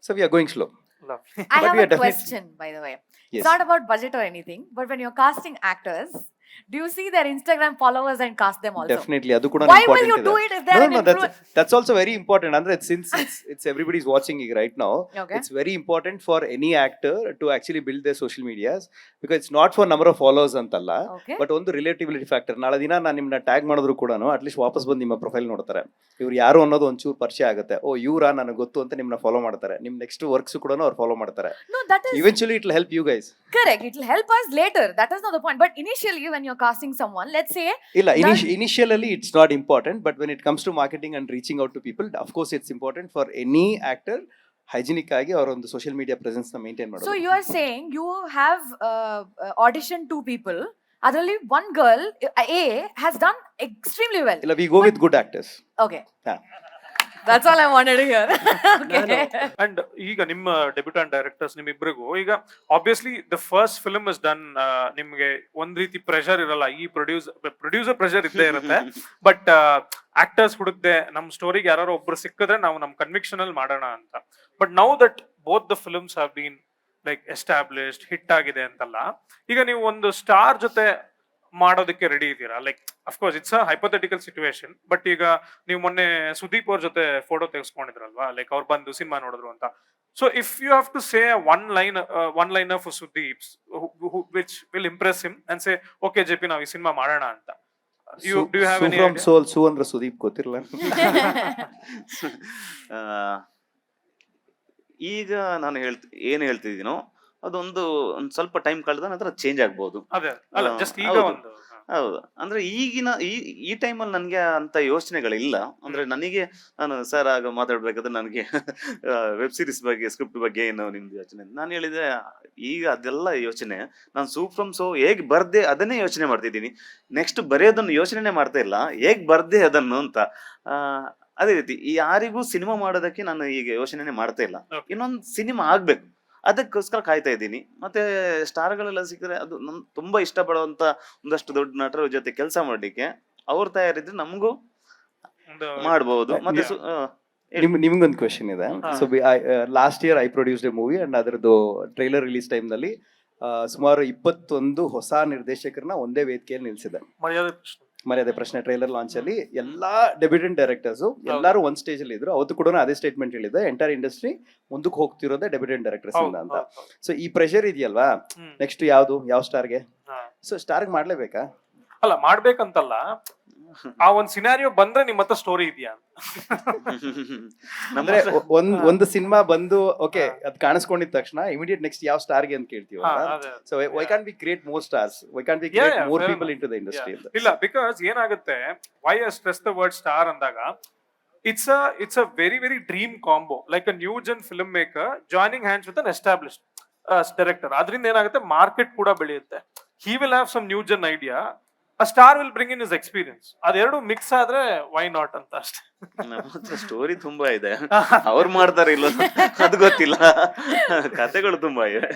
Speaker 4: So we are going slow.
Speaker 5: Lovely.
Speaker 2: I
Speaker 4: But
Speaker 2: have
Speaker 4: we
Speaker 2: a
Speaker 4: are definitely-
Speaker 2: question, by the way.
Speaker 4: Yes.
Speaker 2: It's not about budget or anything, but when you're casting actors, do you see their Instagram followers and cast them also?
Speaker 4: Definitely, ಅದು ಕೂಡ
Speaker 2: Why will
Speaker 4: important
Speaker 2: you
Speaker 4: ಇದೆ.
Speaker 2: do it if they're an
Speaker 4: No,
Speaker 2: influencer?
Speaker 4: that's also very important. Andre, since it's everybody's watching it right now,
Speaker 2: Okay.
Speaker 4: it's very important for any actor to actually build their social medias, because it's not for number of followers ಅಂತಲ್ಲ,
Speaker 2: Okay.
Speaker 4: But ಒಂದು ರಿಲೇಟಿಬಿಲಿಟಿ factor. ನಾಳೆ ದಿನ ನಾನು ನಿಮ್ಮನ್ನ tag ಮಾಡಿದ್ರು ಕೂಡ at least ವಾಪಸ್ ಬಂದು ನಿಮ್ಮ ಪ್ರೊಫೈಲ್ ನೋಡ್ತಾರೆ, ಇವ್ರು ಯಾರು ಅನ್ನೋದು ಒಂಚೂರು ಪರಿಚಯ ಆಗುತ್ತೆ. ಓ ಇವ್ರಾ ನನಗೆ ಗೊತ್ತು ಅಂತ ನಿಮ್ಮನ್ನ ಫಾಲೋ ಮಾಡ್ತಾರೆ, ನಿಮ್ ನೆಕ್ಸ್ಟ್ ವರ್ಕ್ಸ್ ಕೂಡ ಅವ್ರು ಫಾಲೋ ಮಾಡ್ತಾರೆ.
Speaker 2: No, that is
Speaker 4: Eventually it will help you guys.
Speaker 2: correct. It will help us later. That is not the point. But initially, when you're casting someone, let's say,
Speaker 4: ಇಲ್ಲ, initially it's not important, but when it comes to marketing and reaching out to people, of course it's important for any actor hygienic ಆಗಿ ಅವರ ಒಂದು social media presence ನ maintain ಮಾಡೋದು.
Speaker 2: so you are saying you have auditioned 2 people. Adರಲ್ಲಿ one girl, A, has done extremely well.
Speaker 4: ಇಲ್ಲ, we go with good actors.
Speaker 2: Okay.
Speaker 4: Yeah.
Speaker 2: That's all I wanted to hear. Okay.
Speaker 5: And ಈಗ ನಿಮ್ಮ debutant directors ನಿಮ್ಮಿಬ್ಬರಿಗೂ ಈಗ obviously the first film is done, ನಿಮ್ಗೆ ಒಂದ್ ರೀತಿ pressure ಇರಲ್ಲ, ಈ producer pressure ಇದ್ದೇ ಇರುತ್ತೆ, ಬಟ್ ಆಕ್ಟರ್ಸ್ ಹುಡುಕ್ದೆ ನಮ್ ಸ್ಟೋರಿಗೆ ಯಾರು ಒಬ್ರು ಸಿಕ್ಕಿದ್ರೆ ನಾವು ನಮ್ ಕನ್ವಿಕ್ಷನ್ ಅಲ್ಲಿ ಮಾಡೋಣ ಅಂತ. But now that both the films have been like established, hit ಆಗಿದೆ ಅಂತಲ್ಲ, ಈಗ ನೀವು ಒಂದು ಸ್ಟಾರ್ ಜೊತೆ ಮಾಡೋದಕ್ಕೆ ರೆಡಿ ಇದ್ದೀರಾ? Like of course it's a hypothetical situation, but ಈಗ ನೀವು ಮೊನ್ನೆ ಸುದೀಪ್ ಅವ್ರ ಜೊತೆ ಫೋಟೋ ತೆಗೆಸ್ಕೊಂಡಿದ್ರಲ್ವಾ, ಲೈಕ್ ಅವ್ರು ಬಂದು ಸಿನಿಮಾ ನೋಡಿದ್ರು ಅಂತ. So if you have to say one liner for Sudeep which will impress him and say okay JP ನಾವು ಈ ಸಿನಿಮಾ ಮಾಡೋಣ ಅಂತ, do you have any
Speaker 4: from
Speaker 5: idea?
Speaker 4: soul ಸು ಅಂದ್ರೆ ಸುದೀಪ್ ಗೊತ್ತಿರಲ್ಲ.
Speaker 7: ಈಗ ನಾನು ಏನ್ ಹೇಳ್ತಿದ್ದೀನೋ ಅದೊಂದು ಒಂದ್ ಸ್ವಲ್ಪ ಟೈಮ್ ಕಳೆದ ನಂತರ ಚೇಂಜ್ ಆಗ್ಬಹುದು.
Speaker 5: ಅದೇ ಅಲ್ಲ, ಜಸ್ಟ್ ಈಗ
Speaker 7: ಹೌದು.
Speaker 5: ಒಂದು
Speaker 7: ಹೌದು, ಅಂದ್ರೆ ಈಗಿನ ಈ ಟೈಮಲ್ಲಿ ನನಗೆ ಅಂತ ಯೋಚನೆಗಳಿಲ್ಲ. ಅಂದ್ರೆ ನನಗೆ ನಾನು ಸರ್ ಆಗ ಮಾತಾಡ್ಬೇಕಾದ್ರೆ ನನಗೆ ವೆಬ್ ಸೀರೀಸ್ ಬಗ್ಗೆ, ಸ್ಕ್ರಿಪ್ಟ್ ಬಗ್ಗೆ ಏನು ನಿಮ್ದು ಯೋಚನೆ, ನಾನು ಹೇಳಿದೆ ಈಗ ಅದೆಲ್ಲ ಯೋಚನೆ ನಾನು ಸೂಫ್ರಮ್ ಸೋ ಹೇಗ್ ಬರ್ದೆ ಅದನ್ನೇ ಯೋಚನೆ ಮಾಡ್ತಿದ್ದೀನಿ. ನೆಕ್ಸ್ಟ್ ಬರೆಯೋದನ್ನು ಯೋಚನೆ ಮಾಡ್ತಾ ಇಲ್ಲ, ಹೇಗ್ ಬರ್ದೆ ಅದನ್ನು ಅಂತ. ಅದೇ ರೀತಿ ಯಾರಿಗೂ ಸಿನಿಮಾ ಮಾಡೋದಕ್ಕೆ ನಾನು ಈಗ ಯೋಚನೆ ಮಾಡ್ತಾ ಇಲ್ಲ. ಇನ್ನೊಂದು ಸಿನಿಮಾ ಆಗ್ಬೇಕು, ಅದಕ್ಕೋಸ್ಕರ ಕಾಯ್ತಾ ಇದ್ದೀನಿ. ಮತ್ತೆ ಸ್ಟಾರ್ಗಳೆಲ್ಲ ಸಿಕ್ಕಿದ್ರೆ ಅದು ನಮ್ ತುಂಬಾ ಇಷ್ಟಪಡುವಂತ ಒಂದಷ್ಟು ದೊಡ್ಡ ನಟರ ಜೊತೆ ಕೆಲಸ ಮಾಡ್ಲಿಕ್ಕೆ ಅವ್ರ ತಯಾರಿದ್ರೆ ನಮಗೂ ಮಾಡಬಹುದು. ಮತ್ತೆ
Speaker 4: ನಿಮ್ಗೊಂದು ಕ್ವೆಶನ್ ಇದೆ. So last year I produced A movie and ಅದರದ್ದು ಟ್ರೈಲರ್ ರಿಲೀಸ್ ಟೈಮ್ ನಲ್ಲಿ ಸುಮಾರು 21 ಹೊಸ ನಿರ್ದೇಶಕರನ್ನ ಒಂದೇ ವೇದಿಕೆಯಲ್ಲಿ ನಿಲ್ಸಿದೆ. ಮರ್ಯಾದೆ ಪ್ರಶ್ನೆ ಟ್ರೈಲರ್ ಲಾಂಚ್ ಅಲ್ಲಿ ಎಲ್ಲಾ ಡೆಬ್ಯೂಟೆಂಟ್ ಡೈರೆಕ್ಟರ್ಸ್ ಎಲ್ಲರೂ ಒಂದ್ ಸ್ಟೇಜ್ ಅಲ್ಲಿ ಇದ್ರು. ಅವತ್ತು ಕೂಡ ಅದೇ ಸ್ಟೇಟ್ಮೆಂಟ್ ಹೇಳಿದೆ, ಎಂಟೈರ್ ಇಂಡಸ್ಟ್ರಿ ಮುಂದಕ್ಕೆ ಹೋಗ್ತಿರೋದೇ ಡೆಬ್ಯೂಟೆಂಟ್ ಡೈರೆಕ್ಟರ್ಸ್ ಇಂದ ಅಂತ. ಸೊ ಈ ಪ್ರೆಷರ್ ಇದೆಯಲ್ವಾ, ನೆಕ್ಸ್ಟ್ ಯಾವ ಸ್ಟಾರ್ಗೆ? ಸೊ ಸ್ಟಾರ್ಗೆ ಮಾಡ್ಲೇಬೇಕಾ?
Speaker 5: ಅಲ್ಲ, ಮಾಡ್ಬೇಕಂತಲ್ಲ, ಆ ಒಂದ್ ಸಿನಾರಿಯೋ ಬಂದ್ರೆ ನಿಮ್ಮ ಹತ್ರ ಸ್ಟೋರಿ ಇದೆಯಾ
Speaker 4: ಅಂದ್ರೆ ಒಂದು ಸಿನಿಮಾ ಬಂದು ಓಕೆ ಅದ್ ಕಾಣಿಸ್ಕೊಂಡಿದ ತಕ್ಷಣ ಇಮಿಡಿಯೇಟ್ ನೆಕ್ಸ್ಟ್ ಯಾವ ಸ್ಟಾರ್ಗೆ ಅಂತ ಕೇಳ್ತೀವಿ. So why can't be create more stars, why can't be create more people in to the industry?
Speaker 5: ಇಲ್ಲ, ಬಿಕಾಸ್ ಏನಾಗುತ್ತೆ, why I stress the word star ಅಂದಾಗ it's a very very dream combo, like a new gen film maker joining hands with an established director. ಅದರಿಂದ ಏನಾಗುತ್ತೆ, market ಕೂಡ ಬೆಳೆಯುತ್ತೆ. He will have some new gen idea, a star will bring in his experience. ಅದೆರಡು mix ಆದ್ರೆ why not ಅಂತ ಅಷ್ಟೇ.
Speaker 7: ನಮ್ಮ ಹತ್ರ ಸ್ಟೋರಿ ತುಂಬಾ ಇದೆ, ಅವ್ರು ಮಾಡ್ತಾರೆ ಇಲ್ಲ ಅದು ಗೊತ್ತಿಲ್ಲ, ಕಥೆಗಳು ತುಂಬಾ ಇವೆ.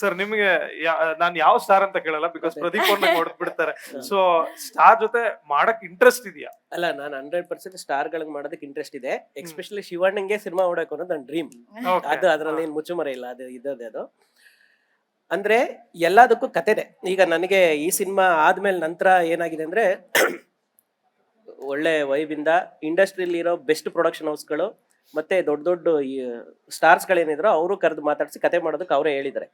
Speaker 5: ಸರ್ ನಿಮ್ಗೆ ನಾನು ಯಾವ ಸ್ಟಾರ್ ಅಂತ ಕೇಳಲ್ಲ, ಬಿಕಾಸ್ ಪ್ರದೀಪ್ ಅವ್ರನ್ನ ಹೊಡೆದ್ ಬಿಡ್ತಾರೆ. ಸೊ ಸ್ಟಾರ್ ಜೊತೆ ಮಾಡಕ್ ಇಂಟ್ರೆಸ್ಟ್ ಇದೆಯಾ?
Speaker 3: ಅಲ್ಲ, ನಾನು 100% ಸ್ಟಾರ್ಗಳಿಗೆ ಮಾಡೋದಕ್ಕೆ ಇಂಟ್ರೆಸ್ಟ್ ಇದೆ. ಎಸ್ಪೆಷಲಿ ಶಿವಣ್ಣಂಗೆ ಸಿನಿಮಾ ಹೊಡಕ್ ಅನ್ನೋದು ನನ್ನ ಡ್ರೀಮ್. ಅದು ಅದ್ರಲ್ಲಿ ಏನು ಮುಚ್ಚುಮರೆ ಇಲ್ಲ, ಅದು ಇದ್ದದೆ. ಅದು ಅಂದ್ರೆ ಎಲ್ಲದಕ್ಕೂ ಕತೆನೆ. ಈಗ ನನಗೆ ಈ ಸಿನಿಮಾ ಆದ್ಮೇಲೆ ನಂತರ ಏನಾಗಿದೆ ಅಂದ್ರೆ ಒಳ್ಳೆ ವೈಬಿಂದ ಇಂಡಸ್ಟ್ರಿಯಲ್ಲಿ ಇರೋ ಬೆಸ್ಟ್ ಪ್ರೊಡಕ್ಷನ್ ಹೌಸ್ಗಳು ಮತ್ತೆ ದೊಡ್ಡ ದೊಡ್ಡ ಸ್ಟಾರ್ಸ್ ಗಳೇನಿದ್ರು ಅವರು ಕರೆದು ಮಾತಾಡಿಸಿ ಕತೆ ಮಾಡೋದಕ್ಕೆ ಅವರೇ ಹೇಳಿದ್ದಾರೆ.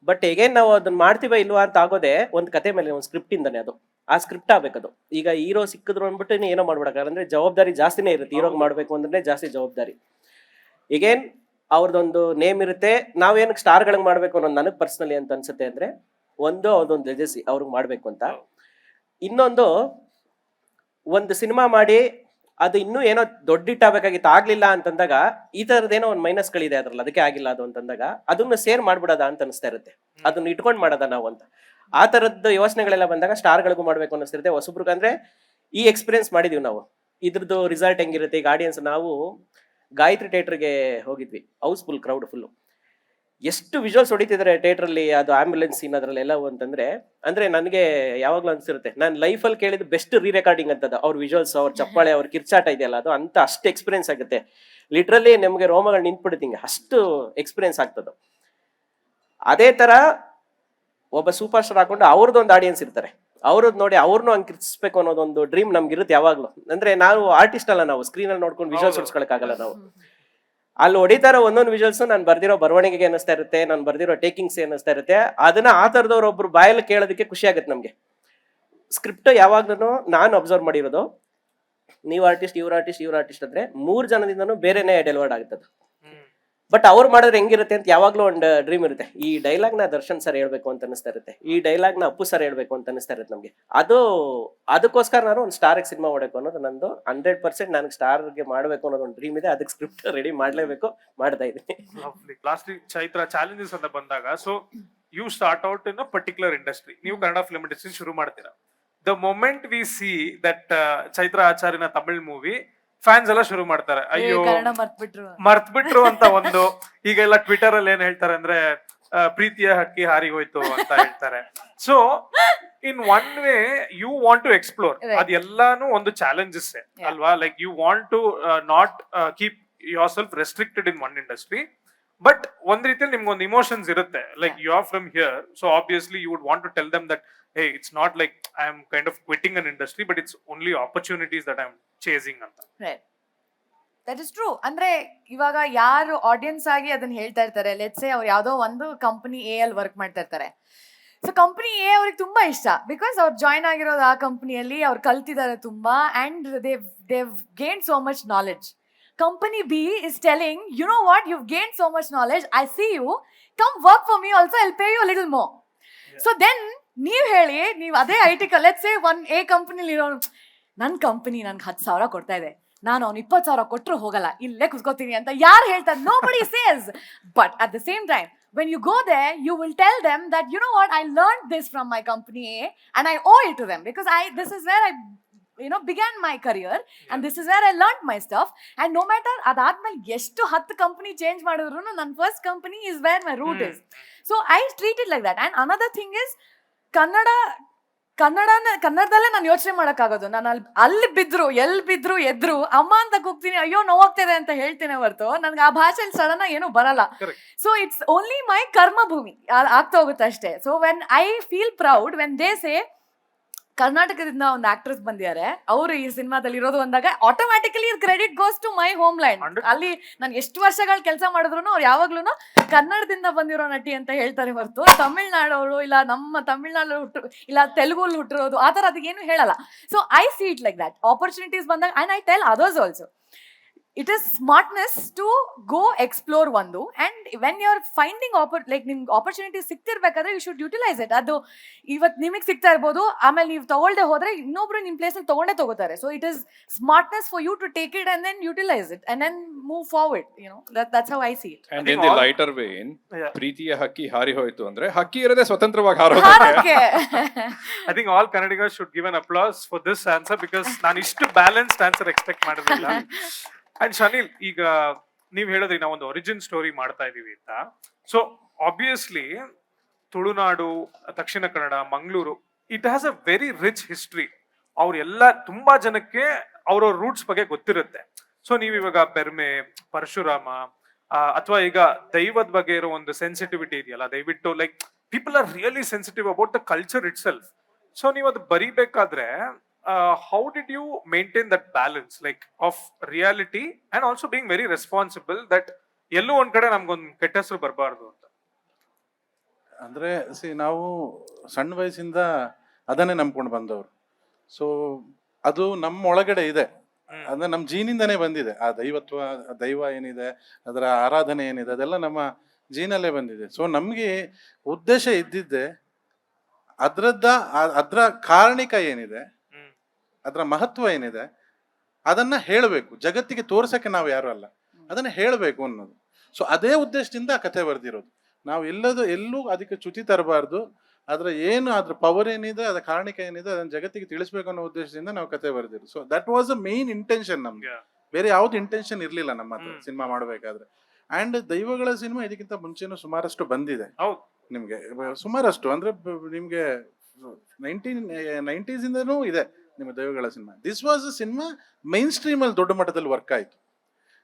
Speaker 3: ಬಟ್ ಹೇಗೇನ್ ನಾವು ಅದನ್ನ ಮಾಡ್ತೀವ ಇಲ್ವಾ ಅಂತ ಆಗೋದೇ ಒಂದು ಕತೆ ಮೇಲೆ, ಒಂದು ಸ್ಕ್ರಿಪ್ಟ್ ಇಂದಾನೆ. ಅದು ಆ ಸ್ಕ್ರಿಪ್ಟ್ ಆಗ್ಬೇಕದು. ಈಗ ಹೀರೋ ಸಿಕ್ಕಿದ್ರು ಅಂದ್ಬಿಟ್ಟು ಏನೋ ಮಾಡ್ಬಿಡಕ, ಅಂದ್ರೆ ಜವಾಬ್ದಾರಿ ಜಾಸ್ತಿನೇ ಇರುತ್ತೆ. ಹೀರೋಗ್ ಮಾಡ್ಬೇಕು ಅಂದ್ರೆ ಜಾಸ್ತಿ ಜವಾಬ್ದಾರಿ. ಈಗೇನ್ ಅವ್ರದ್ದೊಂದು ನೇಮ್ ಇರುತ್ತೆ. ನಾವೇನಕ್ಕೆ ಸ್ಟಾರ್ಗಳಿಗೆ ಮಾಡ್ಬೇಕು ಅನ್ನೋದು ನನಗೆ ಪರ್ಸನಲಿ ಅಂತ ಅನ್ಸುತ್ತೆ ಅಂದ್ರೆ, ಒಂದು ಅದೊಂದು ಲೆಜೆಸಿ ಅವ್ರಿಗೆ ಮಾಡ್ಬೇಕು ಅಂತ. ಇನ್ನೊಂದು, ಒಂದು ಸಿನಿಮಾ ಮಾಡಿ ಅದು ಇನ್ನೂ ಏನೋ ದೊಡ್ಡ ಹಿಟ್ ಆಗ್ಬೇಕಾಗಿತ್ತು, ಆಗ್ಲಿಲ್ಲ ಅಂತಂದಾಗ ಈ ತರದೇನೋ ಒಂದು ಮೈನಸ್ಗಳಿದೆ ಅದ್ರಲ್ಲಿ, ಅದಕ್ಕೆ ಆಗಿಲ್ಲ ಅದು ಅಂತಂದಾಗ ಅದನ್ನ ಸೇರ್ ಮಾಡ್ಬಿಡೋದ ಅಂತ ಅನಿಸ್ತಾ ಇರುತ್ತೆ. ಅದನ್ನ ಇಟ್ಕೊಂಡ್ ಮಾಡೋದ ನಾವು ಅಂತ. ಆ ತರದ್ದು ಯೋಚನೆಗಳೆಲ್ಲ ಬಂದಾಗ ಸ್ಟಾರ್ಗಳಿಗೂ ಮಾಡ್ಬೇಕು ಅನ್ನಿಸ್ತಿರುತ್ತೆ. ಹೊಸಬ್ರಿಗೆ ಅಂದ್ರೆ ಈ ಎಕ್ಸ್ಪೀರಿಯನ್ಸ್ ಮಾಡಿದೀವಿ ನಾವು, ಇದ್ರದ್ದು ರಿಸಲ್ಟ್ ಹೆಂಗಿರುತ್ತೆ. ಈಗ ಆಡಿಯನ್ಸ್, ನಾವು ಗಾಯತ್ರಿ ಥಿಯೇಟರ್ಗೆ ಹೋಗಿದ್ವಿ, ಹೌಸ್ಫುಲ್ ಕ್ರೌಡ್ ಫುಲ್ಲು. ಎಷ್ಟು ವಿಜುವಲ್ಸ್ ಹೊಡಿತಿದ್ದಾರೆ ಥಿಯೇಟ್ರಲ್ಲಿ, ಅದು ಆಂಬ್ಯುಲೆನ್ಸ್ ಸೀನ್ ಅದ್ರಲ್ಲೆಲ್ಲ ಅಂತಂದ್ರೆ, ಅಂದ್ರೆ ನನಗೆ ಯಾವಾಗ್ಲೂ ಅನ್ಸಿರುತ್ತೆ ನಾನು ಲೈಫಲ್ಲಿ ಕೇಳಿದ ಬೆಸ್ಟ್ ರೀ ರೆಕಾರ್ಡಿಂಗ್ ಅಂತದ. ಅವ್ರ ವಿಜುವಲ್ಸ್, ಅವ್ರ ಚಪ್ಪಾಳೆ, ಅವ್ರ ಕಿರ್ಚಾಟ ಇದೆಯಲ್ಲ, ಅದು ಅಂತ ಅಷ್ಟು ಎಕ್ಸ್ಪೀರಿಯನ್ಸ್ ಆಗುತ್ತೆ. ಲಿಟ್ರಲಿ ನಮಗೆ ರೋಮಗಳು ನಿಂತ್ಬಿಡ್ತಿಂಗೆ, ಅಷ್ಟು ಎಕ್ಸ್ಪೀರಿಯನ್ಸ್ ಆಗ್ತದೆ. ಅದೇ ತರ ಒಬ್ಬ ಸೂಪರ್ ಸ್ಟಾರ್ ಹಾಕೊಂಡು ಅವ್ರದ್ದೊಂದು ಆಡಿಯನ್ಸ್ ಇರ್ತಾರೆ, ಅವ್ರದ್ದು ನೋಡಿ ಅವ್ರನ್ನೂ ಹಂಗೆ ಕಿರ್ಚಿಸ್ಬೇಕು ಅನ್ನೋದೊಂದು ಡ್ರೀಮ್ ನಮ್ಗೆ ಇರುತ್ತೆ ಯಾವಾಗ್ಲೂ. ಅಂದ್ರೆ ನಾವು ಆರ್ಟಿಸ್ಟ್ ಅಲ್ಲ, ನಾವು ಸ್ಕ್ರೀನ್ ಅಲ್ಲಿ ನೋಡ್ಕೊಂಡು ವಿಜುವಲ್ಸ್ ಹೊಡ್ಸ್ಕೊಳಕ್ಕಾಗಲ್ಲ ನಾವು. ಅಲ್ಲಿ ಹೊಡಿತಾರ ಒಂದೊಂದು ವಿಜುವಲ್ಸ್ ನಾನು ಬರ್ದಿರೋ ಬರವಣಿಗೆಗೆ ಅನ್ನಿಸ್ತಾ ಇರುತ್ತೆ, ನಾನು ಬರ್ದಿರೋ ಟೇಕಿಂಗ್ಸ್ ಅನ್ನಿಸ್ತಾ ಇರುತ್ತೆ. ಅದನ್ನ ಆ ತರದವ್ರು ಒಬ್ರು ಬಾಯಲ್ಲಿ ಕೇಳೋದಕ್ಕೆ ಖುಷಿ ಆಗುತ್ತೆ ನಮ್ಗೆ. ಸ್ಕ್ರಿಪ್ಟ್ ಯಾವಾಗ್ಲೂ ನಾನು ಅಬ್ಸರ್ವ್ ಮಾಡಿರೋದು, ನೀವು ಆರ್ಟಿಸ್ಟ್, ಇವ್ರ ಆರ್ಟಿಸ್ಟ್, ಇವ್ರ ಆರ್ಟಿಸ್ಟ್ ಅಂದ್ರೆ 3 ಜನದಿಂದನೂ ಬೇರೆನೆ ಡೆಲಿವರ್ಡ್ ಆಗುತ್ತದೆ. ಬಟ್ ಅವ್ರು ಮಾಡಿದ್ರೆ ಹೆಂಗಿರುತ್ತೆ ಅಂತ ಯಾವಾಗ್ಲೂ ಒಂದು ಡ್ರೀಮ್ ಇರುತ್ತೆ. ಈ ಡೈಲಾಗ್ ನ ದರ್ಶನ್ ಸರ್ ಹೇಳ್ಬೇಕು ಅಂತ ಅನಿಸ್ತಾ ಇರುತ್ತೆ, ಈ ಡೈಲಾಗ್ ನ ಅಪ್ಪು ಸರ್ ಹೇಳ್ಬೇಕು ಅಂತ ಅನಿಸ್ತಾ ಇರುತ್ತೆ ನಮ್ಗೆ. ಅದಕ್ಕೋಸ್ಕರ ನಾನು ಒಂದು ಸ್ಟಾರ್ ಸಿನಿಮಾ ಮಾಡಬೇಕು ಅನ್ನೋದು ನಂದು 100%. ನನಗೆ ಸ್ಟಾರ್ಗೆ ಮಾಡಬೇಕು ಅನ್ನೋದು ಒಂದು ಡ್ರೀಮ್ ಇದೆ. ಅದಕ್ಕೆ ಸ್ಕ್ರಿಪ್ಟ್ ರೆಡಿ ಮಾಡ್ಲೇಬೇಕು, ಮಾಡ್ತಾ ಇದ್ದೀನಿ.
Speaker 5: ಲಾಸ್ಟ್ ಚೈತ್ರ ಚಾಲೆಂಜಸ್ ಅಂತ ಬಂದಾಗ, so you start out in a particular industry, ನೀವು ಕನ್ನಡ ಫಿಲ್ಮ್ ಇಂಡಸ್ಟ್ರಿ ಶುರು ಮಾಡ್ತೀರಾ. The moment we see that Chaitra ಆಚಾರ್ಯನ ತಮಿಳ್ ಮೂವಿ, ಫ್ಯಾನ್ಸ್ ಎಲ್ಲ ಶುರು ಮಾಡ್ತಾರೆ, ಅಯ್ಯೋ ಮರ್ತ್ಬಿಟ್ರು ಅಂತ. ಒಂದು ಈಗೆಲ್ಲ ಟ್ವಿಟರ್ ಅಲ್ಲಿ ಏನ್ ಹೇಳ್ತಾರೆ ಅಂದ್ರೆ, ಪ್ರೀತಿಯ ಹಕ್ಕಿ ಹಾರಿ ಹೋಯ್ತು ಅಂತ ಹೇಳ್ತಾರೆ. So in one way you want to explore, ಅದೆಲ್ಲಾನು ಒಂದು ಚಾಲೆಂಜಸ್ ಅಲ್ವಾ. Like you want to not keep yourself restricted in one industry, but ಒಂದ್ ರೀತಿಯಲ್ಲಿ ನಿಮ್ಗೊಂದು ಇಮೋಷನ್ಸ್ ಇರುತ್ತೆ. Like you are from here, so obviously you would want to tell them that hey, it's not like I am kind of quitting an industry, but it's only opportunities that I am chasing anta.
Speaker 2: Right. That is true. ಅಂದ್ರೆ ಇವಾಗ ಯಾರು audience ಆಗಿ ಅದನ್ನ ಹೇಳ್ತಾ ಇರ್ತಾರೆ, let's say ಅವ್ರು ಯಾವ್ದೋ ಒಂದು ಕಂಪನಿ ಎ ಅಲ್ಲಿ ವರ್ಕ್ ಮಾಡ್ತಾ ಇರ್ತಾರೆ. ಸೊ ಕಂಪನಿ ಎ ಅವ್ರಿಗೆ ತುಂಬಾ ಇಷ್ಟ, ಬಿಕಾಸ್ ಅವ್ರು ಜಾಯ್ನ್ ಆಗಿರೋದು ಆ ಕಂಪನಿಯಲ್ಲಿ, ಅವ್ರು ಕಲ್ತಿದ್ದಾರೆ ತುಂಬಾ, and they've gained so much knowledge. Company B is telling, you know what, you've gained so much knowledge, I see you, come work for me also, I'll pay you a little more. So then ನೀವ್ ಹೇಳಿ, ನೀವ್ ಅದೇ IT let's say one a ಕಂಪನಿಲಿ ಇರೋ, ನನ್ company ನನ್ಗೆ 10,000 ಕೊಡ್ತಾ ಇದೆ, ನಾನು ಅವ್ನು 20,000 ಕೊಟ್ಟರು ಹೋಗಲ್ಲ, ಇಲ್ಲೇ ಕುತ್ಕೋತೀನಿ ಅಂತ ಯಾರು ಹೇಳ್ತಾರೆ? Nobody says. But at the same time, when you go there, you will tell them that, you know what, I learned this from my company A and I owe it to them, because this is where I began my career, and this is where I learned my stuff. And no matter ಅದಾದ್ಮೇಲೆ ಎಷ್ಟು 10 company change ಮಾಡಿದ್ರು, ನನ್ನ first company is where my root is. So I treat it like that. And another thing is, ಕನ್ನಡದಲ್ಲೇ ನಾನು ಯೋಚನೆ ಮಾಡೋಕ್ಕಾಗೋದು. ನಾನು ಅಲ್ಲಿ ಬಿದ್ರು, ಎಲ್ಲಿ ಬಿದ್ರು ಎದ್ರು ಅಮ್ಮ ಅಂತ ಕೂಗ್ತೀನಿ, ಅಯ್ಯೋ ನೋವಾಗ್ತಿದೆ ಅಂತ ಹೇಳ್ತೀನಿ ಹೊರತು ನನ್ಗೆ ಆ ಭಾಷೆಯಲ್ಲಿ ಸಡನ್ ಏನು ಬರಲ್ಲ. ಸೊ ಇಟ್ಸ್ ಓನ್ಲಿ ಮೈ ಕರ್ಮ ಭೂಮಿ, ಆಗ್ತಾ ಹೋಗುತ್ತೆ ಅಷ್ಟೇ. So when I feel proud when they say ಕರ್ನಾಟಕದಿಂದ ಒಂದು ಆಕ್ಟ್ರೆಸ್ ಬಂದಿದ್ದಾರೆ, ಅವರು ಈ ಸಿನಿಮಾದಲ್ಲಿ ಇರೋದು ಅಂದಾಗ automatically credit goes to my homeland. ಅಲ್ಲಿ ನಾನು ಎಷ್ಟು ವರ್ಷಗಳು ಕೆಲಸ ಮಾಡಿದ್ರು ಅವ್ರು ಯಾವಾಗ್ಲೂ ಕನ್ನಡದಿಂದ ಬಂದಿರೋ ನಟಿ ಅಂತ ಹೇಳ್ತಾರೆ ಹೊರತು ತಮಿಳ್ನಾಡವರು ಇಲ್ಲ ನಮ್ಮ ತಮಿಳ್ನಾಡು ಇಲ್ಲ ತೆಲುಗು ಹುಟ್ಟಿರೋದು ಆ ಥರ ಅದಕ್ಕೇನು ಹೇಳಲ್ಲ. So I see it like that. Opportunities ಬಂದಾಗ, and I tell others also, it is smartness to go explore ಒಂದು, and when you are finding like ನಿಮ್ಗೆ ಆಪರ್ಚುನಿಟಿ ಸಿಕ್ತಿರ್ಬೇಕಾದ್ರೆ ಯು ಶುಡ್ ಯುಟಿಲೈಸ್ ಇಟ್. ಅದು ಇವತ್ತು ನಿಮಗೆ ಸಿಗ್ತಾ ಇರ್ಬೋದು, ಆಮೇಲೆ ನೀವು ತಗೊಳ್ದೆ ಹೋದ್ರೆ ಇನ್ನೊಬ್ರು ನಿಮ್ಮ ಪ್ಲೇಸ್ ತಗೊಂಡೇ ತಗೋತಾರೆ. So it is smartness for you to take it and then utilise it and then move forward. That's how I see it.
Speaker 1: And
Speaker 5: I think
Speaker 1: in the
Speaker 5: all-
Speaker 1: lighter vein,
Speaker 5: Yeah.
Speaker 1: ಪ್ರೀತಿಯ ಹಕ್ಕಿ ಹಾರಿ ಹೋಯ್ತು ಅಂದ್ರೆ ಹಕ್ಕಿ ಇರದೆ ಸ್ವತಂತ್ರವಾಗಿ ಹಾರೋದಕ್ಕೆ
Speaker 2: ಹಾರಕ್ಕೆ.
Speaker 5: I think all Kannadigas should give an applause for this answer because ನಾನು ಇಷ್ಟು ಬ್ಯಾಲೆನ್ಸ್ಡ್ ಆನ್ಸರ್ ಎಕ್ಸ್ಪೆಕ್ಟ್ ಮಾಡಿರಲಿಲ್ಲ. ಅಂಡ್ ಶನಿಲ್, ಈಗ ನೀವ್ ಹೇಳಿದ್ರಿ ನಾವು ಒಂದು ಒರಿಜಿನ್ ಸ್ಟೋರಿ ಮಾಡ್ತಾ ಇದೀವಿ ಅಂತ. So obviously Tulunadu, Dakshina Kannada, Mangaluru, it has a very rich history. ಅವ್ರೆಲ್ಲ ತುಂಬಾ ಜನಕ್ಕೆ ಅವ್ರವ್ರ ರೂಟ್ಸ್ ಬಗ್ಗೆ ಗೊತ್ತಿರುತ್ತೆ. ಸೊ ನೀವ್ ಇವಾಗ ಬೆರ್ಮೆ, ಪರಶುರಾಮ, ಅಥವಾ ಈಗ ದೈವದ ಬಗ್ಗೆ ಇರೋ ಒಂದು ಸೆನ್ಸಿಟಿವಿಟಿ ಇದೆಯಲ್ಲ, ದಯವಿಟ್ಟು like people are really sensitive about the culture itself. So ನೀವು ಅದು ಬರಿಬೇಕಾದ್ರೆ how did you maintain that balance like of reality and also being very responsible that ಎಲ್ಲೂ ಒಂದ್ ಕಡೆ ನಮ್ಗೊಂದು ಕೆಟ್ಟ ಹೆಸರು ಬರಬಾರ್ದು ಅಂತ?
Speaker 6: ಅಂದ್ರೆ ನಾವು ಸಣ್ಣ ವಯಸ್ಸಿಂದ ಅದನ್ನೇ ನಂಬ್ಕೊಂಡು ಬಂದವರು. ಸೊ ಅದು ನಮ್ಮ ಒಳಗಡೆ ಇದೆ, ಅಂದ್ರೆ ನಮ್ಮ ಜೀನಿಂದನೇ ಬಂದಿದೆ. ಆ ದೈವ ಏನಿದೆ, ಅದರ ಆರಾಧನೆ ಏನಿದೆ, ಅದೆಲ್ಲ ನಮ್ಮ ಜೀನಲ್ಲೇ ಬಂದಿದೆ. ಸೊ ನಮ್ಗೆ ಉದ್ದೇಶ ಇದ್ದಿದ್ದೆ ಅದ್ರ ಕಾರಣಿಕ ಏನಿದೆ, ಅದರ ಮಹತ್ವ ಏನಿದೆ, ಅದನ್ನ ಹೇಳಬೇಕು, ಜಗತ್ತಿಗೆ ತೋರ್ಸಕ್ಕೆ ನಾವು ಯಾರು ಅಲ್ಲ, ಅದನ್ನ ಹೇಳಬೇಕು ಅನ್ನೋದು. ಸೊ ಅದೇ ಉದ್ದೇಶದಿಂದ ಆ ಕಥೆ ಬರ್ದಿರೋದು. ನಾವು ಎಲ್ಲೂ ಅದಕ್ಕೆ ಚ್ಯುತಿ ತರಬಾರ್ದು. ಅದ್ರ ಪವರ್ ಏನಿದೆ, ಅದರ ಕಾರಣಿಕ ಏನಿದೆ, ಅದನ್ನ ಜಗತ್ತಿಗೆ ತಿಳಿಸ್ಬೇಕು ಅನ್ನೋ ಉದ್ದೇಶದಿಂದ ನಾವು ಕತೆ ಬರೆದಿರೋದು. So that was a main intention ನಮ್ಗೆ. ಬೇರೆ ಯಾವ್ದು ಇಂಟೆನ್ಷನ್ ಇರ್ಲಿಲ್ಲ ನಮ್ಮ ಹತ್ರ ಸಿನಿಮಾ ಮಾಡ್ಬೇಕಾದ್ರೆ. ಅಂಡ್ ದೈವಗಳ ಸಿನಿಮಾ ಇದಕ್ಕಿಂತ ಮುಂಚೆನೂ ಸುಮಾರಷ್ಟು ಬಂದಿದೆ ನಿಮ್ಗೆ, ಸುಮಾರಷ್ಟು ಅಂದ್ರೆ ನಿಮ್ಗೆ 90s ಇಂದನೂ ಇದೆ ನಿಮ್ಮ ದೈವಗಳ cinema. This was a cinema mainstream ಅಲ್ಲಿ ದೊಡ್ಡ ಮಟ್ಟದಲ್ಲಿ ವರ್ಕ್ ಆಯ್ತು.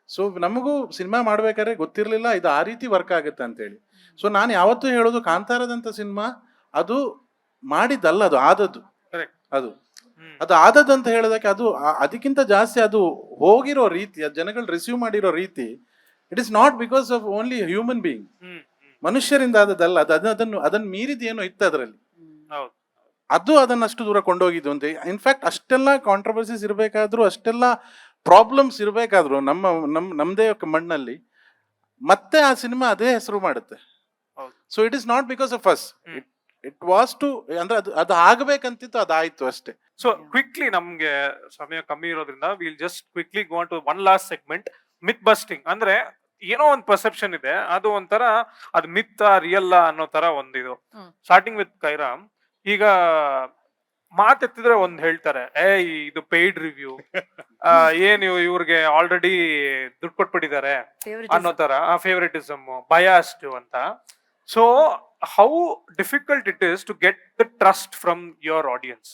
Speaker 6: ಸೊ ನಮಗೂ ಸಿನಿಮಾ ಮಾಡ್ಬೇಕಾದ್ರೆ ಗೊತ್ತಿರ್ಲಿಲ್ಲ ಇದು ಆ ರೀತಿ ವರ್ಕ್ ಆಗುತ್ತೆ ಅಂತ ಹೇಳಿ. ಸೊ ನಾನು ಯಾವತ್ತೂ ಹೇಳೋದು, ಕಾಂತಾರದಂತ ಸಿನಿಮಾ ಅದು ಮಾಡಿದ್ದಲ್ಲ, ಅದು ಆದದ್ದು. ಅದು ಆದದ್ದು ಅಂತ ಹೇಳೋದಕ್ಕೆ ಅದಕ್ಕಿಂತ ಜಾಸ್ತಿ ಅದು ಹೋಗಿರೋ ರೀತಿ, ಜನಗಳು ರಿಸೀವ್ ಮಾಡಿರೋ ರೀತಿ, it is not because of only human being, ಮನುಷ್ಯರಿಂದ ಆದದ್ದಲ್ಲ. ಅದನ್ನು ಮೀರಿದ ಏನೋ ಇತ್ತು ಅದರಲ್ಲಿ, ಅದು ಅದನ್ನಷ್ಟು ದೂರ ಕೊಂಡೋಗಿದ್ದು ಅಂತ. ಇನ್ಫ್ಯಾಕ್ಟ್ ಅಷ್ಟೆಲ್ಲ ಕಾಂಟ್ರವರ್ಸೀಸ್ ಇರಬೇಕಾದ್ರೂ, ಅಷ್ಟೆಲ್ಲ ಪ್ರಾಬ್ಲಮ್ಸ್ ಇರಬೇಕಾದ್ರು ನಮ್ದೇ ಮಣ್ಣಲ್ಲಿ ಮತ್ತೆ ಆ ಸಿನಿಮಾ ಅದೇ ಹೆಸರು ಮಾಡುತ್ತೆ. So it is not because of us, it was to, ಅಂದ್ರೆ ಅದು ಆಗಬೇಕಂತಿತ್ತು, ಅದಾಯ್ತು ಅಷ್ಟೇ.
Speaker 5: ಸೊ ಕ್ವಿಕ್ಲಿ, ನಮ್ಗೆ ಸಮಯ ಕಮ್ಮಿ ಇರೋದ್ರಿಂದ will just quickly go to one last segment, myth busting. ಅಂದ್ರೆ ಏನೋ ಒಂದು ಪರ್ಸೆಪ್ಷನ್ ಇದೆ, ಅದು ಒಂಥರ ಅದು ಮಿತ್ ರಿಯಲ್ ಅನ್ನೋ ತರ ಒಂದಿದು. Starting with ಕೈರಾಮ್. ಈಗ ಮಾತೆತ್ತಿದ್ರೆ ಒಂದ್ ಹೇಳ್ತಾರೆ, ಇದು ಪೇಯ್ಡ್ ರಿವ್ಯೂ, ಇವ್ರಿಗೆ ಆಲ್ರೆಡಿ ದುಡ್ಡು ಕೊಟ್ಬಿಟ್ಟಿದ್ದಾರೆ ಅನ್ನೋ ತರ, ಫೇವರಿಟಿಸಮ್, ಬಯಾಸ್ಡ್ ಅಂತ. So how difficult it is to get the trust from your audience?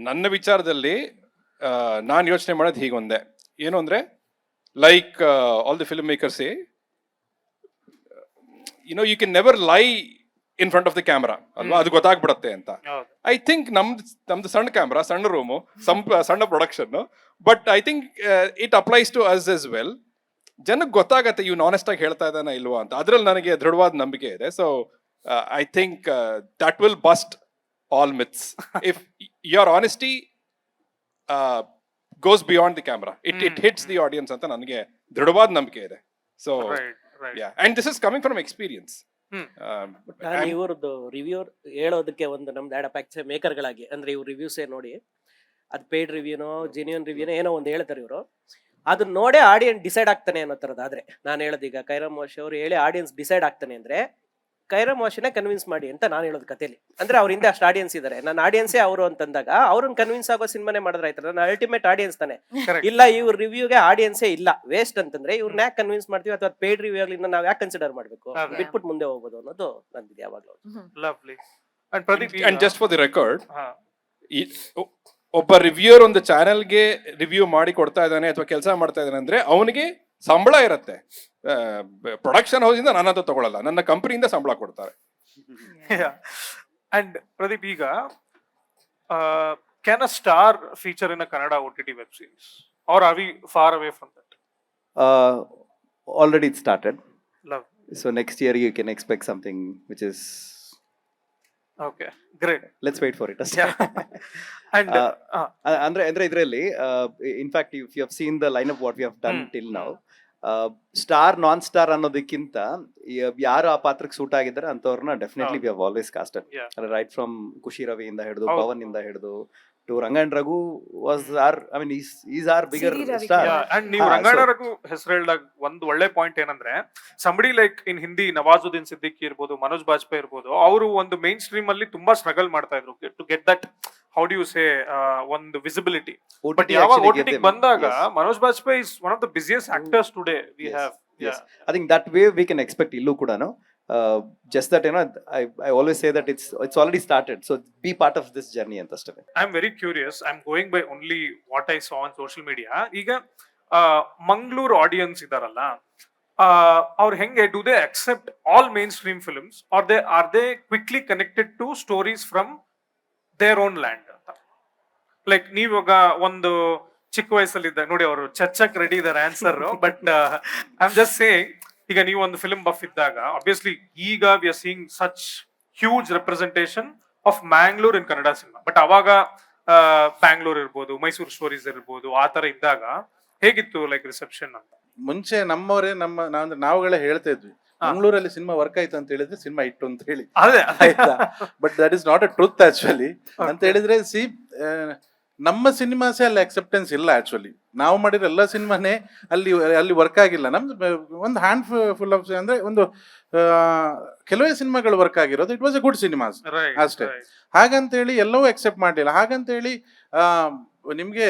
Speaker 1: ನನ್ನ ವಿಚಾರದಲ್ಲಿ ನಾನು ಯೋಚನೆ ಮಾಡೋದು ಹೀಗೊಂದೆ, ಏನು ಅಂದ್ರೆ like all the filmmakers you can never lie in front of the camera ಅಲ್ವಾ, ಅದು ಗೊತ್ತಾಗ್ಬಿಡತ್ತೆ ಅಂತ. ಐ ಥಿಂಕ್ ನಮ್ದು ಸಣ್ಣ ಕ್ಯಾಮ್ರಾ, ಸಣ್ಣ ರೂಮು, ಸಣ್ಣ production, but I think it applies to us as well. ಜನಕ್ಕೆ ಗೊತ್ತಾಗತ್ತೆ ಇವ್ನು ಆನೆಸ್ಟ್ ಆಗಿ ಹೇಳ್ತಾ ಇದ್ದಾನ ಇಲ್ವಾ ಅಂತ, ಅದ್ರಲ್ಲಿ ನನಗೆ ದೃಢವಾದ ನಂಬಿಕೆ ಇದೆ. So I think that will bust all myths if your honesty goes beyond the camera, it hits the audience anta nanage dridavad nambike ide. So yeah, and this is coming from experience.
Speaker 3: ನಾನು ಇವ್ರದ್ದು review ಹೇಳೋದಕ್ಕೆ ಒಂದು ನಮ್ದು add ಮೇಕರ್ಗಳಾಗಿ, ಅಂದ್ರೆ ಇವ್ರು ರಿವ್ಯೂಸೇ ನೋಡಿ, ಅದು paid ರಿವ್ಯೂನೋ genuine ರಿವ್ಯೂನೋ ಏನೋ ಒಂದು ಹೇಳ್ತಾರೆ ಇವರು, ಅದನ್ನ ನೋಡೇ ಆಡಿಯನ್ಸ್ ಡಿಸೈಡ್ ಆಗ್ತಾನೆ ಅನ್ನೋ ಥರದ್ದಾದ್ರೆ, ನಾನು ಹೇಳೋದೀಗ ಕೈರಾಮ್ ವಾಶಿ ಅವರು ಹೇಳಿ ಆಡಿಯನ್ಸ್ ಡಿಸೈಡ್ ಆಗ್ತಾನೆ ಅಂದ್ರೆ ಕೈರಾಮ್ ವಾಶಿನ ಕನ್ವಿನ್ಸ್ ಮಾಡಿ ಅಂತ ನಾನು ಹೇಳೋದು ಕಥೆಲಿ. ಅಂದ್ರೆ ಅವ್ರ ಹಿಂದೆ ಅಷ್ಟು ಆಡಿಯನ್ಸ್ ಇದಾರೆ, ನನ್ನ ಆಡಿಯನ್ಸೇ ಅವರು ಅಂತಂದಾಗ ಅವ್ರನ್ನ ಕನ್ವಿನ್ಸ್ ಆಗೋ ಸಿನಿಮಾನೇ ಮಾಡಿದ್ರೆ ಆಯ್ತಾರೆ, ನನ್ನ ಅಲ್ಟಿಮೇಟ್ ಆಡಿಯನ್ಸ್ ತಾನೆ. ಇಲ್ಲ ಇವ್ರ ರಿವ್ಯೂಗೆ ಆಡಿಯನ್ಸೇ ಇಲ್ಲ, ವೇಸ್ಟ್ ಅಂತಂದ್ರೆ ಇವ್ರನ್ನ ಯಾಕೆ ಕನ್ವಿನ್ಸ್ ಮಾಡ್ತೀವಿ, ಅಥವಾ ಪೇಯ್ಡ್ ರಿವ್ಯೂ ಆಗಲಿ ನಾವು ಯಾಕೆ ಕನ್ಸಿಡರ್ ಮಾಡಬೇಕು, ಬಿಟ್ಬಿಟ್ಟು ಮುಂದೆ ಹೋಗ್ಬೋದು ಅನ್ನೋದು ನಂದಿದೆ ಯಾವಾಗಲೂ.
Speaker 5: Lovely. And Pradeep,
Speaker 1: and just for the record, ಒಬ್ಬ ರಿವ್ಯೂಯರ್ ಒಂದು ಚಾನೆಲ್ಗೆ ರಿವ್ಯೂ ಮಾಡಿ ಕೊಡ್ತಾ ಇದ್ದಾನೆ ಅಥವಾ ಕೆಲಸ ಮಾಡ್ತಾ ಇದ್ದಾನೆ ಅಂದ್ರೆ ಅವನಿಗೆ ಸಂಬಳ ಇರುತ್ತೆ. ಪ್ರೊಡಕ್ಷನ್ ಹೌಸ್ ಇಂದ ನಾನು ಅದು ತಗೊಳ್ಳಲ್ಲ, ನನ್ನ ಕಂಪನಿಯಿಂದ ಸಂಬಳ ಕೊಡ್ತಾರೆ.
Speaker 5: ಅಂಡ್ ಪ್ರದೀಪ್, ಈಗ can a star feature in a Kannada OTT web series, or are we far away from that?
Speaker 4: Already it started.
Speaker 5: Love.
Speaker 4: So next year you can expect something which is
Speaker 5: Okay, great.
Speaker 4: Let's wait for it ಅಷ್ಟೇ.
Speaker 5: And
Speaker 4: ಅಂದ್ರೆ ಇದರಲ್ಲಿ in fact if you have seen the line of what we have done
Speaker 5: hmm,
Speaker 4: till now, star non star ಅನ್ನೋದಕ್ಕಿಂತ ಯಾರು ಆ ಪಾತ್ರಕ್ಕೆ suit ಆಗಿದ್ದಾರೆ ಅಂತವ್ರನ್ನ definitely we have always casted.
Speaker 5: Yeah.
Speaker 4: Right from Khushi ರವಿಯಿಂದ ಹಿಡಿದು
Speaker 5: ಹೌದು.
Speaker 4: ಪವನ್ ಇಂದ ಹಿಡಿದು to Rangan Raghu was are, I mean is are bigger
Speaker 2: Siri Ravi
Speaker 4: star.
Speaker 5: Yeah, and ನೀವು
Speaker 4: ಹಾ,
Speaker 5: ರಂಗಾಯಣರಿಗೂ ಹೆಸರು ಹೇಳಿದಾಗ ಒಂದು ಒಳ್ಳೆ ಪಾಯಿಂಟ್ ಏನಂದ್ರೆ somebody like in Hindi Nawazuddin Siddiqui ಇರ್ಬೋದು, ಮನೋಜ್ ಬಾಜ್ಪೇಯಿ ಇರ್ಬೋದು, ಅವರು ಒಂದು ಮೈನ್ ಸ್ಟ್ರೀಮ್ ಅಲ್ಲಿ ತುಂಬಾ ಸ್ಟ್ರಗಲ್ ಮಾಡ್ತಾ ಇದ್ರು to get that, how do you say, ಒಂದು ವಿಸಿಬಿಲಿಟಿ. ಬಟ್ ಯಾವಾಗ OTT ಬಂದಾಗ Manoj Bajpayee is one of the busiest actors today we have.
Speaker 4: Yes, I think that way we can expect illu kuda, no? Just that, you know, I always say that it's already started, so be part of this journey antasthe.
Speaker 5: I'm very curious. I'm going by only what I saw on social media. ಈಗ Mangaluru audience ಇದಾರಲ್ಲ, ಅವ್ರು ಹೆಂಗೆ, do they accept all mainstream films or they quickly connected to stories from their own land ಅಂತ? Like ನೀವಾಗ ಒಂದು ಚಿಕ್ಕ ವಯಸ್ಸಲ್ಲಿದ್ದ ನೋಡಿ, ಅವರು ಚರ್ಚಕ್ ರೆಡಿ ಇದಾರೆ answer, but I am just saying, ಈಗ ನೀವು ಒಂದು ಫಿಲ್ಮ್ ಬಫ್ ಇದ್ದಾಗ ಆಬ್ವಿಯಸ್ಲಿ ಈಗ we are seeing such huge representation of Mangalore in Kannada cinema. But ಅವಾಗ ಬ್ಯಾಂಗ್ಳೂರ್ ಇರ್ಬೋದು, ಮೈಸೂರು ಸ್ಟೋರೀಸ್ ಇರ್ಬೋದು, ಆ ತರ ಇದ್ದಾಗ ಹೇಗಿತ್ತು ಲೈಕ್ ರಿಸೆಪ್ಷನ್ ಅಂತ?
Speaker 6: ಮುಂಚೆ ನಮ್ಮವರೇ ನಾವುಗಳೇ ಹೇಳ್ತಾ ಇದ್ವಿ, ಮಂಗಳೂರಲ್ಲಿ ಸಿನಿಮಾ ವರ್ಕ್ ಆಯ್ತು ಅಂತ ಹೇಳಿದ್ರೆ ಸಿನಿಮಾ ಇಟ್ಟು ಅಂತ ಹೇಳಿ,
Speaker 5: ಅದೇ
Speaker 6: ಆಯ್ತಾ? But that is not a truth actually. ಅಂತ ಹೇಳಿದ್ರೆ ನಮ್ಮ ಸಿನಿಮಾಸೇ ಅಲ್ಲಿ ಅಕ್ಸೆಪ್ಟೆನ್ಸ್ ಇಲ್ಲ ಆಕ್ಚುಲಿ. ನಾವು ಮಾಡಿರೋ ಎಲ್ಲ ಸಿನಿಮಾನೇ ಅಲ್ಲಿ ವರ್ಕ್ ಆಗಿಲ್ಲ. ನಮ್ದು ಒಂದು ಹ್ಯಾಂಡ್ ಫುಲ್ ಆಫ್ ಅಂದ್ರೆ ಒಂದು ಕೆಲವೇ ಸಿನಿಮಾಗಳು ವರ್ಕ್ ಆಗಿರೋದು. It was A good cinemas ಅಷ್ಟೇ. ಹಾಗಂತೇಳಿ ಎಲ್ಲವೂ ಅಕ್ಸೆಪ್ಟ್ ಮಾಡಲಿಲ್ಲ. ಹಾಗಂತೇಳಿ ನಿಮ್ಗೆ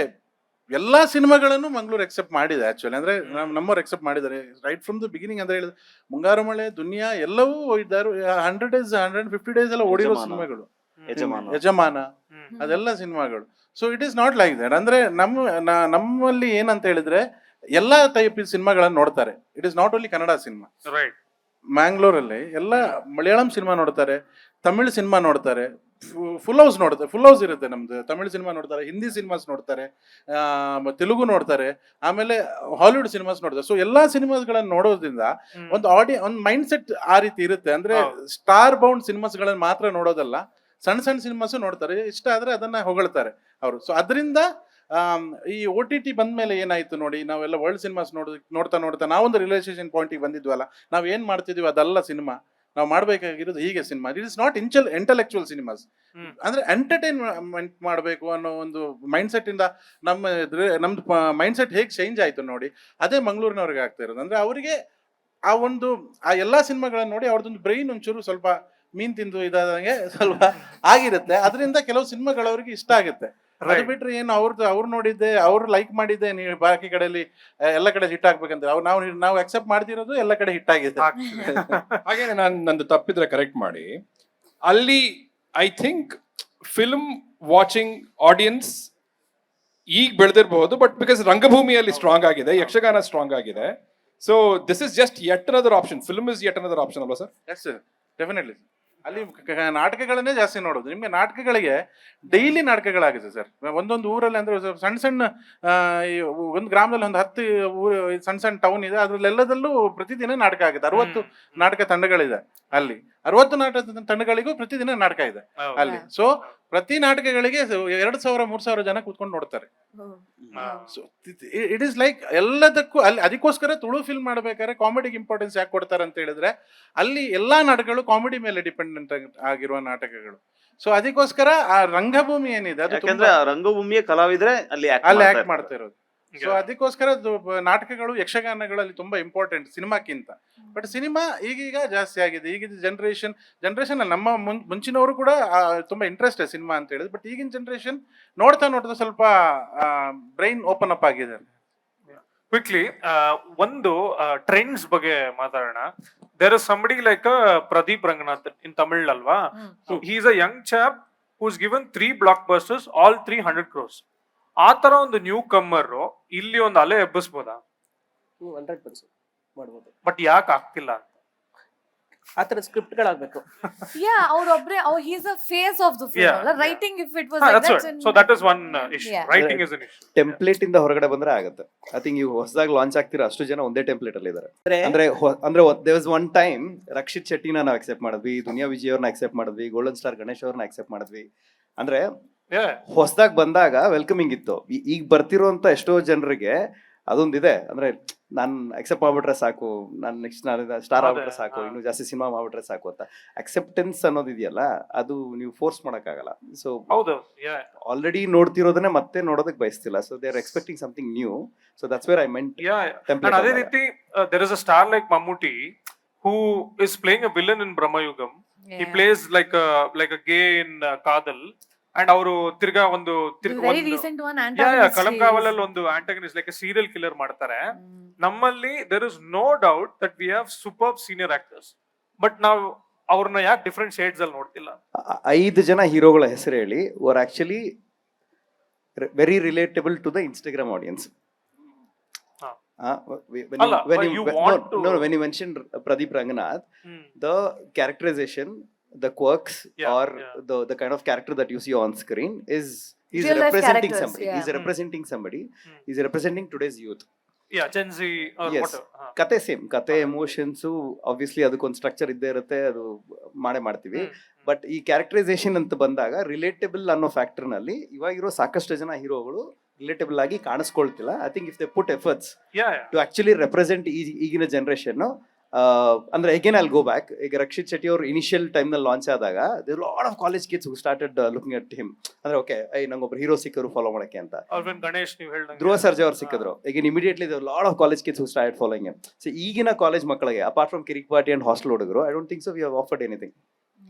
Speaker 6: ಎಲ್ಲಾ ಸಿನಿಮಾಗಳನ್ನು ಮಂಗಳೂರು ಎಕ್ಸೆಪ್ಟ್ ಮಾಡಿದೆ ಆಕ್ಚುಲಿ. ಅಂದ್ರೆ ನಮ್ಮವ್ರು ಎಕ್ಸೆಪ್ಟ್ ಮಾಡಿದ್ದಾರೆ ರೈಟ್ ಫ್ರಮ್ ದ ಬಿಗಿನಿಂಗ್. ಅಂತ ಹೇಳಿದ್ರೆ ಮುಂಗಾರು ಮಳೆ, ದುನಿಯಾ ಎಲ್ಲವೂ ಇದ್ದಾರೆ. 100 days 150 days ಎಲ್ಲ ಓಡಿರೋ ಸಿನಿಮಾಗಳು. ಯಜಮಾನ, ಅದೆಲ್ಲ ಸಿನಿಮಾಗಳು. So it is not like that. ಅಂದ್ರೆ ನಮ್ಮಲ್ಲಿ ಏನಂತ ಹೇಳಿದ್ರೆ ಎಲ್ಲಾ ಟೈಪ್ ಸಿನಿಮಾಗಳನ್ನ ನೋಡ್ತಾರೆ. It is not only Kannada cinema.
Speaker 5: Right.
Speaker 6: ಮ್ಯಾಂಗ್ಳೂರಲ್ಲಿ ಎಲ್ಲ ಮಲಯಾಳಂ ಸಿನಿಮಾ ನೋಡ್ತಾರೆ, ತಮಿಳ್ ಸಿನಿಮಾ ನೋಡ್ತಾರೆ, ಫುಲ್ ಹೌಸ್ ನೋಡ್ತಾರೆ. ಫುಲ್ ಹೌಸ್ ಇರುತ್ತೆ ನಮ್ದು. ತಮಿಳ್ ಸಿನಿಮಾ ನೋಡ್ತಾರೆ, ಹಿಂದಿ ಸಿನಿಮಾಸ್ ನೋಡ್ತಾರೆ, ತೆಲುಗು ನೋಡ್ತಾರೆ, ಆಮೇಲೆ ಹಾಲಿವುಡ್ ಸಿನಿಮಾಸ್ ನೋಡ್ತಾರೆ. ಸೊ ಎಲ್ಲಾ ಸಿನಿಮಾಸ್ಗಳನ್ನ ನೋಡೋದ್ರಿಂದ ಒಂದು ಮೈಂಡ್ ಸೆಟ್ ಆ ರೀತಿ ಇರುತ್ತೆ. ಅಂದ್ರೆ ಸ್ಟಾರ್ ಬೌಂಡ್ ಸಿನಿಮಾಸ್ಗಳನ್ನ ಮಾತ್ರ ನೋಡೋದಲ್ಲ, ಸಣ್ಣ ಸಣ್ಣ ಸಿನಿಮಾಸ್ ನೋಡ್ತಾರೆ. ಇಷ್ಟ ಆದ್ರೆ ಅದನ್ನ ಹೊಗಳ್ತಾರೆ ಅವರು. ಸೊ ಅದರಿಂದ ಈ OTT ಬಂದ್ಮೇಲೆ ಏನಾಯ್ತು ನೋಡಿ, ನಾವೆಲ್ಲ ವರ್ಲ್ಡ್ ಸಿನಿಮಾಸ್ ನೋಡ್ತಾ ನಾವೊಂದು ರಿಲೇಷನ್ ಪಾಯಿಂಟಿಗೆ ಬಂದಿದ್ವಲ್ಲ. ನಾವ್ ಏನ್ ಮಾಡ್ತಿದ್ವಿ ಅದಲ್ಲ ಸಿನಿಮಾ. ನಾವು ಮಾಡ್ಬೇಕಾಗಿರೋದು ಹೀಗೆ cinema. It is not intellectual cinemas. ಅಂದ್ರೆ ಎಂಟರ್ಟೈನ್ಮೆಂಟ್ ಮಾಡಬೇಕು ಅನ್ನೋ ಒಂದು ಮೈಂಡ್ ಸೆಟ್ ಇಂದ ನಮ್ದು ಮೈಂಡ್ ಸೆಟ್ ಹೇಗೆ ಚೇಂಜ್ ಆಯ್ತು ನೋಡಿ, ಅದೇ ಮಂಗಳೂರಿನವ್ರಿಗೆ ಆಗ್ತಾ ಇರೋದು. ಅಂದ್ರೆ ಅವರಿಗೆ ಆ ಎಲ್ಲಾ ಸಿನಿಮಾಗಳನ್ನ ನೋಡಿ ಅವ್ರದ್ದೊಂದು ಬ್ರೈನ್ ಒಂಚೂರು ಸ್ವಲ್ಪ ಮೀನ್ ತಿಂದು ಇದಾದಂಗೆ ಸ್ವಲ್ಪ ಆಗಿರುತ್ತೆ. ಅದರಿಂದ ಕೆಲವು ಸಿನಿಮಾಗಳು ಅವ್ರಿಗೆ ಇಷ್ಟ ಆಗುತ್ತೆ. ಅದು ಬಿಟ್ರೆ ಏನು ಅವ್ರು ನೋಡಿದ್ದೆ, ಅವ್ರು ಲೈಕ್ ಮಾಡಿದ್ದೆ, ನೀವು ಬಾಕಿ ಕಡೆಯಲ್ಲಿ ಎಲ್ಲ ಕಡೆ ಹಿಟ್ ಆಗ್ಬೇಕಂತ ನಾವು ಅಕ್ಸೆಪ್ಟ್ ಮಾಡ್ತಿರೋದು ಎಲ್ಲ ಕಡೆ ಹಿಟ್ ಆಗಿದೆ.
Speaker 1: ಹಾಗೇನೆ ನಂದು ತಪ್ಪಿದ್ರೆ ಕರೆಕ್ಟ್ ಮಾಡಿ. ಅಲ್ಲಿ I think film watching audience ಈಗ ಬೆಳೆದಿರಬಹುದು, ಬಟ್ ಬಿಕಾಸ್ ರಂಗಭೂಮಿಯಲ್ಲಿ ಸ್ಟ್ರಾಂಗ್ ಆಗಿದೆ, ಯಕ್ಷಗಾನ ಸ್ಟ್ರಾಂಗ್ ಆಗಿದೆ. So this is just yet another option. Film is yet another option ಅಲ್ವಾ ಸರ್?
Speaker 6: Yes definitely. ಅಲ್ಲಿ ನಾಟಕಗಳನ್ನೇ ಜಾಸ್ತಿ ನೋಡೋದು. ನಿಮ್ಗೆ ನಾಟಕಗಳಿಗೆ ಡೈಲಿ ನಾಟಕಗಳಾಗಿದೆ ಸರ್. ಒಂದೊಂದು ಊರಲ್ಲಿ ಅಂದ್ರೆ ಸಣ್ಣ ಒಂದು ಗ್ರಾಮದಲ್ಲಿ ಒಂದು 10 ಊರು ಸಣ್ಣ ಟೌನ್ ಇದೆ. ಅದ್ರಲ್ಲೆಲ್ಲದಲ್ಲೂ ಪ್ರತಿದಿನ ನಾಟಕ ಆಗಿದೆ. 60 ನಾಟಕ ತಂಡಗಳಿದೆ ಅಲ್ಲಿ. 60 ನಾಟಕ ತಂಡಗಳಿಗೂ ಪ್ರತಿದಿನ ನಾಟಕ ಇದೆ ಅಲ್ಲಿ. ಸೊ ಪ್ರತಿ ನಾಟಕಗಳಿಗೆ 2,000-3,000 ಜನ ಕೂತ್ಕೊಂಡು ನೋಡ್ತಾರೆ. ಸೊ ಇಟ್ ಈಸ್ ಲೈಕ್ ಎಲ್ಲದಕ್ಕೂ ಅಲ್ಲಿ. ಅದಕ್ಕೋಸ್ಕರ ತುಳು ಫಿಲ್ಮ್ ಮಾಡ್ಬೇಕಾದ್ರೆ ಕಾಮಿಡಿಗೆ ಇಂಪಾರ್ಟೆನ್ಸ್ ಯಾಕೆ ಕೊಡ್ತಾರೆ ಅಂತ ಹೇಳಿದ್ರೆ, ಅಲ್ಲಿ ಎಲ್ಲಾ ನಾಟಕಗಳು ಕಾಮಿಡಿ ಮೇಲೆ ಡಿಪೆಂಡೆಂಟ್ ಆಗಿರುವ ನಾಟಕಗಳು. ಸೊ ಅದಕ್ಕೋಸ್ಕರ ಆ ರಂಗಭೂಮಿ ಏನಿದೆ ಅದು
Speaker 7: ರಂಗಭೂಮಿಯ ಕಲಾವಿದ್ರೆ ಅಲ್ಲಿ
Speaker 6: ಆಕ್ಟ್ ಮಾಡ್ತಾ ಇರೋದು. ಸೊ ಅದಕ್ಕೋಸ್ಕರ ನಾಟಕಗಳು, ಯಕ್ಷಗಾನಗಳಲ್ಲಿ ತುಂಬಾ ಇಂಪಾರ್ಟೆಂಟ್ ಸಿನಿಮಾಕ್ಕಿಂತ. ಬಟ್ ಸಿನಿಮಾ ಈಗೀಗ ಜಾಸ್ತಿ ಆಗಿದೆ. ಈಗಿನ ಜನರೇಷನ್ ಅಲ್ಲಿ ನಮ್ಮ ಮುಂಚಿನವರು ಕೂಡ ತುಂಬಾ ಇಂಟ್ರೆಸ್ಟ್ ಸಿನಿಮಾ ಅಂತ ಹೇಳಿದ್ರು. ಬಟ್ ಈಗಿನ ಜನರೇಷನ್ ನೋಡ್ತಾ ಸ್ವಲ್ಪ ಬ್ರೈನ್ ಓಪನ್ ಅಪ್ ಆಗಿದೆ.
Speaker 5: ಕ್ವಿಕ್ಲಿ ಒಂದು ಟ್ರೆಂಡ್ಸ್ ಬಗ್ಗೆ ಮಾತಾಡೋಣ. There is somebody like Pradeep Ranganathan in Tamil ಅಲ್ವಾ? He is a young chap who is given 3 blockbusters, all 300 crores. ಆ ತರ ಒಂದು ನ್ಯೂ ಕಮ್ಮರ್ ಇಲ್ಲಿ ಒಂದು ಅಲೆ ಎಬ್ಬಿಸ್ಬೋದಾ?
Speaker 3: 100% ಮಾಡ್ಬೋದು.
Speaker 5: ಬಟ್ ಯಾಕೆ ಆಗ್ತಿಲ್ಲ ಅಂತ?
Speaker 3: ಆ ಥರದ ಸ್ಕ್ರಿಪ್ಟ್ಗಳಾಗಬೇಕು.
Speaker 2: ಅವ್ರೊಬ್ರೆ he's a face of the film.
Speaker 5: Yeah,
Speaker 2: ಅಲ್ಲ?
Speaker 5: yeah.
Speaker 2: Writing, if it was like
Speaker 5: That's
Speaker 2: that,
Speaker 5: right. So that is one issue.
Speaker 2: Yeah.
Speaker 5: Writing is an issue.
Speaker 4: Template ಇಂದ ಹೊರಗಡೆ ಬಂದ್ರೆ ಆಗುತ್ತೆ. ಐ ಥಿಂಕ್ ನೀವು ಹೊಸದಾಗಿ ಲಾಂಚ್ ಆಗ್ತಿರೋ ಅಷ್ಟು ಜನ ಒಂದೇ ಟೆಂಪ್ಲೇಟ್ ಅಲ್ಲಿ ಇದ್ದಾರೆ. ಅಂದ್ರೆ there was one time Rakshit ಶೆಟ್ಟಿನ ನಾವು ಅಕ್ಸೆಪ್ಟ್ ಮಾಡಿದ್ವಿ, ದುನಿಯಾ ವಿಜಯ್ ಅವ್ರನ್ನ ಅಕ್ಸೆಪ್ಟ್ ಮಾಡಿದ್ವಿ, ಗೋಲ್ಡನ್ ಸ್ಟಾರ್ ಗಣೇಶ್ ಅವ್ರನ್ನ ಅಕ್ಸೆಪ್ಟ್ ಮಾಡಿದ್ವಿ. ಅಂದ್ರೆ
Speaker 5: Yeah.
Speaker 4: ಹೊಸದಾಗಿ ಬಂದಾಗ ವೆಲ್ಕಮಿಂಗ್ ಇತ್ತು. ಈಗ ಬರ್ತಿರೋಂತ ಎಷ್ಟೋ ಜನರಿಗೆ ಅದೊಂದಿದೆ, ಅಂದ್ರೆ ನಾನು ಅಕ್ಸೆಪ್ಟ್ ಮಾಡ್ಬಿಟ್ರೆ ಸಾಕು, ನಾನು ನೆಕ್ಸ್ಟ್ ನಾನು ಸ್ಟಾರ್ ಆಗ್ಬಿಟ್ರೆ ಸಾಕು, ಇನ್ನು ಜಾಸ್ತಿ ಸಿನಿಮಾ ಮಾಡ್ಬಿಟ್ರೆ ಸಾಕು ಅಂತ ಅಕ್ಸೆಪ್ಟೆನ್ಸ್ ಅನ್ನೋದಿದೆಯಲ್ಲ, ಅದು ನೀವು ಫೋರ್ಸ್ ಮಾಡಕ್ಕಾಗಲ್ಲ. ಸೊ
Speaker 5: ಹೌದು. Yeah.
Speaker 4: ಆಲ್ರೆಡಿ ನೋಡ್ತಿರೋದನ್ನೇ ಮತ್ತೆ ನೋಡೋದಕ್ಕೆ ಬಯಸ್ತಿಲ್ಲ. So they are expecting something new. So that's where I meant
Speaker 5: Yeah.
Speaker 4: template
Speaker 5: And ಅದೇ
Speaker 4: ಅಲ್ಲ.
Speaker 5: ರೀತಿ there is a star like Mammootty who is playing a villain in Brahmayugam. He
Speaker 2: Yeah.
Speaker 5: plays like a gay in Kadal. And ಅವರು ತಿರ್ಗಾ ಒಂದು
Speaker 2: very recent one,
Speaker 5: yeah,
Speaker 2: antagonist
Speaker 5: ಕಳಂಕಾವಲಲ್ಲಿ ಒಂದು ಆಂಟಗನಿಸ್ಟ್ like serial killer ಮಾಡ್ತಾರೆ. ನಮ್ಮಲ್ಲಿ there is no doubt that we have superb senior actors, but ನಾವು ಅವ್ರನ್ನ ಯಾಕೆ different shades ಅಲ್ಲಿ ನೋಡ್ತಿಲ್ಲ?
Speaker 4: 5 ಜನ ಹೀರೋಗಳ ಹೆಸರು ಹೇಳಿ were actually very relatable to the Instagram audience.
Speaker 5: ಅಲ್ಲ, but you want to-
Speaker 4: when you mentioned Pradeep Ranganath, the characterization, the quirks,
Speaker 5: Yeah,
Speaker 4: or
Speaker 5: yeah.
Speaker 4: the kind of character that you see on screen is he's
Speaker 2: Real life
Speaker 4: representing
Speaker 2: characters,
Speaker 4: somebody.
Speaker 2: yeah.
Speaker 4: He's representing somebody. He's representing today's youth.
Speaker 5: Yeah, Gen Z or
Speaker 4: Yes.
Speaker 5: whatever.
Speaker 4: ಕತೆ same, ಕತೆ emotions obviously ಅದಕ್ಕೊಂದು structure ಇದ್ದೇ ಇರುತ್ತೆ, ಅದು ಮಾಡ್ತೀವಿ. But ಈ characterisation ಅಂತ ಬಂದಾಗ ರಿಲೇಟಬಲ್ ಅನ್ನೋ ಫ್ಯಾಕ್ಟರ್ ನಲ್ಲಿ ಇವಾಗಿರೋ ಸಾಕಷ್ಟು ಜನ ಹೀರೋಗಳು ರಿಲೇಟಬಲ್ ಆಗಿ ಕಾಣಿಸ್ಕೊಳ್ತಿಲ್ಲ. I think if they put efforts
Speaker 5: Yeah, yeah.
Speaker 4: To actually represent ಈಗಿನ ಜನರೇಷನ್, ಅಂದ್ರೆ ಅಗೇನ್ ಐಲ್ ಗೋ ಬ್ಯಾಕ್. ಈಗ ರಕ್ಷಿತ್ ಶೆಟ್ಟಿ ಅವರು ಇನಿಷಿಯಲ್ ಟೈಮ್ ನಲ್ಲಿ ಲಾಂಚ್ ಆದಾಗ there lot of college kids who started looking at him. ಅಂದ್ರೆ ಓಕೆ, ನಂಗೊಬ್ರು ಹೀರೋ ಸಿಕ್ಕರು follow ಮಾಡಕ್ಕೆ ಅಂತ.
Speaker 5: Arvind Ganesh ನೀವು ಹೇಳ್ದಂಗೆ
Speaker 4: ಧ್ರುವ ಸರ್ಜಾ ಅವ್ರು ಸಿಕ್ಕಿದ್ರು. ಈಗ immediately lot of college kids who started following him. So ಈಗಿನ ಕಾಲೇಜ್ ಮಕ್ಕಳಿಗೆ apart from Kirik Party and hostel ಹುಡುಗರು, I don't think so we have afforded anything.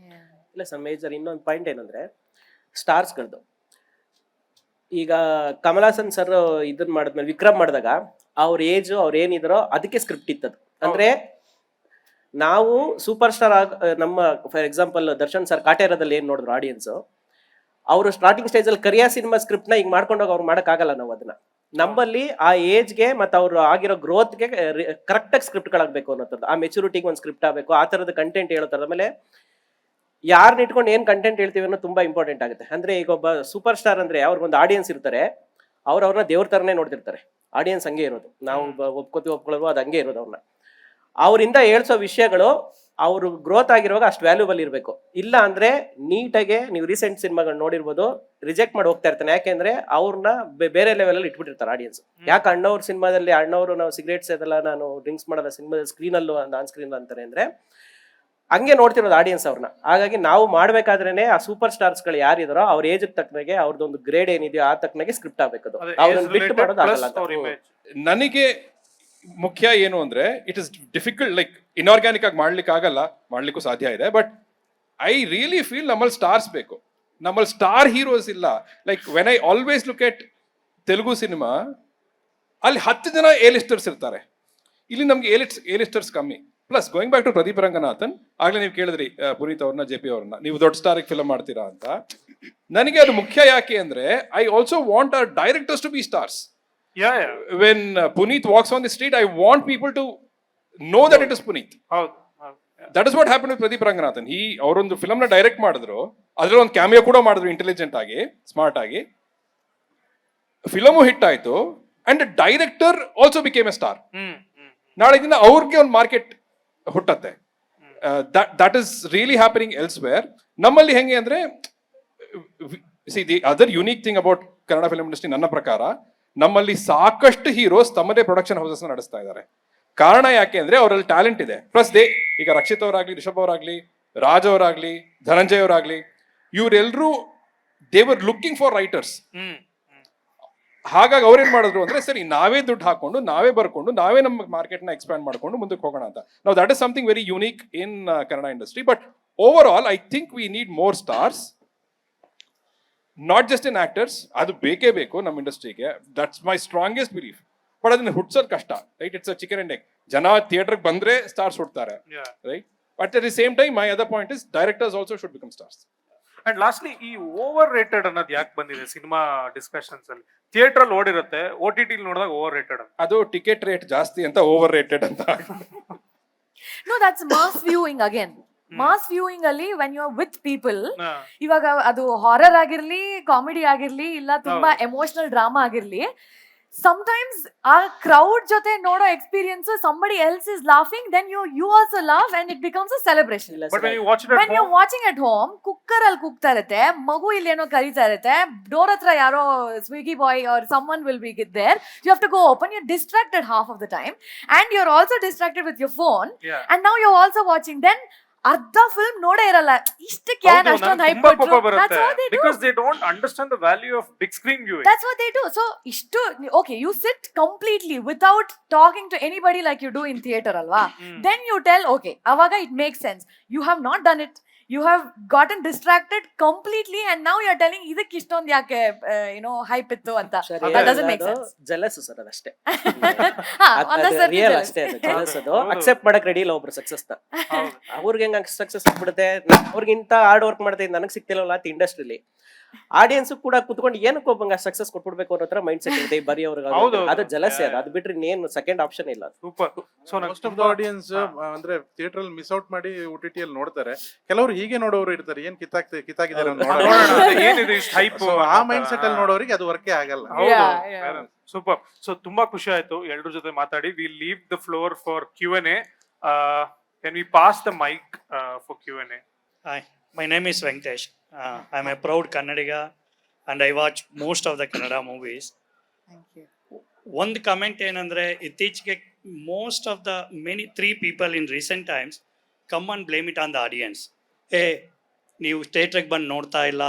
Speaker 3: ಇಲ್ಲ ಸರ್, ಮೇಜರ್ ಇನ್ನೊಂದು ಪಾಯಿಂಟ್ ಏನಂದ್ರೆ ಸ್ಟಾರ್ಸ್ಗಳದ್ದು. ಈಗ ಕಮಲ್ ಹಾಸನ್ ಸರ್ ಇದನ್ನ ಮಾಡಿದ್ಮೇಲೆ ವಿಕ್ರಮ್ ಮಾಡಿದಾಗ ಅವ್ರ ಏಜ್ ಅವ್ರು ಏನಿದ್ರೋ ಅದಕ್ಕೆ ಸ್ಕ್ರಿಪ್ಟ್ ಇತ್ತದು. ಅಂದ್ರೆ ನಾವು ಸೂಪರ್ ಸ್ಟಾರ್ ನಮ್ಮ ಫಾರ್ ಎಕ್ಸಾಂಪಲ್ ದರ್ಶನ್ ಸರ್ ಕಾಟೇರದಲ್ಲಿ ಏನ್ ನೋಡಿದ್ರು ಆಡಿಯನ್ಸ್, ಅವರು ಸ್ಟಾರ್ಟಿಂಗ್ ಸ್ಟೇಜ್ ಅಲ್ಲಿ ಕರಿಯಾ ಸಿನಿಮಾ ಸ್ಕ್ರಿಪ್ಟ್ ನ ಈಗ ಮಾಡ್ಕೊಂಡೋಗಿ ಅವ್ರು ಮಾಡಕ್ಕಾಗಲ್ಲ. ನಾವು ಅದನ್ನ ನಮ್ಮಲ್ಲಿ ಆ ಏಜ್ಗೆ ಮತ್ತೆ ಅವ್ರು ಆಗಿರೋ ಗ್ರೋತ್ಗೆ ಕರೆಕ್ಟಾಗಿ ಸ್ಕ್ರಿಪ್ಟ್ಗಳಾಗಬೇಕು ಅನ್ನೋದು, ಆ ಮೆಚುರಿಟಿಗೆ ಒಂದು ಸ್ಕ್ರಿಪ್ಟ್ ಆಗಬೇಕು, ಆ ಥರದ ಕಂಟೆಂಟ್ ಹೇಳ್ತಾರೆ. ಆಮೇಲೆ ಯಾರನ್ನ ಇಟ್ಕೊಂಡು ಏನ್ ಕಂಟೆಂಟ್ ಹೇಳ್ತೀವಿ ಅನ್ನೋ ತುಂಬಾ ಇಂಪಾರ್ಟೆಂಟ್ ಆಗುತ್ತೆ. ಅಂದ್ರೆ ಈಗ ಒಬ್ಬ ಸೂಪರ್ ಸ್ಟಾರ್ ಅಂದ್ರೆ ಅವ್ರಿಗೊಂದು ಆಡಿಯನ್ಸ್ ಇರ್ತಾರೆ, ಅವ್ರನ್ನ ದೇವ್ರ ತರನೇ ನೋಡ್ತಿರ್ತಾರೆ. ಆಡಿಯನ್ಸ್ ಹಂಗೆ ಇರೋದು, ನಾವು ಒಪ್ಕೊಳ್ಳೋದು ಅದು ಹಂಗೆ ಇರೋದು. ಅವರಿಂದ ಹೇಳ್ಸೋ ವಿಷಯಗಳು ಅವರು ಗ್ರೋತ್ ಆಗಿರುವಾಗ ಅಷ್ಟು ವ್ಯಾಲ್ಯೂಬಲ್ ಇರಬೇಕು. ಇಲ್ಲ ಅಂದ್ರೆ ನೀಟಾಗೆ ನೀವು ರೀಸೆಂಟ್ ಸಿನಿಮಾಗಳು ನೋಡಿರ್ಬೋದು, ರಿಜೆಕ್ಟ್ ಮಾಡಿ ಹೋಗ್ತಾ ಇರ್ತಾನೆ. ಯಾಕೆಂದ್ರೆ ಅವ್ರನ್ನ ಬೇರೆ ಲೆವೆಲ್ ಅಲ್ಲಿ ಇಟ್ಬಿಟ್ಟಿರ್ತಾರೆ ಆಡಿಯನ್ಸ್. ಯಾಕೆ ಅಣ್ಣವ್ರ ಸಿನಿಮಾದಲ್ಲಿ ಅಣ್ಣವರು ನಾವು ಸಿಗರೇಟ್ಸ್ ಅದೆಲ್ಲ ನಾನು ಡ್ರಿಂಕ್ಸ್ ಮಾಡಲ್ಲ ಸಿನಿಮಾದಲ್ಲಿ ಸ್ಕ್ರೀನಲ್ಲೂ ಆನ್ ಸ್ಕ್ರೀನ್ ಅಂತಾರೆ ಅಂದ್ರೆ ಹಂಗೆ ನೋಡ್ತಿರೋದು ಆಡಿಯನ್ಸ್ ಅವ್ರನ್ನ. ಹಾಗಾಗಿ ನಾವು ಮಾಡ್ಬೇಕಾದ್ರೇನೆ ಆ ಸೂಪರ್ ಸ್ಟಾರ್ಸ್ ಗಳು ಯಾರಿದಾರೋ ಅವ್ರ ಏಜ್ ತಕ್ಕನಾಗೆ ಅವ್ರದ್ದೊಂದು ಗ್ರೇಡ್ ಏನಿದೆಯೋ ಆ ತಕ್ಕನಾಗೆ ಸ್ಕ್ರಿಪ್ಟ್ ಆಗ್ಬೇಕು. ಅವ್ರನ್ನ ಬಿಟ್ಟು ಮಾಡೋದಾಗಲ್ಲ.
Speaker 1: ನನಗೆ ಮುಖ್ಯ ಏನು ಅಂದ್ರೆ it is difficult, like inorganic ಆಗಿ ಮಾಡ್ಲಿಕ್ಕೆ ಆಗಲ್ಲ, ಮಾಡ್ಲಿಕ್ಕೂ ಸಾಧ್ಯ ಇದೆ. ಬಟ್ ಐ ರಿಯಲಿ ಫೀಲ್ ನಮ್ಮಲ್ಲಿ ಸ್ಟಾರ್ಸ್ ಬೇಕು, ನಮ್ಮಲ್ಲಿ ಸ್ಟಾರ್ ಹೀರೋಸ್ ಇಲ್ಲ. Like when I always look at Telugu cinema, ಅಲ್ಲಿ 10 ಜನ ಎ ಲಿಸ್ಟರ್ಸ್ ಇರ್ತಾರೆ, ಇಲ್ಲಿ ನಮ್ಗೆ ಎ ಲಿಸ್ಟರ್ಸ್ ಕಮ್ಮಿ. Plus going back to Pradeep Ranganathan, ಆಗ್ಲೇ ನೀವು ಕೇಳಿದ್ರಿ ಪುನೀತ್ ಅವ್ರನ್ನ, JP ಅವ್ರನ್ನ, ನೀವು ದೊಡ್ಡ ಸ್ಟಾರಿಗೆ ಫಿಲಮ್ ಮಾಡ್ತೀರಾ ಅಂತ. ನನಗೆ ಅದು ಮುಖ್ಯ ಯಾಕೆ ಅಂದ್ರೆ I also want our directors to be stars.
Speaker 5: Yeah, yeah.
Speaker 1: When Puneet walks on the street, I want people to know that it is Puneet.
Speaker 5: ಹೌದು.
Speaker 1: That is what happened with Pradeep Ranganathan. ಅವರೊಂದು film ನ direct ಮಾಡಿದ್ರು, ಅದ್ರಲ್ಲಿ ಒಂದು cameo ಕೂಡ ಮಾಡಿದ್ರು, intelligent ಆಗಿ, smart ಆಗಿ. ಫಿಲಮು ಹಿಟ್ ಆಯ್ತು, and director also became a star. ನಾಳೆ ದಿನ ಅವ್ರಿಗೆ ಒಂದು ಮಾರ್ಕೆಟ್ ಹುಟ್ಟತ್ತೆ. That is really happening elsewhere. ನಮ್ಮಲ್ಲಿ ಹೆಂಗೆ ಅಂದ್ರೆ, see the other unique thing about Kannada film industry ನನ್ನ ಪ್ರಕಾರ, ನಮ್ಮಲ್ಲಿ ಸಾಕಷ್ಟು ಹೀರೋಸ್ ತಮ್ಮದೇ ಪ್ರೊಡಕ್ಷನ್ ಹೌಸಸ್ ನಡೆಸ್ತಾ ಇದ್ದಾರೆ. ಕಾರಣ ಯಾಕೆ ಅಂದ್ರೆ ಅವರಲ್ಲಿ ಟ್ಯಾಲೆಂಟ್ ಇದೆ. ಪ್ಲಸ್ ಈಗ ರಕ್ಷಿತ್ ಅವರಾಗ್ಲಿ, ರಿಷಬ್ ಅವರಾಗ್ಲಿ, ರಾಜ್ ಅವರಾಗ್ಲಿ, ಧನಂಜಯ್ ಅವರಾಗ್ಲಿ, ಇವರೆಲ್ಲರೂ they were looking for writers. ಹಾಗಾಗಿ ಅವ್ರೇನ್ ಮಾಡಿದ್ರು ಅಂದ್ರೆ, ಸರಿ ನಾವೇ ದುಡ್ಡು ಹಾಕೊಂಡು, ನಾವೇ ಬರ್ಕೊಂಡು, ನಾವೇ ನಮ್ಮ ಮಾರ್ಕೆಟ್ ನ ಎಕ್ಸ್ಪ್ಯಾಂಡ್ ಮಾಡ್ಕೊಂಡು ಮುಂದಕ್ಕೆ ಹೋಗೋಣ ಅಂತ. ನಾವು that is something very unique in Kannada industry. But overall I think we need more stars, not just in actors. ಅದು ಬೇಕೇ ಬೇಕು ನಮ್ಮ ಇಂಡಸ್ಟ್ರಿಗೆ, that's my strongest belief. But ಅದನ್ನ ಹುಟ್ಸೋದು ಕಷ್ಟ, right? It's a chicken and egg. ಜನ ಥಿಯೇಟರ್ಗೆ ಬಂದ್ರೆ ಸ್ಟಾರ್ಸ್ ಹುಡ್ತಾರೆ, right? But at the same time my other point is directors also should become stars.
Speaker 5: And lastly, ಈ ಓವರ್ ರೇಟೆಡ್ ಅನ್ನೋದು ಯಾಕೆ ಬಂದಿದೆ ಸಿನಿಮಾ ಡಿಸ್ಕಷನ್ಸ್ ಅಲ್ಲಿ? ಥಿಯೇಟರ್ ಅಲ್ಲಿ ಓಡಿರುತ್ತೆ, OTT ನೋಡಿದಾಗ ಓವರ್ ರೇಟೆಡ್ ಅಂತ.
Speaker 1: ಅದು ಟಿಕೆಟ್ ರೇಟ್ ಜಾಸ್ತಿ ಅಂತ ಓವರ್ ರೇಟೆಡ್ ಅಂತ.
Speaker 2: No, that's mass viewing again. Mass viewing ಅಲ್ಲಿ when you are with people, ಇವಾಗ ಅದು ಹಾರರ್ ಆಗಿರ್ಲಿ, ಕಾಮಿಡಿ ಆಗಿರ್ಲಿ, ಇಲ್ಲ ತುಂಬಾ ಎಮೋಷನಲ್ ಡ್ರಾಮಾ ಆಗಿರ್ಲಿ, sometimes ಆ ಕ್ರೌಡ್ ಜೊತೆ ನೋಡೋ experience, somebody else is laughing, then you also laugh and it becomes a celebration.
Speaker 5: But when you watch it at
Speaker 2: when you're watching at home, cooker ಅಲ್ಲಿ ಕೂಗ್ತಾ ಇರುತ್ತೆ, ಮಗು ಇಲ್ಲಿ ಏನೋ ಕರೀತಾ ಇರುತ್ತೆ, ಡೋರ್ ಹತ್ರ ಯಾರೋ ಸ್ವಿಗ್ಗಿ ಬಾಯ್ or someone will be there, you have to go open, you're distracted half of the time and you're also distracted with your phone, and now you're also watching, then ಅರ್ಧ ಫಿಲ್ಮ್ ನೋಡೇ ಇರಲ್ಲ. ಇಷ್ಟಕ್ಕೆ ಯಾರು ಅಷ್ಟೊಂದು hype ಕೊಟ್ರು? That's what they do.
Speaker 5: Because they don't understand the value of big screen viewing.
Speaker 2: That's what they do. So ಇಷ್ಟು okay, you sit completely without talking to anybody like you do in theater alwa, then you tell okay, avaga it makes sense. You have not done it, you have gotten distracted completely and now you are telling ಇದಕ್ಕೆ ಇಷ್ಟೊಂದು ಯಾಕೆ hype ಇತ್ತು ಅಂತ. That doesn't make sense.
Speaker 3: Jealous sir ಅದಷ್ಟೇ.
Speaker 2: ಒಂದೊಂದ್ ಸರ್ತಿ
Speaker 3: real
Speaker 2: jealous.
Speaker 3: ಅಷ್ಟೇ ಅದು ಜೆಲಸ್. ಅದು ಅಕ್ಸೆಪ್ಟ್ ಮಾಡಕ್ ರೆಡಿ ಇಲ್ಲ ಒಬ್ರು ಸಕ್ಸಸ್ ನ. ಅವ್ರಿಗೆ ಹೆಂಗ ಸಕ್ಸಸ್ ಸಿಕ್ಬಿಡುತ್ತೆ, ಅವ್ರಿಗಿಂತ ಹಾರ್ಡ್ ವರ್ಕ್ ಮಾಡ್ತಾ ನನಗೆ ಸಿಕ್ತಿಲ್ಲವಲ್ಲ ಅಂತ ಇಂಡಸ್ಟ್ರಿಲಿ. ಆಡಿಯನ್ಸ್ ಕೂಡ ಕುತ್ಕೊಂಡು ಏನಕ್ಕೆ ಒಬ್ಬಂಗ ಸಕ್ಸಸ್ ಕೊಟ್ಬಿಡ್ಬೇಕು ಅನ್ನೋ ತರ ಮೈಂಡ್ ಸೆಟ್ ಇದೆ ಬರೀ ಅವ್ರಿಗೆ. ಅದು ಜಲಸೆ, ಅದು ಬಿಟ್ರೆ ಇನ್ನೇನು ಸೆಕೆಂಡ್ ಆಪ್ಷನ್ ಇಲ್ಲ.
Speaker 5: Super. So
Speaker 6: most of the audience ಅಂದ್ರೆ ಥಿಯೇಟರ್ ಅಲ್ಲಿ ಮಿಸ್ ಔಟ್ ಮಾಡಿ OTT ಅಲ್ಲಿ ನೋಡ್ತಾರೆ. ಕೆಲವರು ಹೀಗೆ ನೋಡೋರು ಇರ್ತಾರೆ, ಏನ್ ಕಿತ್ತಾಕಿದ್ದಾರೆ
Speaker 5: ಏನಿದೆ ಇಷ್ಟು ಹೈಪ್,
Speaker 6: ಆ ಮೈಂಡ್ ಸೆಟ್ ಅಲ್ಲಿ ನೋಡೋರಿಗೆ ಅದು ವರ್ಕೇ ಆಗಲ್ಲ.
Speaker 5: ಸೂಪರ್. ಸೊ ತುಂಬಾ ಖುಷಿ ಆಯ್ತು ಎಲ್ರ ಜೊತೆ ಮಾತಾಡಿ. We leave the floor for Q&A. Can we pass the mic for Q&A?
Speaker 8: Hi, my name is Venkatesh. I'm a proud Kannadiga and I watch most of the Kannada movies.
Speaker 2: Thank you.
Speaker 8: One comment ಏನಂದ್ರೆ ಇತ್ತೀಚೆಗೆ most of the three people in recent times come and blame it on the audience. ನೀವು ಥಿಯೇಟ್ರಿಗೆ ಬಂದು ನೋಡ್ತಾ ಇಲ್ಲ,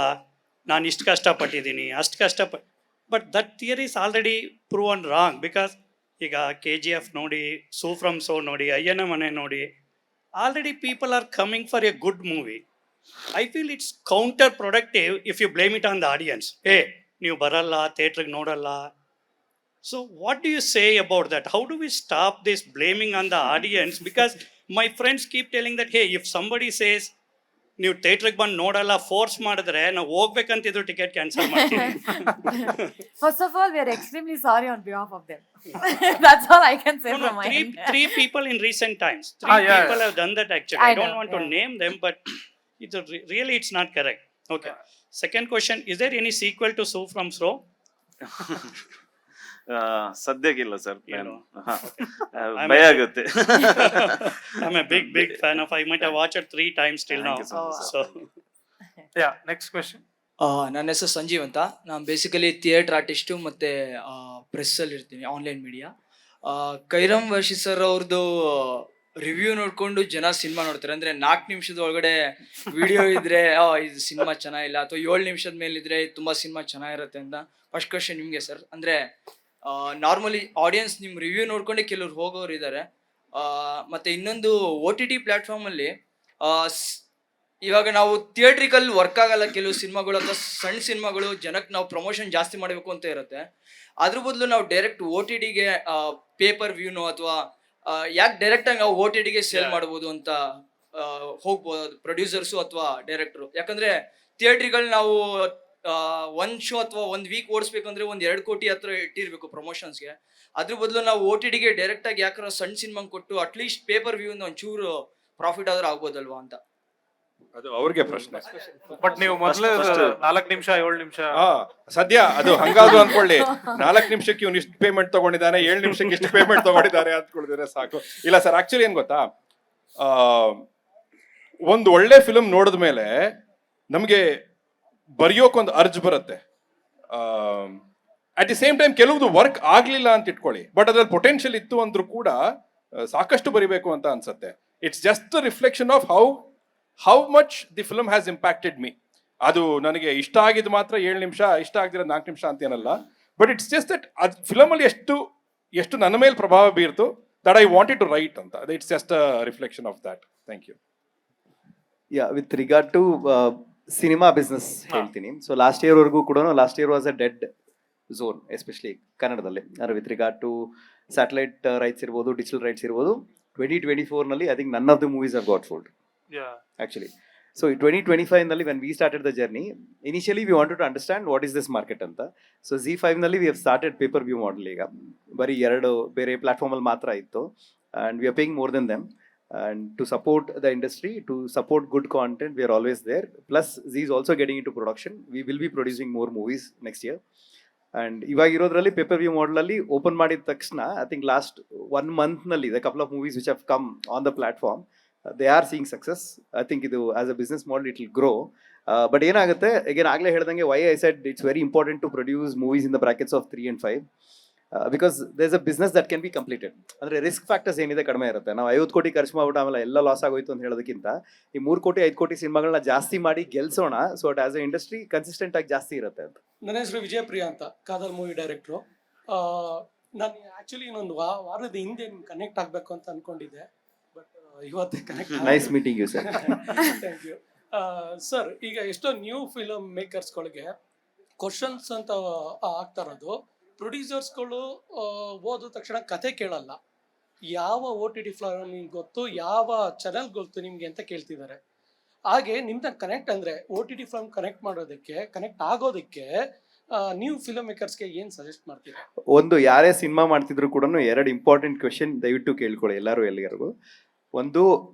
Speaker 8: ನಾನು ಇಷ್ಟು ಕಷ್ಟಪಟ್ಟಿದ್ದೀನಿ, ಅಷ್ಟು ಕಷ್ಟಪಟ್ಟು. But that theory is already proven wrong. Because ಈಗ KGF ನೋಡಿ, ಸೂ ಫ್ರಮ್ ಸೋ ನೋಡಿ, ಅಯ್ಯನ ಮನೆ ನೋಡಿ, already people are coming for a good movie. I feel it's counterproductive if you blame it on the audience. Hey, ನೀವು ಬರಲ್ಲ, ಥಿಯೇಟ್ರಿಗೆ ನೋಡಲ್ಲ. So what do you say about that? How do we stop this blaming on the audience? Because my friends keep telling that, hey, if somebody says ನೀವು ಥಿಯೇಟ್ರಿಗೆ ಬಂದು ನೋಡಲ್ಲ, force ಮಾಡಿದ್ರೆ ನಾವು ಹೋಗ್ಬೇಕಂತಿದ್ರು ಟಿಕೆಟ್ ಕ್ಯಾನ್ಸಲ್ ಮಾಡ್ತೀವಿ.
Speaker 2: First of all, we are extremely sorry on behalf of them. That's all I can say from my end.
Speaker 8: Three people in recent times. Three people have done that actually. I don't want to name them, but really it's not correct. Okay. Second question, is there any sequel to Sue from Sro?
Speaker 7: ಸದ್ಯಕ್ಕಿಲ್ಲ sir, plan. ಭಯ ಆಗುತ್ತೆ.
Speaker 8: I'm a big fan of. I might have watched it 3 times till now. So
Speaker 5: Yeah, next question.
Speaker 9: ನನ್ನ ಹೆಸರು ಸಂಜೀವ್ ಅಂತ. ನಾನು basically theatre artist ಮತ್ತು ಪ್ರೆಸ್ಸಲ್ಲಿ ಇರ್ತೀನಿ, online media. ಕೈರಮ್ ವರ್ಷಿ sir ಅವ್ರದ್ದು ರಿವ್ಯೂ ನೋಡಿಕೊಂಡು ಜನ ಸಿನಿಮಾ ನೋಡ್ತಾರೆ. ಅಂದರೆ 4 ನಿಮಿಷದ ಒಳಗಡೆ ವಿಡಿಯೋ ಇದ್ದರೆ ಇದು ಸಿನಿಮಾ ಚೆನ್ನಾಗಿಲ್ಲ, ಅಥವಾ 7 ನಿಮಿಷದ ಮೇಲಿದ್ರೆ ತುಂಬ ಸಿನಿಮಾ ಚೆನ್ನಾಗಿರುತ್ತೆ ಅಂತ. ಫಸ್ಟ್ ಕ್ವಶನ್ ನಿಮಗೆ ಸರ್, ಅಂದರೆ ನಾರ್ಮಲಿ ಆಡಿಯನ್ಸ್ ನಿಮ್ಮ ರಿವ್ಯೂ ನೋಡ್ಕೊಂಡೆ ಕೆಲವ್ರು ಹೋಗೋರು ಇದ್ದಾರೆ. ಮತ್ತು ಇನ್ನೊಂದು OTT ಪ್ಲ್ಯಾಟ್ಫಾರ್ಮಲ್ಲಿ ಇವಾಗ ನಾವು ಥಿಯೇಟ್ರಿಕಲ್ ವರ್ಕ್ ಆಗಲ್ಲ ಕೆಲವು ಸಿನಿಮಾಗಳು, ಅಥವಾ ಸಣ್ಣ ಸಿನಿಮಾಗಳು ಜನಕ್ಕೆ ನಾವು ಪ್ರಮೋಷನ್ ಜಾಸ್ತಿ ಮಾಡಬೇಕು ಅಂತ ಇರುತ್ತೆ. ಅದ್ರ ಬದಲು ನಾವು ಡೈರೆಕ್ಟ್ OTTಗೆ ಪೇಪರ್ ವ್ಯೂನೋ ಅಥವಾ ಯಾಕೆ ಡೈರೆಕ್ಟಾಗಿ ನಾವು OTTಗೆ ಸೇಲ್ ಮಾಡ್ಬೋದು ಅಂತ ಹೋಗ್ಬೋದು ಪ್ರೊಡ್ಯೂಸರ್ಸು ಅಥವಾ ಡೈರೆಕ್ಟ್ರು. ಯಾಕಂದರೆ ಥಿಯೇಟ್ರಿಗಳು ನಾವು ಒಂದು ಶೋ ಅಥವಾ 1 ವೀಕ್ ಓಡಿಸ್ಬೇಕಂದ್ರೆ 1-2 ಕೋಟಿ ಹತ್ರ ಇಟ್ಟಿರಬೇಕು ಪ್ರಮೋಷನ್ಸ್ಗೆ. ಅದ್ರ ಬದಲು ನಾವು OTTಗೆ ಡೈರೆಕ್ಟಾಗಿ ಯಾಕಂದ್ರೆ ಸಣ್ಣ ಸಿನಿಮಾ ಕೊಟ್ಟು ಅಟ್ಲೀಸ್ಟ್ ಪೇಪರ್ ವ್ಯೂನ ಒಂಚೂರು ಪ್ರಾಫಿಟ್ ಆದ್ರೂ ಆಗ್ಬೋದಲ್ವಾ ಅಂತ.
Speaker 1: ಅದು ಅವ್ರಿಗೆ ಪ್ರಶ್ನೆ.
Speaker 5: ಬಟ್ ನೀವು ಮೊದಲೇ 4 ನಿಮಿಷ 7 ನಿಮಿಷ
Speaker 1: ಸದ್ಯ ಅದು ಹಂಗಾದ್ರು ಅನ್ಕೊಳ್ಳಿ, 4 ನಿಮಿಷಕ್ಕೆ ಇವ್ನು ಇಷ್ಟು ಪೇಮೆಂಟ್ ತಗೊಂಡಿದ್ದಾನೆ, 7 ನಿಮಿಷಕ್ಕೆ ಇಷ್ಟು ಪೇಮೆಂಟ್ ತಗೊಂಡಿದ್ದಾರೆ ಅಂದ್ಕೊಂಡಿದ್ರೆ ಸಾಕು. ಇಲ್ಲ ಸರ್, ಆಕ್ಚುಲಿ ಏನ್ ಗೊತ್ತಾ, ಒಂದು ಒಳ್ಳೆ ಫಿಲ್ಮ್ ನೋಡಿದ ಮೇಲೆ ನಮಗೆ ಬರೆಯೋಕೊಂದು ಅರ್ಜ್ ಬರುತ್ತೆ. ಅಟ್ ದಿ ಸೇಮ್ ಟೈಮ್ ಕೆಲವುದು ವರ್ಕ್ ಆಗ್ಲಿಲ್ಲ ಅಂತ ಇಟ್ಕೊಳ್ಳಿ, ಬಟ್ ಅದ್ರಲ್ಲಿ ಪೊಟೆನ್ಷಿಯಲ್ ಇತ್ತು ಅಂದ್ರೂ ಕೂಡ ಸಾಕಷ್ಟು ಬರಿಬೇಕು ಅಂತ ಅನ್ಸುತ್ತೆ. It's just reflection of how much the film has impacted me. ಅದು ನನಗೆ ಇಷ್ಟ ಆಗಿದ್ದು ಮಾತ್ರ 7 ನಿಮಿಷ, ಇಷ್ಟ ಆಗದಿರೋ 4 ನಿಮಿಷ ಅಂತ ಏನಲ್ಲ. ಬಟ್ ಇಟ್ಸ್ ಜಸ್ಟ್ ದಟ್ ಅದು ಫಿಲಮಲ್ಲಿ ಎಷ್ಟು ನನ್ನ ಮೇಲೆ ಪ್ರಭಾವ ಬೀರ್ತು, that I wanted to write ಅಂತ. It's just a reflection of that. Thank you.
Speaker 4: Yeah, with regard to cinema business ಹೇಳ್ತೀನಿ. ಸೊ ಲಾಸ್ಟ್ ಇಯರ್ವರೆಗೂ ಕೂಡ last year was a dead zone, especially ಕನ್ನಡದಲ್ಲಿ. ಅಂದರೆ with regard to satellite rights ಇರ್ಬೋದು, digital rights ಇರ್ಬೋದು. 2024ನಲ್ಲಿ I think none of the movies have got sold actually. So 2025 ನಲ್ಲಿ when we started the journey, initially we wanted to understand what is this market anta. So Z5 ನಲ್ಲಿ we have started pay per view model. ಈಗ ಬರೀ 2 ಬೇರೆ platform ಅಲ್ಲಿ ಮಾತ್ರ ಇತ್ತು, and we are paying more than them. and to support the industry, to support good content. We are always there. Plus Zee is also getting into production. We will be producing more movies next year. And ಇವಾಗ ಇರೋದ್ರಲ್ಲಿ pay per view ಮಾಡಲಲ್ಲಿ open ಮಾಡಿದ ತಕ್ಷಣ I think last 1 ಮಂತ್ನಲ್ಲಿ the couple of movies which have come on the platform they are seeing success. I think ಇದು as a business model it will grow. But ಏನಾಗುತ್ತೆ again ಆಗಲೇ ಹೇಳ್ದಂಗೆ why I said it's very important to produce movies in the brackets of 3 and 5 because there is a business that can be completed. ಅಂದರೆ risk factors ಏನಿದೆ ಕಡಿಮೆ ಇರುತ್ತೆ. ನಾವು 50 ಕೋಟಿ ಖರ್ಚು ಮಾಡ್ಬಿಟ್ಟು ಆಮೇಲೆ ಎಲ್ಲ ಲಾಸ್ ಆಗೋಯ್ತು ಅಂತ ಹೇಳೋದಕ್ಕಿಂತ ಈ 3 ಕೋಟಿ 5 ಕೋಟಿ ಸಿನಿಮಾಗಳನ್ನ ಜಾಸ್ತಿ ಮಾಡಿ ಗೆಲ್ಸೋಣ. So at as a industry consistent ಆಗಿ ಜಾಸ್ತಿ ಇರುತ್ತೆ ಅಂತ.
Speaker 10: ನನ್ನ ಹೆಸರು ವಿಜಯಪ್ರಿಯ ಅಂತ, ಕಾದಲ್ ಮೂವಿ ಡೈರೆಕ್ಟ್ರು. ನಾನು ಆ್ಯಕ್ಚುಲಿ ಇನ್ನೊಂದು ವಾರದ ಹಿಂದೆ ಕನೆಕ್ಟ್ ಆಗಬೇಕು ಅಂತ ಅಂದ್ಕೊಂಡಿದ್ದೆ, ಬಟ್ ಇವತ್ತೇ connect.
Speaker 4: Nice meeting you sir.
Speaker 10: Thank you sir. ಈಗ ಎಷ್ಟೋ ನ್ಯೂ ಫಿಲಮ್ ಮೇಕರ್ಸ್ಗಳಿಗೆ ಕ್ವಶನ್ಸ್ ಅಂತ ಆಗ್ತಾ ಇರೋದು, ಪ್ರೊಡ್ಯೂಸರ್ಸ್ಗಳು ಓದಿದ ತಕ್ಷಣ ಕತೆ ಕೇಳಲ್ಲ, ಯಾವ ಓ ಟಿ ಟಿ ಪ್ಲಾಟ್ಫಾರ್ಮ್ ನಿಮ್ಗೆ ಗೊತ್ತು, ಯಾವ ಚಾನಲ್ ಗೊತ್ತು ನಿಮಗೆ ಅಂತ ಕೇಳ್ತಿದ್ದಾರೆ. ಹಾಗೆ ನಿಮ್ದು ಕನೆಕ್ಟ್ ಅಂದರೆ O T T platform connect ಆಗೋದಕ್ಕೆ ನೀವು ಫಿಲ್ಮ್ ಮೇಕರ್ಸ್ಗೆ ಏನು ಸಜೆಸ್ಟ್ ಮಾಡ್ತೀರಾ?
Speaker 4: ಒಂದು ಯಾರೇ ಸಿನಿಮಾ ಮಾಡ್ತಿದ್ರು ಕೂಡ 2 ಇಂಪಾರ್ಟೆಂಟ್ ಕ್ವೆಶನ್ ದಯವಿಟ್ಟು ಕೇಳ್ಕೊಳ್ಳಿ ಎಲ್ಲರೂ ಎಲ್ಲಿಗೂ. ಒಂದು,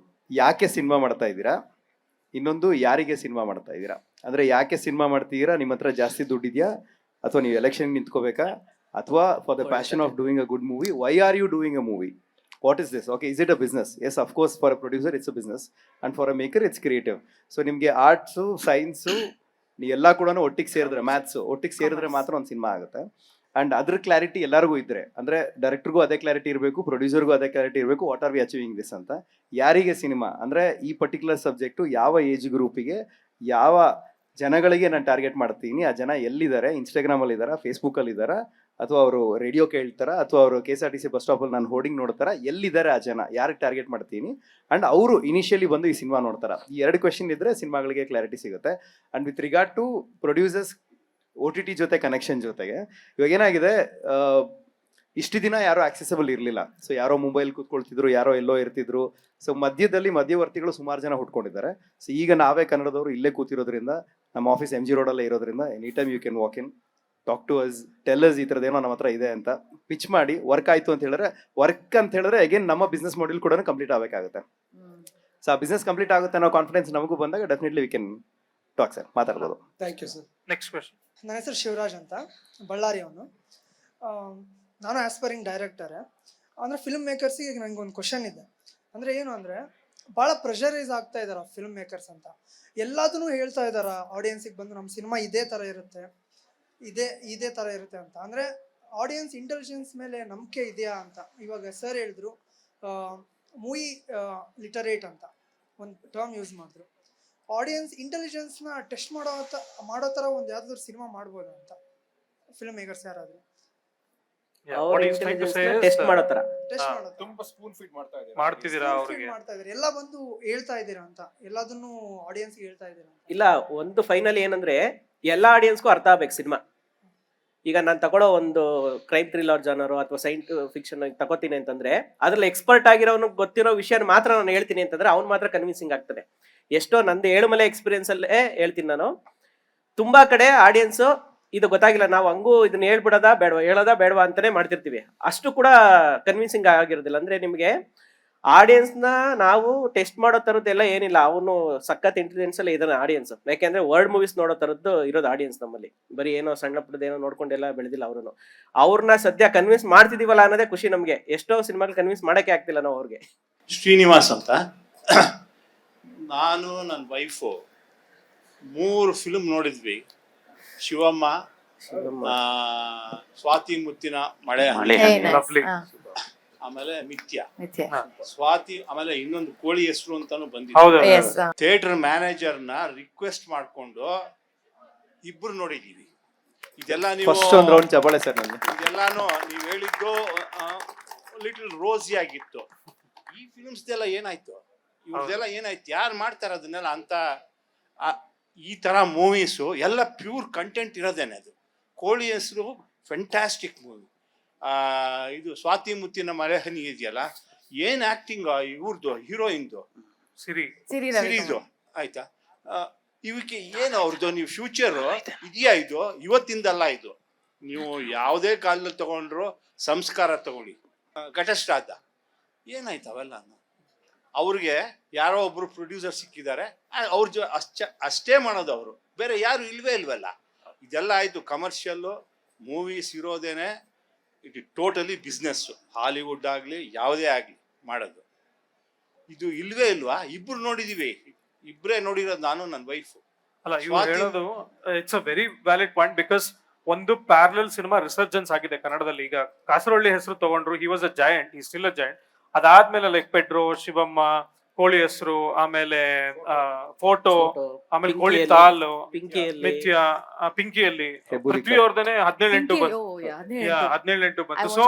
Speaker 4: ಯಾಕೆ ಸಿನಿಮಾ ಮಾಡ್ತಾ ಇದ್ದೀರಾ? ಇನ್ನೊಂದು, ಯಾರಿಗೆ ಸಿನಿಮಾ ಮಾಡ್ತಾ ಇದ್ದೀರಾ? ಅಂದರೆ ಯಾಕೆ ಸಿನಿಮಾ ಮಾಡ್ತಿದ್ದೀರಾ? ನಿಮ್ಮ ಹತ್ರ ಜಾಸ್ತಿ ದುಡ್ಡಿದೆಯಾ, ಅಥವಾ ನೀವು ಎಲೆಕ್ಷನ್ ನಿಂತ್ಕೋಬೇಕಾ, ಅಥವಾ for the passion of doing a good movie? Why are you doing a movie? What is this? Okay, is it a business? Yes, of course for a producer it's a business, and for a maker it's creative. So ನಿಮಗೆ arts, science ಎಲ್ಲ ಕೂಡ ಒಟ್ಟಿಗೆ ಸೇರಿದ್ರೆ, maths ಒಟ್ಟಿಗೆ ಸೇರಿದ್ರೆ ಮಾತ್ರ ಒಂದು cinema ಆಗುತ್ತೆ. ಆ್ಯಂಡ್ ಅದ್ರ ಕ್ಲಾರಿಟಿ ಎಲ್ಲರಿಗೂ ಇದ್ದರೆ, ಅಂದರೆ ಡೈರೆಕ್ಟರ್ಗೂ ಅದೇ ಕ್ಲಾರಿಟಿ ಇರಬೇಕು, ಪ್ರೊಡ್ಯೂಸರ್ಗೂ ಅದೇ ಕ್ಲಾರಿಟಿ ಇರಬೇಕು, what are we achieving this ಅಂತ. ಯಾರಿಗೆ ಸಿನಿಮಾ ಅಂದರೆ ಈ ಪರ್ಟಿಕ್ಯುಲರ್ ಸಬ್ಜೆಕ್ಟು ಯಾವ ಏಜ್ ಗ್ರೂಪಿಗೆ, ಯಾವ ಜನಗಳಿಗೆ ನಾನು ಟಾರ್ಗೆಟ್ ಮಾಡ್ತೀನಿ, ಆ ಜನ ಎಲ್ಲಿದ್ದಾರೆ, ಇನ್ಸ್ಟಾಗ್ರಾಮಲ್ಲಿ ಇದ್ದಾರಾ, ಫೇಸ್ಬುಕ್ಕಲ್ಲಿ ಇದ್ದಾರಾ, ಅಥವಾ ಅವರು ರೇಡಿಯೋ ಕೇಳ್ತಾರ, ಅಥವಾ ಅವರು KSRTC ಬಸ್ ಸ್ಟಾಪಲ್ಲಿ ನಾನು ಹೋರ್ಡಿಂಗ್ ನೋಡ್ತಾರ, ಎಲ್ಲಿದ್ದಾರೆ ಆ ಜನ, ಯಾರಿಗೆ ಟಾರ್ಗೆಟ್ ಮಾಡ್ತೀನಿ, ಆ್ಯಂಡ್ ಅವರು ಇನಿಷಿಯಲಿ ಬಂದು ಈ ಸಿನಿಮಾ ನೋಡ್ತಾರ. ಈ 2 ಕ್ವೆಶನ್ ಇದ್ದರೆ ಸಿನಿಮಾಗಳಿಗೆ ಕ್ಲಾರಿಟಿ ಸಿಗುತ್ತೆ. And with regard to producers OTT ಜೊತೆ ಕನೆಕ್ಷನ್ ಜೊತೆಗೆ ಇವಾಗ ಏನಾಗಿದೆ, ಇಷ್ಟು ದಿನ ಯಾರೋ ಆಕ್ಸೆಸಿಬಲ್ ಇರಲಿಲ್ಲ. ಸೊ ಯಾರೋ ಮುಂಬೈಲಿ ಕೂತ್ಕೊಳ್ತಿದ್ರು, ಯಾರೋ ಎಲ್ಲೋ ಇರ್ತಿದ್ರು. ಸೊ ಮಧ್ಯದಲ್ಲಿ ಮಧ್ಯವರ್ತಿಗಳು ಸುಮಾರು ಜನ ಹುಟ್ಕೊಂಡಿದ್ದಾರೆ. ಸೊ ಈಗ ನಾವೇ ಕನ್ನಡದವರು ಇಲ್ಲೇ ಕೂತಿರೋದ್ರಿಂದ, ನಮ್ಮ ಆಫೀಸ್ MG ರೋಡಲ್ಲೇ ಇರೋದ್ರಿಂದ any time you can walk in, talk to us, tell us ಈ ಥರದ್ದೇನೋ ನಮ್ಮ ಹತ್ರ ಇದೆ ಅಂತ ಪಿಚ್ ಮಾಡಿ ವರ್ಕ್ ಆಯಿತು ಅಂತ ಹೇಳಿದ್ರೆ, ವರ್ಕ್ ಅಂತ ಹೇಳಿದ್ರೆ ಅಗೇನ್ ನಮ್ಮ ಬಿಸ್ನೆಸ್ ಮಾಡೆಲ್ ಕೂಡ ಕಂಪ್ಲೀಟ್ ಆಗಬೇಕಾಗುತ್ತೆ. ಸೊ ಆ ಬಿಸ್ನೆಸ್ ಕಂಪ್ಲೀಟ್ ಆಗುತ್ತೆ ಅನ್ನೋ ಕಾನ್ಫಿಡೆನ್ಸ್ ನಮಗೂ ಬಂದಾಗ definitely we can talk sir, ಮಾತಾಡ್ಬೋದು.
Speaker 10: Thank you sir.
Speaker 5: Next question.
Speaker 11: ನನ್ನ ಹೆಸರು ಶಿವರಾಜ್ ಅಂತ, ಬಳ್ಳಾರಿ ಅವನು. ನಾನು ಆಸ್ಪೈರಿಂಗ್ ಡೈರೆಕ್ಟರ್. ಅಂದರೆ ಫಿಲ್ಮ್ ಮೇಕರ್ಸಿಗೆ ನನಗೆ ಒಂದು ಕ್ವಶನ್ ಇದೆ. ಅಂದರೆ ಏನು ಅಂದರೆ, ಭಾಳ ಪ್ರೆಷರೈಸ್ ಆಗ್ತಾ ಇದ್ದಾರೆ ಫಿಲ್ಮ್ ಮೇಕರ್ಸ್ ಅಂತ. ಎಲ್ಲದನ್ನೂ ಹೇಳ್ತಾ ಇದ್ದಾರೆ ಆಡಿಯನ್ಸಿಗೆ ಬಂದು, ನಮ್ಮ ಸಿನಿಮಾ ಇದೇ ಥರ ಇರುತ್ತೆ, ಇದೇ ಥರ ಇರುತ್ತೆ ಅಂತ. ಅಂದರೆ ಆಡಿಯನ್ಸ್ ಇಂಟೆಲಿಜೆನ್ಸ್ ಮೇಲೆ ನಂಬಿಕೆ ಇದೆಯಾ ಅಂತ. ಇವಾಗ ಸರ್ ಹೇಳಿದ್ರು ಮೂವಿ ಲಿಟರೇಟ್ ಅಂತ ಒಂದು ಟರ್ಮ್ ಯೂಸ್ ಮಾಡಿದ್ರು. ಆಡಿಯನ್ಸ್ ಇಂಟೆಲಿಜೆನ್ಸ್ನ ಟೆಸ್ಟ್ ಮಾಡೋ ಥರ ಒಂದು ಯಾವುದಾದ್ರು ಸಿನಿಮಾ ಮಾಡ್ಬೋದು ಅಂತ ಫಿಲ್ಮ್ ಮೇಕರ್ಸ್ ಯಾರಾದರೂ
Speaker 3: ಟೆಸ್ಟ್ ಮಾಡೋ ಥರ
Speaker 1: ತುಂಬಾ ಸ್ಪೂನ್ ಫೀಡ್
Speaker 5: ಮಾಡ್ತಿದ್ದೀರಾ ಅವ್ರಿಗೆ?
Speaker 11: ಮಾಡ್ತಾ ಇದ್ದಾರೆ, ಎಲ್ಲ ಬಂದು ಹೇಳ್ತಾ ಇದ್ದೀರಾ ಅಂತ, ಎಲ್ಲದನ್ನು ಆಡಿಯನ್ಸ್ಗೆ ಹೇಳ್ತಾ ಇದ್ದೀರಾ?
Speaker 3: ಇಲ್ಲ, ಒಂದು ಫೈನಲ್ ಏನಂದ್ರೆ ಎಲ್ಲ ಆಡಿಯನ್ಸ್ಗೂ ಅರ್ಥ ಆಗ್ಬೇಕು ಸಿನಿಮಾ. ಈಗ ನಾನು ತಗೊಳ್ಳೋ ಒಂದು ಕ್ರೈಮ್ ಥ್ರಿಲ್ಲರ್ ಜಾನರು ಅಥವಾ ಸೈನ್ಸ್ ಫಿಕ್ಷನ್ ತಗೋತೀನಿ ಅಂತಂದ್ರೆ, ಅದ್ರಲ್ಲಿ ಎಕ್ಸ್ಪರ್ಟ್ ಆಗಿರೋನು ಗೊತ್ತಿರೋ ವಿಷಯ ಮಾತ್ರ ನಾನು ಹೇಳ್ತೀನಿ ಅಂತಂದ್ರೆ ಅವ್ನು ಮಾತ್ರ ಕನ್ವಿನ್ಸಿಂಗ್ ಆಗ್ತದೆ. ಎಷ್ಟೋ ನಂದು 7 ಮಲೆ ಎಕ್ಸ್ಪೀರಿಯನ್ಸ್ ಅಲ್ಲೇ ಹೇಳ್ತೀನಿ ನಾನು. ತುಂಬಾ ಕಡೆ ಆಡಿಯನ್ಸ್ ಇದು ಗೊತ್ತಾಗಿಲ್ಲ, ನಾವು ಹಂಗೂ ಇದನ್ನ ಹೇಳ್ಬಿಡೋದಾ ಬೇಡವಾ, ಹೇಳೋದಾ ಬೇಡವಾ ಅಂತಾನೆ ಮಾಡ್ತಿರ್ತೀವಿ. ಅಷ್ಟು ಕೂಡ ಕನ್ವಿನ್ಸಿಂಗ್ ಆಗಿರೋದಿಲ್ಲ. ಅಂದ್ರೆ ನಿಮಗೆ ಆಡಿಯನ್ಸ್ನ ನಾವು ಟೆಸ್ಟ್ ಮಾಡೋ ಥರದ್ದೆಲ್ಲ ಏನಿಲ್ಲ, ಅವನು ಸಖತ್ ಇಂಟೆಲಿಜೆನ್ಸ್ ಎಲ್ಲ ಇದಾನೆ ಆಡಿಯನ್ಸ್. ಯಾಕೆಂದ್ರೆ ವರ್ಲ್ಡ್ ಮೂವೀಸ್ ನೋಡೋ ಥರದ್ದು ಇರೋದು ಆಡಿಯನ್ಸ್ ನಮ್ಮಲ್ಲಿ. ಬರೀ ಏನೋ ಸಣ್ಣ ಪುಟ್ಟದೇನೋ ನೋಡ್ಕೊಂಡೆಲ್ಲ ಬೆಳೆದಿಲ್ಲ. ಅವ್ರನ್ನ ಸದ್ಯ ಕನ್ವಿನ್ಸ್ ಮಾಡ್ತಿದೀವಲ್ಲ ಅನ್ನೋದೇ ಖುಷಿ ನಮಗೆ. ಎಷ್ಟೋ ಸಿನಿಮಾಗಳು ಕನ್ವಿನ್ಸ್ ಮಾಡೋಕ್ಕೆ ಆಗ್ತಿಲ್ಲ ನಾವು ಅವ್ರಿಗೆ.
Speaker 12: ಶ್ರೀನಿವಾಸ್ ಅಂತ, ನಾನು ನನ್ನ ವೈಫು 3 ಫಿಲ್ಮ್ ನೋಡಿದ್ವಿ. ಶಿವಮ್ಮ, ಸ್ವಾತಿ ಮುತ್ತಿನ ಮಳೆ, ಆಮೇಲೆ ಮಿಥ್ಯ, ಸ್ವಾತಿ, ಆಮೇಲೆ ಇನ್ನೊಂದು ಕೋಳಿ ಹೆಸರು ಅಂತಾನು ಬಂದಿದೆ. ಥಿಯೇಟರ್ ಮ್ಯಾನೇಜರ್ನ ರಿಕ್ವೆಸ್ಟ್ ಮಾಡ್ಕೊಂಡು 2 ನೋಡಿದೀವಿ. ಇದೆಲ್ಲ ನೀವು ಇದೆಲ್ಲಾನು ನೀವು ಹೇಳಿದ್ದು ಲಿಟಲ್ ರೋಸಿ ಆಗಿತ್ತು. ಈ ಫಿಲ್ಮ್ಸ್ದೆಲ್ಲ ಏನಾಯ್ತು? ಇವ್ರದೆಲ್ಲ ಏನಾಯ್ತು? ಯಾರು ಮಾಡ್ತಾರೆ ಅದನ್ನೆಲ್ಲ ಅಂತ? ಈ ತರ ಮೂವೀಸು ಎಲ್ಲ ಪ್ಯೂರ್ ಕಂಟೆಂಟ್ ಇರೋದೇನೆ. ಅದು ಕೋಳಿ ಹೆಸರು ಫ್ಯಾಂಟಾಸ್ಟಿಕ್ ಮೂವಿ. ಇದು ಸ್ವಾತಿ ಮುತ್ತಿನ ಮಳೆ ಹನಿ ಇದೆಯಲ್ಲ, ಏನ್ ಆಕ್ಟಿಂಗ್ ಇವ್ರದ್ದು, ಹೀರೋಯಿನ್ದು ಸಿರಿದು ಆಯ್ತಾ? ಇವಕ್ಕೆ ಏನು ಅವ್ರದ್ದು, ನೀವು ಫ್ಯೂಚರ್ ಇದೆಯಾ? ಇದು ಇವತ್ತಿಂದಲ್ಲ, ಇದು ನೀವು ಯಾವುದೇ ಕಾಲದಲ್ಲಿ ತಗೊಂಡ್ರು ಸಂಸ್ಕಾರ ತಗೊಳ್ಳಿ, ಘಟಶ್ರಾದ್ದ ಏನಾಯ್ತು ಅವೆಲ್ಲ. ಅವ್ರಿಗೆ ಯಾರೋ ಒಬ್ರು ಪ್ರೊಡ್ಯೂಸರ್ ಸಿಕ್ಕಿದ್ದಾರೆ, ಅವ್ರ ಅಷ್ಟೇ ಮಾಡೋದು ಅವರು, ಬೇರೆ ಯಾರು ಇಲ್ವಲ್ಲ. ಇದೆಲ್ಲ ಆಯ್ತು ಕಮರ್ಷಿಯಲ್ಲು ಮೂವೀಸ್ ಇರೋದೇನೆ ಇಟ್ ಟೋಟಲಿ ಬಿಸ್ನೆಸ್. ಹಾಲಿವುಡ್ ಆಗಲಿ ಯಾವುದೇ ಆಗಲಿ ಮಾಡೋದು ಇದು ಇಲ್ವಾ? ಇಬ್ರು ನೋಡಿದೀವಿ, ಇಬ್ಬರೇ ನೋಡಿರೋದು, ನಾನು ನನ್ನ ವೈಫು.
Speaker 5: ಅಲ್ಲ, ಇವ್ರು ಹೇಳೋದು it's a very valid point. Because ಒಂದು ಪ್ಯಾರಲಲ್ ಸಿನಿಮಾ ರಿಸರ್ಜೆನ್ಸ್ ಆಗಿದೆ ಕನ್ನಡದಲ್ಲಿ. ಈಗ ಕಾಸರವಳ್ಳಿ ಹೆಸರು ತಗೊಂಡ್ರು, ಹಿ ವಾಸ್ ಅ ಜಾಯಿಂಟ್, ಈ ಸ್ಟಿಲ್ ಅ ಜಾಯಿಂಟ್. ಅದಾದ್ಮೇಲೆ ಲೈಕ್ ಪೆಡ್ರೋ, ಶಿವಮ್ಮ, ಕೋಳಿ ಹೆಸರು, ಆಮೇಲೆ ಫೋಟೋ, ಆಮೇಲೆ ಕೋಳಿ ತಾಲು, ಮಿಥ್ಯ, ಪಿಂಕಿಯಲ್ಲಿ ಪೃಥ್ವಿ ಅವ್ರದೇನೆ 17 ಬಂತು. So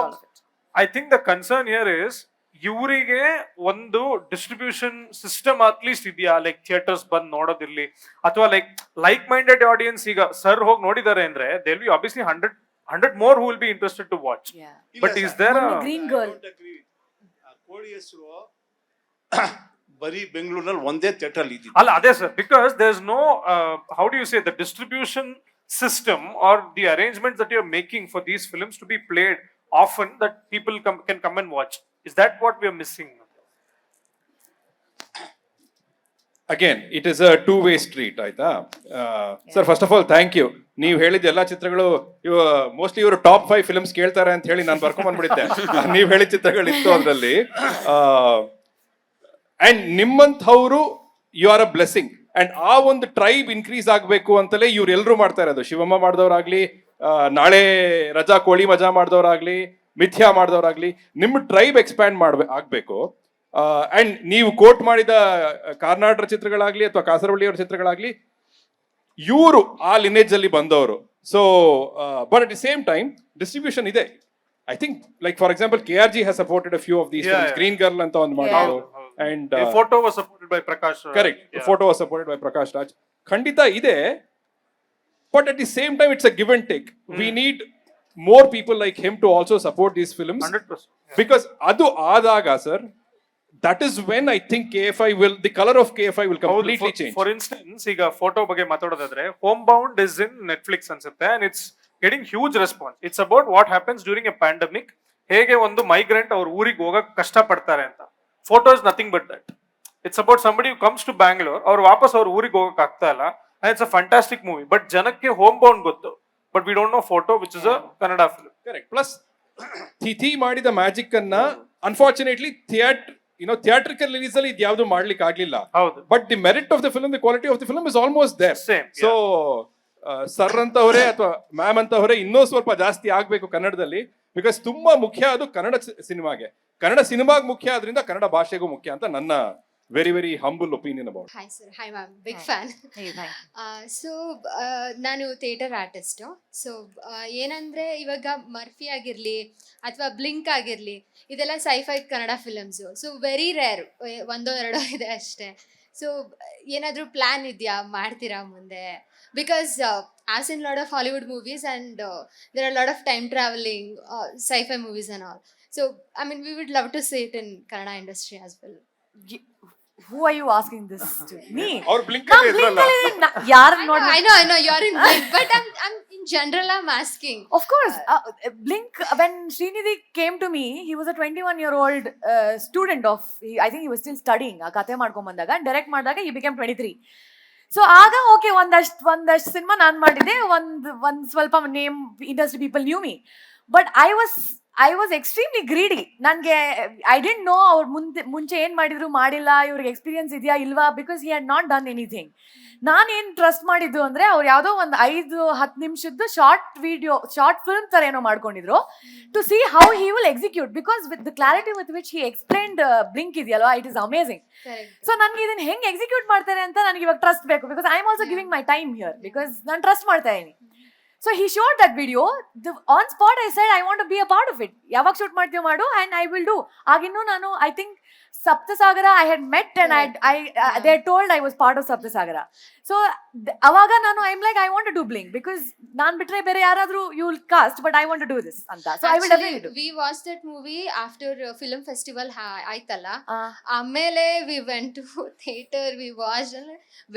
Speaker 5: I think the concern here is ಇವರಿಗೆ ಒಂದು ಡಿಸ್ಟ್ರಿಬ್ಯೂಷನ್ ಸಿಸ್ಟಮ್ ಅಟ್ಲೀಸ್ಟ್ ಇದೆಯಾ, ಲೈಕ್ ಥಿಯೇಟರ್ಸ್ ಬಂದ್ ನೋಡೋದಿರ್ಲಿ, ಅಥವಾ ಲೈಕ್ ಮೈಂಡೆಡ್ ಆಡಿಯನ್ಸ್. ಈಗ ಸರ್ ಹೋಗಿ ನೋಡಿದ್ದಾರೆ ಅಂದ್ರೆ they will be obviously 100 more who will be interested to watch. But is there a
Speaker 2: Green Girl?
Speaker 12: ಕೋಳಿ ಹೆಸರು ಬರೀ ಬೆಂಗಳೂರಿನಲ್ಲಿ ಒಂದೇ ಥಿಯೇಟರ್ ಅಲ್ಲಿ ಇದೆ.
Speaker 5: ಅಲ್ಲ, ಅದೇ sir, because there is no how do you say the distribution system or the arrangements that you're making for these films to be played often that people can come and watch. Is that what we are missing?
Speaker 1: Again, it is a two-way street, ಆಯ್ತಾ? Sir, first of all thank you. ನೀವು ಹೇಳಿದ ಎಲ್ಲಾ ಚಿತ್ರಗಳು mostly ಇವರು top 5 films ಕೇಳ್ತಾರೆ ಅಂತ ಹೇಳಿ ನಾನು ಬರ್ಕೊಂಡ್ ಬಂದ್ಬಿಟ್ಟಿದ್ದೆ. ನೀವು ಹೇಳಿದ ಚಿತ್ರಗಳಿತ್ತು ಅದರಲ್ಲಿ. ಅಂಡ್ ನಿಮ್ಮಂಥವ್ರು you are a blessing. And ಆ ಒಂದು ಟ್ರೈಬ್ ಇನ್ಕ್ರೀಸ್ ಆಗ್ಬೇಕು ಅಂತಲೇ ಇವ್ರು ಎಲ್ಲರೂ ಮಾಡ್ತಾ ಇರೋದು. ಶಿವಮ್ಮ ಮಾಡಿದವ್ರಾಗ್ಲಿ, ನಾಳೆ ರಜಾ ಕೋಳಿ ಮಜಾ ಮಾಡಿದವ್ರಾಗ್ಲಿ, ಮಿಥ್ಯಾ ಮಾಡಿದವ್ರಾಗ್ಲಿ, ನಿಮ್ಮ ಟ್ರೈಬ್ ಎಕ್ಸ್ಪ್ಯಾಂಡ್ ಆಗ್ಬೇಕು. ಅಂಡ್ ನೀವು ಕೋಟ್ ಮಾಡಿದ ಕಾರ್ನಾಟಕ ಚಿತ್ರಗಳಾಗ್ಲಿ ಅಥವಾ ಕಾಸರವಳ್ಳಿಯವರ ಚಿತ್ರಗಳಾಗ್ಲಿ, ಇವರು ಆ ಲಿನೇಜ್ ಅಲ್ಲಿ ಬಂದವರು. So but at the same time distribution ಇದೆ. I think like for example KRG has supported a few of these films. Green Girl ಅಂತ ಒಂದು ಮಾಡಿದ್ರು. And
Speaker 5: photo was supported by Prakash.
Speaker 1: Correct. Photo was supported by Prakash Raj. ಖಂಡಿತ ಇದೆ. But at the same time it's a give and take. We need more people like him to also support these films.
Speaker 5: 100%.
Speaker 1: Because adu ಆದಾಗ sir, that is when I think the color of KFI will completely change.
Speaker 5: For instance, ಈಗ photo ಬಗ್ಗೆ ಮಾತಾಡೋದಾದ್ರೆ, Homebound is in Netflix ಅನ್ಸುತ್ತೆ, and it's getting huge response. It's about what happens during a pandemic. ಹೇಗೆ ಒಂದು migrant ಅವ್ರ ಊರಿಗೆ ಹೋಗಕ್ ಕಷ್ಟ ಪಡ್ತಾರೆ ಅಂತ. Photo is nothing but that. It's about somebody who comes to Bangalore, ಅವ್ರು ವಾಪಸ್ ಅವ್ರ ಊರಿಗೆ ಹೋಗಕ್ ಆಗ್ತಾ ಇಲ್ಲ, and it's a fantastic movie. But ಜನಕ್ಕೆ Homebound ಗೊತ್ತು, but we don't know Photo, which is a Kannada film.
Speaker 1: Correct. Plus ತಿಥಿ ಮಾಡಿದ ಮ್ಯಾಜಿಕ್ ಅನ್ನ ಅನ್ಫಾರ್ಚುನೇಟ್ಲಿ ಥಿಯೇಟ್ರಿಕಲ್ ರಿಲೀಸ್ ಅಲ್ಲಿ ಇದು ಯಾವ್ದು ಮಾಡ್ಲಿಕ್ಕೆ ಆಗ್ಲಿಲ್ಲ.
Speaker 5: ಹೌದು.
Speaker 1: But the merit of the film, the quality of the film is almost there.
Speaker 5: Same, yeah.
Speaker 1: So sir ಅಂತವರೇ ಅಥವಾ ಮ್ಯಾಮ್ ಅಂತವರೇ ಇನ್ನೂ ಸ್ವಲ್ಪ ಜಾಸ್ತಿ ಆಗ್ಬೇಕು ಕನ್ನಡದಲ್ಲಿ. ಬಿಕಾಸ್ ತುಂಬಾ ಮುಖ್ಯ ಅದು ಕನ್ನಡ ಸಿನಿಮಾಗೆ ಮುಖ್ಯ, ಆದ್ರಿಂದ ಕನ್ನಡ ಭಾಷೆಗೂ ಮುಖ್ಯ ಅಂತ ನನ್ನ very very humble opinion about.
Speaker 13: Hi sir. Hi ma'am, big fan. So ನಾನು ಥಿಯೇಟರ್ ಆರ್ಟಿಸ್ಟು. ಸೊ ಏನಂದರೆ ಇವಾಗ ಮರ್ಫಿ ಆಗಿರಲಿ ಅಥವಾ ಬ್ಲಿಂಕ್ ಆಗಿರಲಿ, ಇದೆಲ್ಲ scifi Kannada films. So very rare, ಒಂದೋ ಎರಡೋ ಇದೆ ಅಷ್ಟೇ. ಸೊ ಏನಾದರೂ ಪ್ಲ್ಯಾನ್ ಇದೆಯಾ, ಮಾಡ್ತೀರಾ ಮುಂದೆ? Because as in lot of Hollywood movies and there are a lot of time traveling sci-fi movies and all. So I mean we would love to see it in Kannada industry as well.
Speaker 2: Who are you asking this to? Me?
Speaker 1: Or Blink ಅಲ್ಲಿ ಇದ್ರಲ್ಲ.
Speaker 2: ಯಾರು ನೋಡಿ?
Speaker 13: I know you are in Blink, but I'm in general I'm asking.
Speaker 2: Of course, Blink, when Srinidhi came to me, he was a 21-year-old student of, I think he was still studying. ಆ ಕತೆ ಮಾಡ್ಕೊಂಡ್ ಬಂದಾಗ, direct ಮಾಡಿದಾಗ he became 23. So ಆಗ okay, ಒಂದಷ್ಟು cinema ನಾನು ಮಾಡಿದೆ, ಒಂದ್ ಸ್ವಲ್ಪ name industry people new me. But I was extremely greedy. ನನಗೆ ಐ ಡಿಂಟ್ ನೋ ಅವ್ರು ಮುಂಚೆ ಏನು ಮಾಡಿದ್ರು ಮಾಡಿಲ್ಲ, ಇವ್ರಿಗೆ ಎಕ್ಸ್ಪೀರಿಯನ್ಸ್ ಇದೆಯಾ ಇಲ್ವಾ, because he had not done anything. ನಾನೇನು ಟ್ರಸ್ಟ್ ಮಾಡಿದ್ದು ಅಂದರೆ, ಅವ್ರು ಯಾವುದೋ ಒಂದು 5-10 ನಿಮಿಷದ್ದು ಶಾರ್ಟ್ ಫಿಲ್ಮ್ ಥರ ಏನೋ ಮಾಡ್ಕೊಂಡಿದ್ರು, to see how he will execute. Because with the clarity with which he explained Blink ಇದೆಯಲ್ವಾ, ಇಟ್ ಇಸ್ ಅಮೇಸಿಂಗ್. ಸೊ ನನಗೆ ಇದನ್ನ ಹೆಂಗೆ ಎಕ್ಸಿಕ್ಯೂಟ್ ಮಾಡ್ತಾರೆ ಅಂತ ನನಗೆ ಇವಾಗ ಟ್ರಸ್ಟ್ ಬೇಕು. Because I am also giving my time here, because ನಾನು ಟ್ರಸ್ಟ್ ಮಾಡ್ತಾ ಇದ್ದೀನಿ. So he showed that video. On spot I said I want to be a part of it. ಯಾವಾಗ ಶೂಟ್ ಮಾಡ್ತೀವಿ ಮಾಡು, and I will do. ಆಗಿನ್ನೂ ನಾನು I think Saptasagara I had met, and they had told I was part of Saptasagara. So ಅವಾಗ ನಾನು I'm like I want to do Blink, because ನಾನು ಬಿಟ್ರೆ ಬೇರೆ ಯಾರಾದ್ರೂ you will cast, but I want to do this ಅಂತ. So I will definitely do.
Speaker 13: We watched that movie after film festival ಆಯ್ತಲ್ಲ, ಆಮೇಲೆ we went to theater, we watched,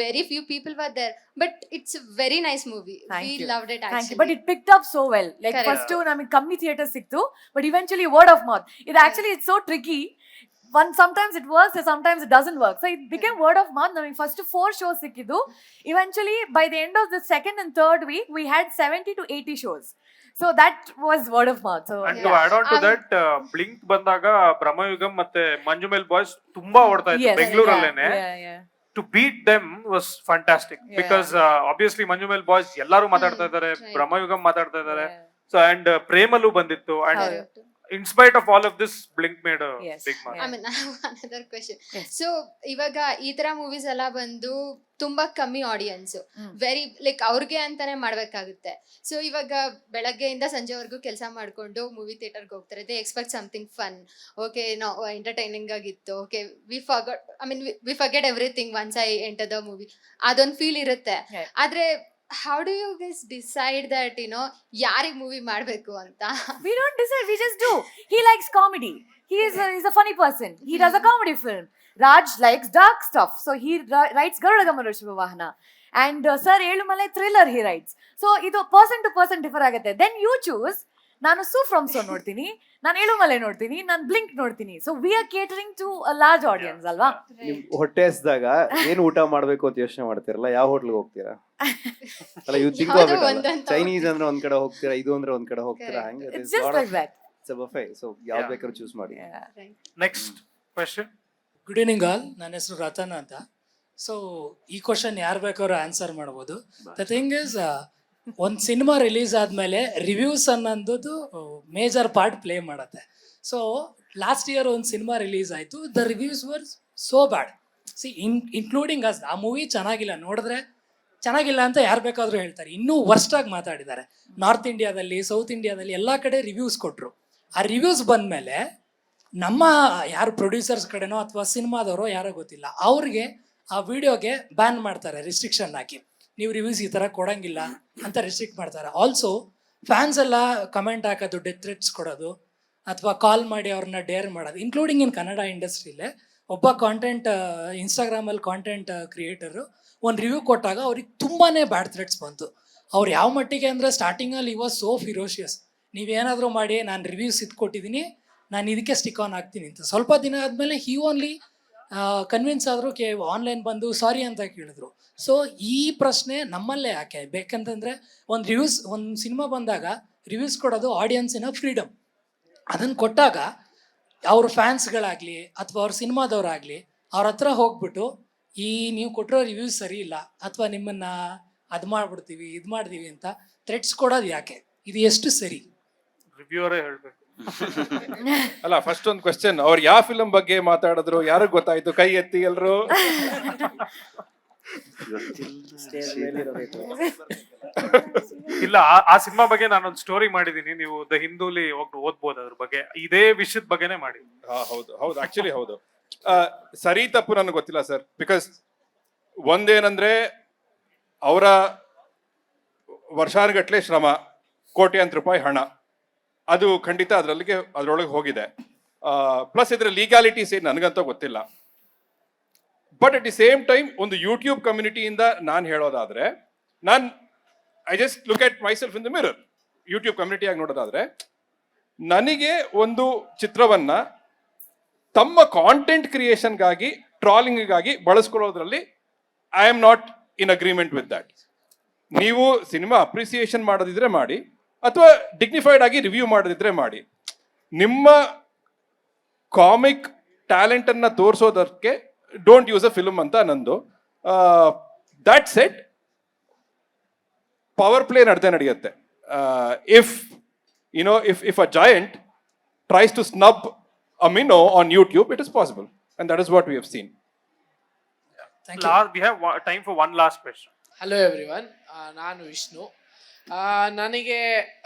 Speaker 13: very few people were there, but it's a very nice movie. We loved it actually.
Speaker 2: Thank you. But it picked up so well. Like first ನಮಗೆ ಕಮ್ಮಿ theatre ಸಿಕ್ತು, but eventually word of mouth. It actually it's so tricky. sometimes it works, and sometimes it doesn't work. So it became word of mouth. Nಮಗೆ first 4 shows ಸಿಕ್ಕಿದ್ದು. Eventually, by the end of the second and third week, we had 70 to 80 shows. So that was word of mouth. So
Speaker 5: And to add on to that, Blink ಬಂದಾಗ ಬ್ರಹ್ಮಯುಗಂ ಮತ್ತೆ ಮಂಜುಮೇಲ್ boys ತುಂಬಾ ಓಡ್ತಾ ಇತ್ತು ಬೆಂಗಳೂರಲ್ಲೇನೆ. To beat them was fantastic because obviously Manjumel boys ಎಲ್ಲರೂ ಮಾತಾಡ್ತಾ ಇದ್ದಾರೆ, ಬ್ರಹ್ಮಯುಗಂ ಮಾತಾಡ್ತಾ ಇದ್ದಾರೆ. So and ಪ್ರೇಮಲು ಬಂದಿತ್ತು, and in spite of all of this, Blink made a big mark.
Speaker 13: I mean, I have another question. So ಇವಾಗ ಈ ತರ ಮೂವೀಸ್ ಎಲ್ಲ ಬಂದು ತುಂಬಾ ಕಮ್ಮಿ ಆಡಿಯನ್ಸ್, ವೆರಿ ಲೈಕ್ ಅವ್ರಿಗೆ ಅಂತಾನೆ ಮಾಡ್ಬೇಕಾಗುತ್ತೆ. ಸೊ ಇವಾಗ ಬೆಳಗ್ಗೆಯಿಂದ ಸಂಜೆವರೆಗೂ ಕೆಲಸ ಮಾಡ್ಕೊಂಡು ಮೂವಿ ಥಿಯೇಟರ್ಗೆ ಹೋಗ್ತಾರೆ. They expect something fun. Okay, ನಾವು ಎಂಟರ್ಟೈನಿಂಗ್ ಆಗಿತ್ತು. Okay, we forget everything once I enter the movie. ಅದೊಂದು ಫೀಲ್ ಇರುತ್ತೆ. ಆದ್ರೆ how do you guys decide that, ಯಾರಿಗೆ ಮೂವಿ ಮಾಡ್ಬೇಕು ಅಂತ?
Speaker 2: We don't decide, we just do. He likes comedy. He's a funny person. He does a comedy film. Raj likes dark stuff, so he writes Garuda Gamara Shubha Vahana. And Sir Elumalai thriller he writes. So idu person to person differ agutte. Then you choose. ನಾನು ಸೂ from so ನೋಡ್ತೀನಿ, ನಾನು ಏಳುಮಲೆ ನೋಡ್ತೀನಿ, ನಾನು blink ನೋಡ್ತೀನಿ. So we are catering to a large audience ಅಲ್ವಾ?
Speaker 4: ನಿಮ್ ಹೊಟ್ಟೆ ಹಸ್ದಾಗ ಏನ್ ಊಟ ಮಾಡ್ಬೇಕು ಅಂತ ಯೋಚನೆ ಮಾಡ್ತಿರಲ್ಲ, ಯಾವ ಹೋಟ್ಲ್ಗೆ ಹೋಗ್ತೀರಾ? ಅಲ್ಲ, ಯು ಥಿಂಕ್ ಚೈನೀಸ್ ಅಂದ್ರೆ ಒಂದ್ ಕಡೆ ಹೋಗ್ತೀರಾ, ಇದು ಅಂದ್ರೆ ಒಂದ್ ಕಡೆ ಹೋಗ್ತೀರಾ, ಹಂಗೆ
Speaker 2: it's just like that.
Speaker 4: It's a buffet. So ಯಾವ್ದು ಬೇಕಾದ್ರೂ ಚೂಸ್ ಮಾಡಿ.
Speaker 5: Next question.
Speaker 14: Good evening all, ನನ್ನ ಹೆಸರು ರತನ್ ಅಂತ. ಸೊ ಈ ಕ್ವಶನ್ ಯಾರು ಬೇಕಾದ್ರೂ ಆನ್ಸರ್ ಮಾಡ್ಬೋದು. ದ ಥಿಂಗ್ ಇಸ್, ಒಂದು ಸಿನಿಮಾ ರಿಲೀಸ್ ಆದಮೇಲೆ ರಿವ್ಯೂಸ್ ಅನ್ನೋದು ಮೇಜರ್ ಪಾರ್ಟ್ ಪ್ಲೇ ಮಾಡುತ್ತೆ. ಸೊ ಲಾಸ್ಟ್ ಇಯರ್ ಒಂದು ಸಿನಿಮಾ ರಿಲೀಸ್ ಆಯಿತು, the reviews were so bad. Including us. ಆ ಮೂವಿ ಚೆನ್ನಾಗಿಲ್ಲ, ನೋಡಿದ್ರೆ ಚೆನ್ನಾಗಿಲ್ಲ ಅಂತ ಯಾರು ಬೇಕಾದರೂ ಹೇಳ್ತಾರೆ. ಇನ್ನೂ ವರ್ಸ್ಟಾಗಿ ಮಾತಾಡಿದ್ದಾರೆ. ನಾರ್ತ್ ಇಂಡಿಯಾದಲ್ಲಿ, ಸೌತ್ ಇಂಡಿಯಾದಲ್ಲಿ ಎಲ್ಲ ಕಡೆ ರಿವ್ಯೂಸ್ ಕೊಟ್ಟರು. ಆ ರಿವ್ಯೂಸ್ ಬಂದಮೇಲೆ ನಮ್ಮ ಯಾರು ಪ್ರೊಡ್ಯೂಸರ್ಸ್ ಕಡೆನೋ ಅಥವಾ ಸಿನಿಮಾದವರೋ ಯಾರೋ ಗೊತ್ತಿಲ್ಲ, ಅವ್ರಿಗೆ ಆ ವಿಡಿಯೋಗೆ ಬ್ಯಾನ್ ಮಾಡ್ತಾರೆ, ರಿಸ್ಟ್ರಿಕ್ಷನ್ ಹಾಕಿ. ನೀವು ರಿವ್ಯೂಸ್ ಈ ಥರ ಕೊಡೋಂಗಿಲ್ಲ ಅಂತ ರಿಸ್ಟ್ರಿಕ್ಟ್ ಮಾಡ್ತಾರೆ. ಆಲ್ಸೋ ಫ್ಯಾನ್ಸ್ ಎಲ್ಲ ಕಮೆಂಟ್ ಹಾಕೋದು, ಡೆತ್ ಥ್ರೆಟ್ಸ್ ಕೊಡೋದು, ಅಥವಾ ಕಾಲ್ ಮಾಡಿ ಅವ್ರನ್ನ ಡೇರ್ ಮಾಡೋದು. ಇನ್ಕ್ಲೂಡಿಂಗ್ ಇನ್ ಕನ್ನಡ ಇಂಡಸ್ಟ್ರಿಲೇ ಒಬ್ಬ ಇನ್ಸ್ಟಾಗ್ರಾಮಲ್ಲಿ ಕಾಂಟೆಂಟ್ ಕ್ರಿಯೇಟರು ಒಂದು ರಿವ್ಯೂ ಕೊಟ್ಟಾಗ ಅವ್ರಿಗೆ ತುಂಬಾ ಬ್ಯಾಡ್ ಥ್ರೆಟ್ಸ್ ಬಂತು. ಅವ್ರು ಯಾವ ಮಟ್ಟಿಗೆ ಅಂದರೆ, ಸ್ಟಾರ್ಟಿಂಗಲ್ಲಿ ವಾಸ್ ಸೋ ಫಿರೋಷಿಯಸ್. ನೀವೇನಾದರೂ ಮಾಡಿ, ನಾನು ರಿವ್ಯೂಸ್ ಇದು ಕೊಟ್ಟಿದ್ದೀನಿ, ನಾನು ಇದಕ್ಕೆ ಸ್ಟಿಕ್ ಆನ್ ಆಗ್ತೀನಿ ಅಂತ. ಸ್ವಲ್ಪ ದಿನ ಆದಮೇಲೆ ಹಿ ಓನ್ಲಿ ಕನ್ವಿನ್ಸ್ ಆದರೂ ಆನ್ಲೈನ್ ಬಂದು ಸಾರಿ ಅಂತ ಕೇಳಿದ್ರು. ಸೊ ಈ ಪ್ರಶ್ನೆ ನಮ್ಮಲ್ಲೇ ಯಾಕೆ ಬೇಕಂತಂದರೆ, ಒಂದು ಸಿನಿಮಾ ಬಂದಾಗ ರಿವ್ಯೂಸ್ ಕೊಡೋದು ಆಡಿಯನ್ಸಿನ ಫ್ರೀಡಮ್. ಅದನ್ನು ಕೊಟ್ಟಾಗ ಅವ್ರ ಫ್ಯಾನ್ಸ್ಗಳಾಗಲಿ ಅಥವಾ ಅವ್ರ ಸಿನಿಮಾದವರಾಗಲಿ ಅವ್ರ ಹತ್ರ ಹೋಗ್ಬಿಟ್ಟು, ನೀವು ಕೊಟ್ಟಿರೋ ರಿವ್ಯೂಸ್ ಸರಿ ಇಲ್ಲ, ಅಥವಾ ನಿಮ್ಮನ್ನು ಅದು ಮಾಡ್ಬಿಡ್ತೀವಿ, ಇದು ಮಾಡ್ತೀವಿ ಅಂತ ಥ್ರೆಟ್ಸ್ ಕೊಡೋದು ಯಾಕೆ? ಇದು ಎಷ್ಟು ಸರಿ?
Speaker 5: ರಿವ್ಯೂವರೇ ಹೇಳ್ಬೇಕು.
Speaker 1: ಅಲ್ಲ, ಫಸ್ಟ್ ಒಂದು ಕ್ವೆಶ್ಚನ್, ಅವ್ರು ಯಾವ ಫಿಲಂ ಬಗ್ಗೆ ಮಾತಾಡಿದ್ರು, ಯಾರಿಗ್ ಗೊತ್ತಾಯ್ತು? ಕೈ ಎತ್ತಿ ಎಲ್ರು.
Speaker 5: ಇಲ್ಲ, ಆ ಸಿನಿಮಾ ಬಗ್ಗೆ ನಾನೊಂದು ಸ್ಟೋರಿ ಮಾಡಿದೀನಿ, ನೀವು ದ ಹಿಂದೂಲಿ ಹೋಗಿ ಓದ್ಬೋದು ಅದ್ರ ಬಗ್ಗೆ. ಇದೇ ವಿಷಯದ ಬಗ್ಗೆನೇ ಮಾಡಿ.
Speaker 1: ಹೌದು ಆಕ್ಚುಲಿ ಹೌದು. ಸರಿ ತಪ್ಪು ನನಗೆ ಗೊತ್ತಿಲ್ಲ ಸರ್. ಬಿಕಾಸ್ ಒಂದೇನಂದ್ರೆ, ಅವರ ವರ್ಷಾನುಗಟ್ಲೆ ಶ್ರಮ, ಕೋಟ್ಯಾಂತರ ರೂಪಾಯಿ ಹಣ, ಅದು ಖಂಡಿತ ಅದರೊಳಗೆ ಹೋಗಿದೆ. ಪ್ಲಸ್ ಇದರ ಲೀಗಾಲಿಟೀಸ್ ಏನು ನನಗಂತೂ ಗೊತ್ತಿಲ್ಲ. But at the same time ಒಂದು ಯೂಟ್ಯೂಬ್ ಕಮ್ಯುನಿಟಿಯಿಂದ ನಾನು ಹೇಳೋದಾದ್ರೆ, I just look at myself in the mirror. YouTube ಕಮ್ಯುನಿಟಿಯಾಗಿ ನೋಡೋದಾದ್ರೆ, ನನಗೆ ಒಂದು ಚಿತ್ರವನ್ನ ತಮ್ಮ ಕಾಂಟೆಂಟ್ ಕ್ರಿಯೇಷನ್ಗಾಗಿ, ಟ್ರಾಲಿಂಗ್ಗಾಗಿ ಬಳಸ್ಕೊಳ್ಳೋದ್ರಲ್ಲಿ I am not in agreement with that. ನೀವು ಸಿನಿಮಾ ಅಪ್ರಿಸಿಯೇಷನ್ ಮಾಡೋದಿದ್ರೆ ಮಾಡಿ, ಅಥವಾ ಡಿಗ್ನಿಫೈಡ್ ಆಗಿ ರಿವ್ಯೂ ಮಾಡೋದಿದ್ರೆ ಮಾಡಿ. ನಿಮ್ಮ ಕಾಮಿಕ್ ಟ್ಯಾಲೆಂಟ್ ಅನ್ನ ತೋರಿಸೋದಕ್ಕೆ ಡೋಂಟ್ ಯೂಸ್ ಅ ಫಿಲ್ಮ್ ಅಂತ ನಂದು. ದ್ಯಾಟ್ ಸೆಟ್, ಪವರ್ ಪ್ಲೇ ನಡೆಯುತ್ತೆ. If a giant tries to snub a minnow on YouTube, it is possible, and that is what we have seen.
Speaker 5: We have time for one last question.
Speaker 15: Hello everyone, ನಾನು ವಿಷ್ಣು. ನನಗೆ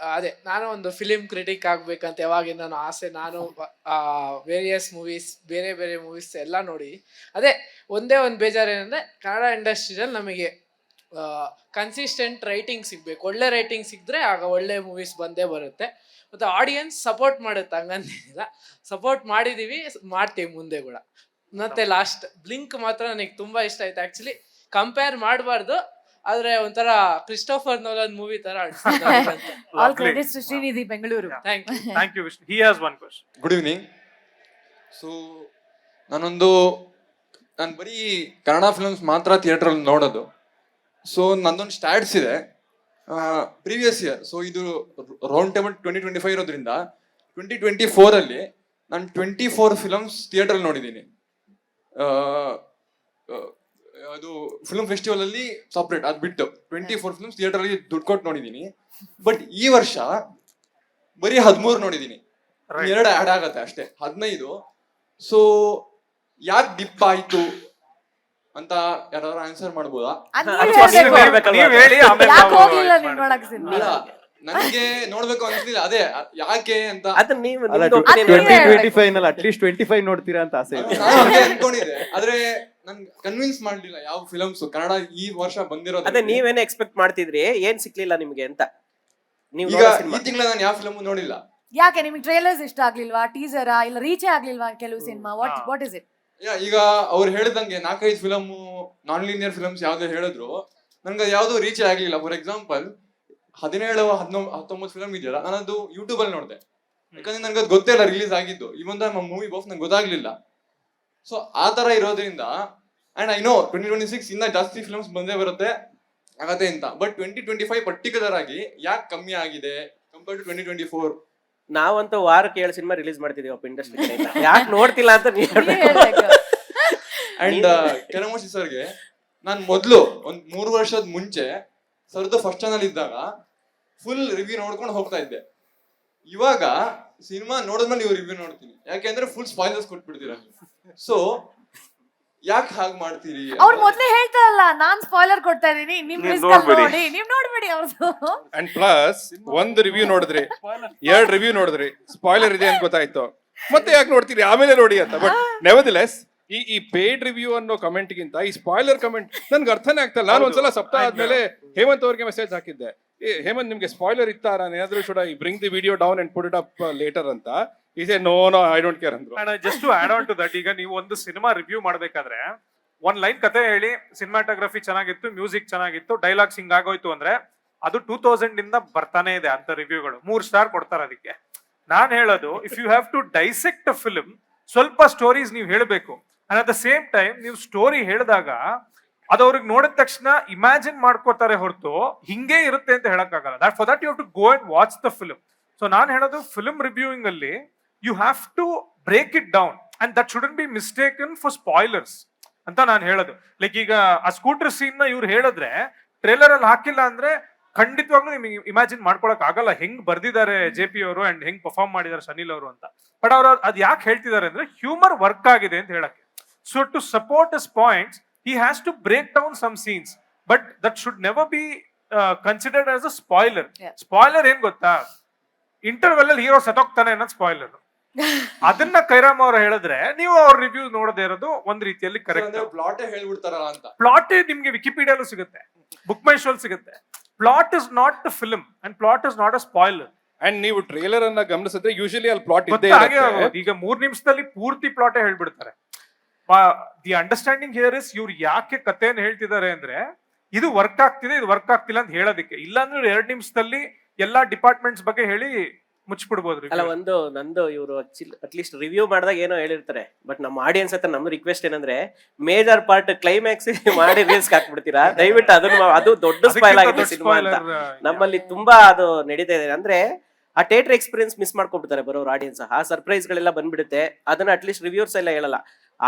Speaker 15: ನಾನು ಒಂದು film critic ಆಗಬೇಕಂತ ಯಾವಾಗಿಂದ ನಾನು ಆಸೆ. ನಾನು various movies, ಬೇರೆ ಬೇರೆ ಮೂವೀಸ್ ಎಲ್ಲ ನೋಡಿ. ಒಂದೇ ಒಂದು ಬೇಜಾರು ಏನಂದರೆ, ಕನ್ನಡ ಇಂಡಸ್ಟ್ರಿಯಲ್ಲಿ ನಮಗೆ ಕನ್ಸಿಸ್ಟೆಂಟ್ ರೈಟಿಂಗ್ ಸಿಗಬೇಕು. ಒಳ್ಳೆ ರೈಟಿಂಗ್ ಸಿಕ್ಕಿದ್ರೆ ಆಗ ಒಳ್ಳೆ ಮೂವೀಸ್ ಬಂದೇ ಬರುತ್ತೆ. ಮತ್ತು ಆಡಿಯನ್ಸ್ ಸಪೋರ್ಟ್ ಮಾಡುತ್ತೆ, ಹಂಗಂತೇನಿಲ್ಲ. ಸಪೋರ್ಟ್ ಮಾಡಿದ್ದೀವಿ, ಮಾಡ್ತೀವಿ ಮುಂದೆ ಕೂಡ. ಮತ್ತು ಲಾಸ್ಟ್ ಬ್ಲಿಂಕ್ ಮಾತ್ರ ನನಗೆ ತುಂಬ ಇಷ್ಟ ಆಯ್ತು. ಆ್ಯಕ್ಚುಲಿ ಕಂಪೇರ್ ಮಾಡಬಾರ್ದು, ಆದರೆ ಒಂಥರ ಕ್ರಿಸ್ಟೋಫರ್ ನೋಲನ್ ಮೂವಿ ಥರ
Speaker 2: all credits to Shrinidhi Bengaluru.
Speaker 5: Thank you Vishnu. He has one question.
Speaker 16: Good evening. So ನಾನು ಬರೀ ಕನ್ನಡ ಫಿಲ್ಮ್ಸ್ ಮಾತ್ರ ಥಿಯೇಟ್ರಲ್ಲಿ ನೋಡೋದು. ಸೊ ನಂದೊಂದು ಸ್ಟ್ಯಾಟ್ಸ್ ಇದೆ ಪ್ರೀವಿಯಸ್ ಇಯರ್. ಸೊ ಇದು ರೌಂಡ್ ಟೇಬಲ್ 2025 ಇರೋದ್ರಿಂದ 2024 ನಾನು 24 ಫಿಲಮ್ಸ್ ಥಿಯೇಟ್ರಲ್ಲಿ ನೋಡಿದ್ದೀನಿ. ಅದು ಫಿಲ್ಮ್ ಫೆಸ್ಟಿವಲ್ ಅಲ್ಲಿ ಸಪ್ರೇಟ್ ಅದು ಬಿಟ್ಟು 24 ಫಿಲ್ಮ್ಸ್ ಥಿಯೇಟ್ರಲ್ಲಿ ದುಡ್ಡು ಕೊಟ್ಟು ನೋಡಿದ್ದೀನಿ. ಬಟ್ ಈ ವರ್ಷ ಬರೀ 13 ನೋಡಿದ್ದೀನಿ. 2 ಆ್ಯಡ್ ಆಗತ್ತೆ ಅಷ್ಟೇ, 15. ಸೊ ಯಾಕೆ ಡಿಪ್ ಆಯ್ತು ಅಂತ ಯಾರಾದ್ರೂ ಆನ್ಸರ್ ಮಾಡ್ಬೋದಾ? ನನಗೆ ನೋಡ್ಬೇಕು ಅನ್ಸಲಿಲ್ಲ, ಅದೇ ಯಾಕೆ ಅಂತ.
Speaker 4: 2025 ನಲ್ಲಿ ಅಟ್ಲೀಸ್ಟ್ 25 ನೋಡ್ತೀರಾ ಅಂತ ಆಸೆ ಇದೆ.
Speaker 16: ನಾನು ಹಂಗೆ ಅನ್ಕೊಂಡಿದ್ದೆ, ಆದ್ರೆ ನನ್ ಕನ್ವಿನ್ಸ್ ಮಾಡ್ಲಿಲ್ಲ ಯಾವ ಫಿಲಮ್ಸ್ ಕನ್ನಡ ಈ ವರ್ಷ ಬಂದಿರೋದು.
Speaker 3: ಅದೇ ನೀವೇನೇ ಎಕ್ಸ್ಪೆಕ್ಟ್ ಮಾಡ್ತಿದ್ರಿ, ಏನ್ ಸಿಕ್ಲಿಲ್ಲ ನಿಮ್ಗೆ ಅಂತ? ನೀವು
Speaker 16: ಈಗ ಈ ತಿಂಗಳ ನಾನು ಯಾವ ಫಿಲಮ್ ನೋಡಿಲ್ಲ.
Speaker 2: ಯಾಕೆ ನಿಮಗೆ ಟ್ರೇಲರ್ಸ್ ಇಷ್ಟ ಆಗ್ಲಿಲ್ವಾ, ಟೀಸರಾ, ಇಲ್ಲ ರೀಚೇ ಆಗ್ಲಿಲ್ವಾ ಕೆಲವು ಸಿನಿಮಾ? What is it?
Speaker 16: ಈಗ ಅವ್ರು ಹೇಳಿದಂಗೆ 4-5 ಫಿಲಮ್ ನಾನ್ ಲೀನಿಯರ್ ಫಿಲಮ್ಸ್ ಯಾವ್ದು ಹೇಳಿದ್ರು, ನನ್ಗೆ ಅದು ಯಾವ್ದು ರೀಚ್ ಆಗ್ಲಿಲ್ಲ. ಫಾರ್ ಎಕ್ಸಾಂಪಲ್ 17-19 ಫಿಲಮ್ ಇದೆಯಲ್ಲ, ನಾನು ಅದು ಯೂಟ್ಯೂಬ್ ಅಲ್ಲಿ ನೋಡಿದೆ. ಯಾಕಂದ್ರೆ ನನ್ಗೆ ಅದು ಗೊತ್ತೇ ಇಲ್ಲ ರಿಲೀಸ್ ಆಗಿದ್ದು. ಇವನ್ ಮೂವಿ ಬಾಕ್ಸ್ ನಂಗೆ ಗೊತ್ತಾಗ್ಲಿಲ್ಲ. ಸೊ ಆ ತರ ಇರೋದ್ರಿಂದ, ಅಂಡ್ ಐ ನೋ 2026 ಇನ್ನ ಜಾಸ್ತಿ ಫಿಲಮ್ಸ್ ಬಂದೇ ಬರುತ್ತೆ ಆಗತ್ತೆ ಅಂತ. ಬಟ್ 2025 ಪರ್ಟಿಕ್ಯುಲರ್ ಆಗಿ ಯಾಕೆ ಕಮ್ಮಿ ಆಗಿದೆ ಕಂಪೇರ್ ಟು 2024?
Speaker 3: ನಾವಂತೂ ವಾರಕ್ಕೆ 7 ಸಿನಿಮಾ ರಿಲೀಸ್ ಮಾಡ್ತಿದೀವಪ್ಪ ಇಂಡಸ್ಟ್ರಿ. ಯಾಕೆ ನೋಡ್ತಿಲ್ಲ ಅಂತ
Speaker 16: ಅಂಡ್ ಕೆರಮೋಶಿ ಸರ್ಗೆ ನಾನು ಮೊದ್ಲು ಒಂದ್ 3 ವರ್ಷದ ಮುಂಚೆ ಸರ್ದು ಫಸ್ಟ್ ಚಾನಲ್ ಇದ್ದಾಗ ಫುಲ್ ರಿವ್ಯೂ ನೋಡ್ಕೊಂಡು ಹೋಗ್ತಾ ಇದ್ದೆ. ಇವಾಗ ಸಿನಿಮಾ ನೋಡಿದ್ಮೇಲೆ ನೀವು ರಿವ್ಯೂ ನೋಡ್ತೀನಿ, ಯಾಕೆಂದ್ರೆ ಫುಲ್ ಸ್ಪಾಯ್ಲರ್ಸ್ ಕೊಟ್ಬಿಡ್ತೀರ. ಸೊ ಯಾಕೆ ಹಾಗೆ ಮಾಡ್ತೀರಿ?
Speaker 2: ಅವ್ರು ಮೊದ್ಲೇ ಹೇಳ್ತಾರಲ್ಲ, ನಾನ್ ಸ್ಪಾಯ್ಲರ್ ಕೊಡ್ತಾ ಇದೀನಿ, ನಿಮ್ ರಿಸ್ಕ್ ನೋಡಿ, ನೀವ್ ನೋಡ್ಬೇಡಿ ಅವ್ರದ್ದು.
Speaker 1: ಅಂಡ್ ಪ್ಲಸ್ ಒಂದು ರಿವ್ಯೂ ನೋಡಿದ್ರಿ, 2 ರಿವ್ಯೂ ನೋಡಿದ್ರಿ, ಸ್ಪಾಯ್ಲರ್ ಇದೆ ಅಂತ ಗೊತ್ತಾಯ್ತು, ಮತ್ತೆ ಯಾಕೆ ನೋಡ್ತೀರಿ ಆಮೇಲೆ ನೋಡಿ ಅಂತ. ಬಟ್ ನೆವರ್ದಿಲೆಸ್ ಈ ಪೇಡ್ ರಿವ್ಯೂ ಅನ್ನೋ ಕಮೆಂಟ್ ಗಿಂತ ಈ ಸ್ಪಾಯ್ಲರ್ ಕಮೆಂಟ್ ನನ್ಗೆ ಅರ್ಥನೇ ಆಗ್ತಲ್ಲ. ನಾನು ಒಂದ್ಸಲ ಸಪ್ತಾಹ ಆದ್ಮೇಲೆ ಹೇಮಂತ್ ಅವ್ರಿಗೆ ಮೆಸೇಜ್ ಹಾಕಿದ್ದೆ, ಹೇಮಂತ್ ನಿಮ್ಗೆ ಸ್ಪಾಯ್ಲರ್ ಇತ್ತಾ, ನಾನು ಏನಾದ್ರು should I bring the video down and put it up later ಅಂತ. Is no I don't care ಅಂದ್ರು.
Speaker 5: Just to add on to that, ಈಗ ನೀವು ಒಂದು ಸಿನಿಮಾ ರಿವ್ಯೂ ಮಾಡ್ಬೇಕಾದ್ರೆ ಒಂದ್ ಲೈನ್ ಕತೆ ಹೇಳಿ, ಸಿನಿಮಾಟೋಗ್ರಫಿ ಚೆನ್ನಾಗಿತ್ತು, ಮ್ಯೂಸಿಕ್ ಚೆನ್ನಾಗಿತ್ತು, ಡೈಲಾಗ್ಸ್ ಹಿಂಗ್ ಆಗೋಯ್ತು ಅಂದ್ರೆ ಅದು 2000 ಇಂದ ಬರ್ತಾನೆ ಇದೆ ಅಂತ ರಿವ್ಯೂಗಳು. 3 ಸ್ಟಾರ್ ಕೊಡ್ತಾರೆ ಅದಕ್ಕೆ. ನಾನ್ ಹೇಳೋದು, if you have to dissect a film, ಸ್ವಲ್ಪ ಸ್ಟೋರೀಸ್ ನೀವು ಹೇಳಬೇಕು. And at the same time ನೀವು ಸ್ಟೋರಿ ಹೇಳಿದಾಗ ಅದು ಅವ್ರಿಗೆ ನೋಡಿದ ತಕ್ಷಣ ಇಮ್ಯಾಜಿನ್ ಮಾಡ್ಕೋತಾರೆ ಹೊರತು ಹಿಂಗೆ ಇರುತ್ತೆ ಅಂತ ಹೇಳಕ್ಕಾಗಲ್ಲ. That for that you have to go and watch the film. So ನಾನು ಹೇಳೋದು, ಫಿಲ್ಮ್ ರಿವ್ಯೂಯಿಂಗ್ ಅಲ್ಲಿ you have to break it down and that shouldn't be mistaken for spoilers ಅಂತ ನಾನು ಹೇಳೋದು. ಲೈಕ್ ಈಗ ಆ ಸ್ಕೂಟರ್ ಸೀನ್ ನ ಇವ್ರು ಹೇಳಿದ್ರೆ ಟ್ರೇಲರ್ ಅಲ್ಲಿ ಹಾಕಿಲ್ಲ ಅಂದ್ರೆ ಖಂಡಿತವಾಗ್ಲೂ ನಿಮಗೆ ಇಮ್ಯಾಜಿನ್ ಮಾಡ್ಕೊಳಕ್ ಆಗಲ್ಲ ಹೆಂಗ್ ಬರ್ದಿದ್ದಾರೆ JP ಅವರು ಅಂಡ್ ಹೆಂಗ್ ಪರ್ಫಾರ್ಮ್ ಮಾಡಿದ್ದಾರೆ ಸನಿಲ್ ಅವರು ಅಂತ. ಬಟ್ ಅವ್ರು ಅದ್ ಯಾಕೆ ಹೇಳ್ತಿದ್ದಾರೆ ಅಂದ್ರೆ ಹ್ಯೂಮರ್ ವರ್ಕ್ ಆಗಿದೆ ಅಂತ ಹೇಳಕ್ಕೆ. So to support his points he has to break down some scenes, but that should never be considered as a spoiler. Spoiler ಏನ್ ಗೊತ್ತಾ, ಇಂಟರ್ವೆಲ್ ಅಲ್ಲಿ ಹೀರೋ ಸತ್ತೋಗ್ತಾನೆ ಅನ್ನೋದು ಸ್ಪಾಯ್ಲರ್. ಅದನ್ನ ಕೈರಾಮ್ ಅವ್ರು ಹೇಳಿದ್ರೆ ನೀವು ಅವ್ರ ರಿವ್ಯೂ ನೋಡದೇ ಇರೋದು ಒಂದ್ ರೀತಿಯಲ್ಲಿ ಕರೆಕ್ಟ್.
Speaker 16: ಪ್ಲಾಟ್ ಹೇಳ್ಬಿಡ್ತಾರಲ್ಲ ಅಂತ.
Speaker 5: ಪ್ಲಾಟ್ ನಿಮ್ಗೆ ವಿಕಿಪೀಡಿಯಾಲು ಸಿಗುತ್ತೆ, ಬುಕ್ ಮೈ ಶೋಲ್ ಸಿಗುತ್ತೆ. Plot is not the film and plot is not a spoiler.
Speaker 1: And ನೀವು ಟ್ರೇಲರ್ ಅನ್ನ ಗಮನಿಸಿದ್ರೆ ಯೂಶಲಿ ಅಲ್ಲಿ ಪ್ಲಾಟ್ ಇದ್ದೇ
Speaker 5: ಇರುತ್ತೆ. ಈಗ 3 ನಿಮಿಷದಲ್ಲಿ ಪೂರ್ತಿ ಪ್ಲಾಟೇ ಹೇಳ್ಬಿಡ್ತಾರೆ. ದಿ ಅಂಡರ್ಸ್ಟ್ಯಾಂಡಿಂಗ್ ಹಿಯರ್ ಇಸ್, ಇವ್ರು ಯಾಕೆ ಕಥೆಯನ್ನು ಹೇಳ್ತಿದ್ದಾರೆ ಅಂದ್ರೆ ಇದು ವರ್ಕ್ ಆಗ್ತಿದೆ, ಇದು ವರ್ಕ್ ಆಗ್ತಿಲ್ಲ ಅಂತ ಹೇಳೋದಕ್ಕೆ. ಇಲ್ಲಾಂದ್ರೆ 2 ನಿಮಿಷದಲ್ಲಿ ಎಲ್ಲಾ ಡಿಪಾರ್ಟ್ಮೆಂಟ್ಸ್ ಬಗ್ಗೆ ಹೇಳಿ ಮುಚ್ಚಿಬಿಡ್ಬೋದು.
Speaker 3: ಅಲ್ಲ, ನಂದು ಇವರು ಅಟ್ಲೀಸ್ಟ್ ರಿವ್ಯೂ ಮಾಡಿದಾಗ ಏನೋ ಹೇಳಿರ್ತಾರೆ, ಬಟ್ ನಮ್ಮ ಆಡಿಯನ್ಸ್ ಹತ್ರ ನಮ್ಮ ರಿಕ್ವೆಸ್ಟ್ ಏನಂದ್ರೆ ಮೇಜರ್ ಪಾರ್ಟ್ ಕ್ಲೈಮ್ಯಾಕ್ಸ್ ಮಾಡಿ ರೀಲ್ಸ್ ಹಾಕ್ಬಿಡ್ತೀರಾ ದಯವಿಟ್ಟು. ಅದು ದೊಡ್ಡ ಸ್ಪಾಯ್ಲ್ ಆಗಿದೆ ಸಿನಿಮಾ ಅಂತ ನಮ್ಮಲ್ಲಿ ತುಂಬಾ ಅದು ನಡೀತಾ ಇದೆ. ಅಂದ್ರೆ ಆ ಥಿಯೇಟರ್ ಎಕ್ಸ್ಪೀರಿಯನ್ಸ್ ಮಿಸ್ ಮಾಡ್ಕೊಬಿಡ್ತಾರೆ ಬರೋರು ಆಡಿಯನ್ಸ್. ಆ ಸರ್ಪ್ರೈಸ್ ಗಳೆಲ್ಲ ಬಂದ್ಬಿಡುತ್ತೆ. ಅದನ್ನ ಅಟ್ಲೀಸ್ಟ್ ರಿವ್ಯೂರ್ಸ್ ಎಲ್ಲ ಹೇಳಲ್ಲ.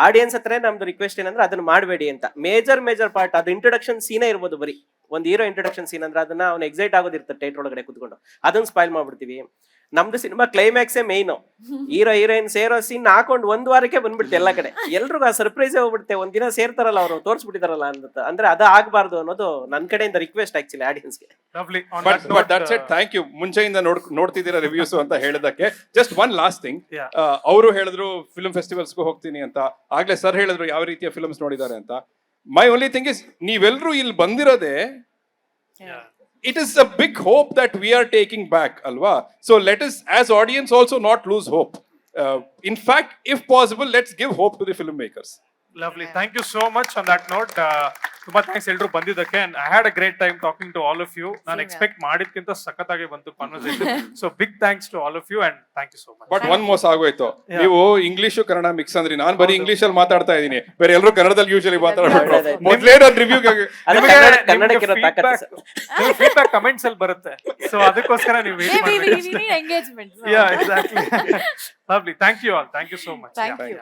Speaker 3: ಆಡಿಯನ್ಸ್ ಹತ್ರ ನಮ್ದು ರಿಕ್ವೆಸ್ಟ್ ಏನಂದ್ರೆ ಅದನ್ನ ಮಾಡಬೇಡಿ ಅಂತ. ಮೇಜರ್ ಪಾರ್ಟ್ ಅದು ಇಂಟ್ರೊಡಕ್ಷನ್ ಸೀನೇ ಇರ್ಬೋದು, ಬರೀ ಒಂದು ಹೀರೋ ಇಂಟ್ರೊಡಕ್ಷನ್ ಸೀನ್ ಅಂದ್ರೆ ಅದನ್ನ ಅವ್ನು ಎಕ್ಸೈಟ್ ಆಗೋದಿರ್ತಾರೆ ಥಿಯೇಟರ್ ಒಳಗಡೆ ಕುತ್ಕೊಂಡು, ಅದನ್ನ ಸ್ಪಾಯ್ಲ್ ಮಾಡ್ಬಿಡ್ತೀವಿ. ನಮ್ದು ಸಿನಿಮಾ ಕ್ಲೈಮ್ಯಾಕ್ಸೇ ಮೇಯ್ನು. ಹೀರೋ ಹೀರೋಯಿನ್ ಸೇರೋ ಸೀನ್ ಹಾಕೊಂಡು 1 ವಾರಕ್ಕೆ ಬಂದ್ಬಿಡುತ್ತೆ ಎಲ್ಲ ಕಡೆ. ಎಲ್ರಿಗೂ ಆ ಸರ್ಪ್ರೈಸೇ ಹೋಗ್ಬಿಡುತ್ತೆ. ಒಂದಿನ ಸೇರ್ತಾರಲ್ಲ ಅವರು, ತೋರಿಸ್ಬಿಟ್ಟಿದಾರಲ್ಲ ಅಂತ. ಅಂದ್ರೆ ಅದು ಆಗ್ಬಾರ್ದು ಅನ್ನೋದು ನನ್ನ ಕಡೆಯಿಂದ ರಿಕ್ವೆಸ್ಟ್ ಆಕ್ಚುಲಿ ಆಡಿಯನ್ಸ್ಗೆ.
Speaker 1: ಥ್ಯಾಂಕ್ ಯು ಮುಂಚೆಯಿಂದ ನೋಡ್ತಿದ್ದೀರಾ ರಿವ್ಯೂಸ್ ಅಂತ ಹೇಳಿದಕ್ಕೆ. ಜಸ್ಟ್ ಒನ್ ಲಾಸ್ಟ್ ಥಿಂಗ್, ಅವರು ಹೇಳಿದ್ರು ಫಿಲ್ಮ್ ಫೆಸ್ಟಿವಲ್ಸ್ಗೂ ಹೋಗ್ತೀನಿ ಅಂತ. ಆಗ್ಲೇ ಸರ್ ಹೇಳಿದ್ರು ಯಾವ ರೀತಿಯ ಫಿಲ್ಮ್ಸ್ ನೋಡಿದ್ದಾರೆ ಅಂತ. ಮೈ ಓನ್ಲಿ ಥಿಂಗ್ ಇಸ್, ನೀವೆಲ್ಲರೂ ಇಲ್ಲಿ ಬಂದಿರೋದೇ it is a big hope that we are taking back, alwa. So let us as audience also not lose hope. In fact, if possible, let's give hope to the filmmakers.
Speaker 5: Lovely, thank you so much. On that note, ತುಂಬಾ thanks ಎಲ್ರು ಬಂದಿದ್ದಕ್ಕೆ. And I had a great time talking to all of you. ನಾನು expect ಮಾಡಿದ್ಕಿಂತ ಸಖತ್ತಾಗಿ ಬಂತು conversation. So big thanks to all of you and thank you so much.
Speaker 1: But ಒಂದ್ ಮೋಸ ಆಗೋಯ್ತು, ನೀವು ಇಂಗ್ಲಿಷ್ ಕನ್ನಡ ಮಿಕ್ಸ್ ಅಂದ್ರಿ, ನಾನು ಬರೀ ಇಂಗ್ಲಿಷ್ ಅಲ್ಲಿ ಮಾತಾಡ್ತಾ ಇದೀನಿ, ಬೇರೆ ಎಲ್ಲರೂ ಕನ್ನಡದಲ್ಲಿ ಯೂಶಲಿ ಮಾತಾಡ್ಬಿಟ್ರು. ಮೊದ್ಲೇ ನಾನು ರಿವ್ಯೂ
Speaker 5: ಫೀಡ್ಬ್ಯಾಕ್ ಕಮೆಂಟ್ಸ್ ಅಲ್ಲಿ ಬರುತ್ತೆ, ಸೊ ಅದಕ್ಕೋಸ್ಕರ ನೀವು
Speaker 2: engagement.
Speaker 5: Yeah, exactly. Lovely. Thank you all. Thank you so much.
Speaker 2: Thank you.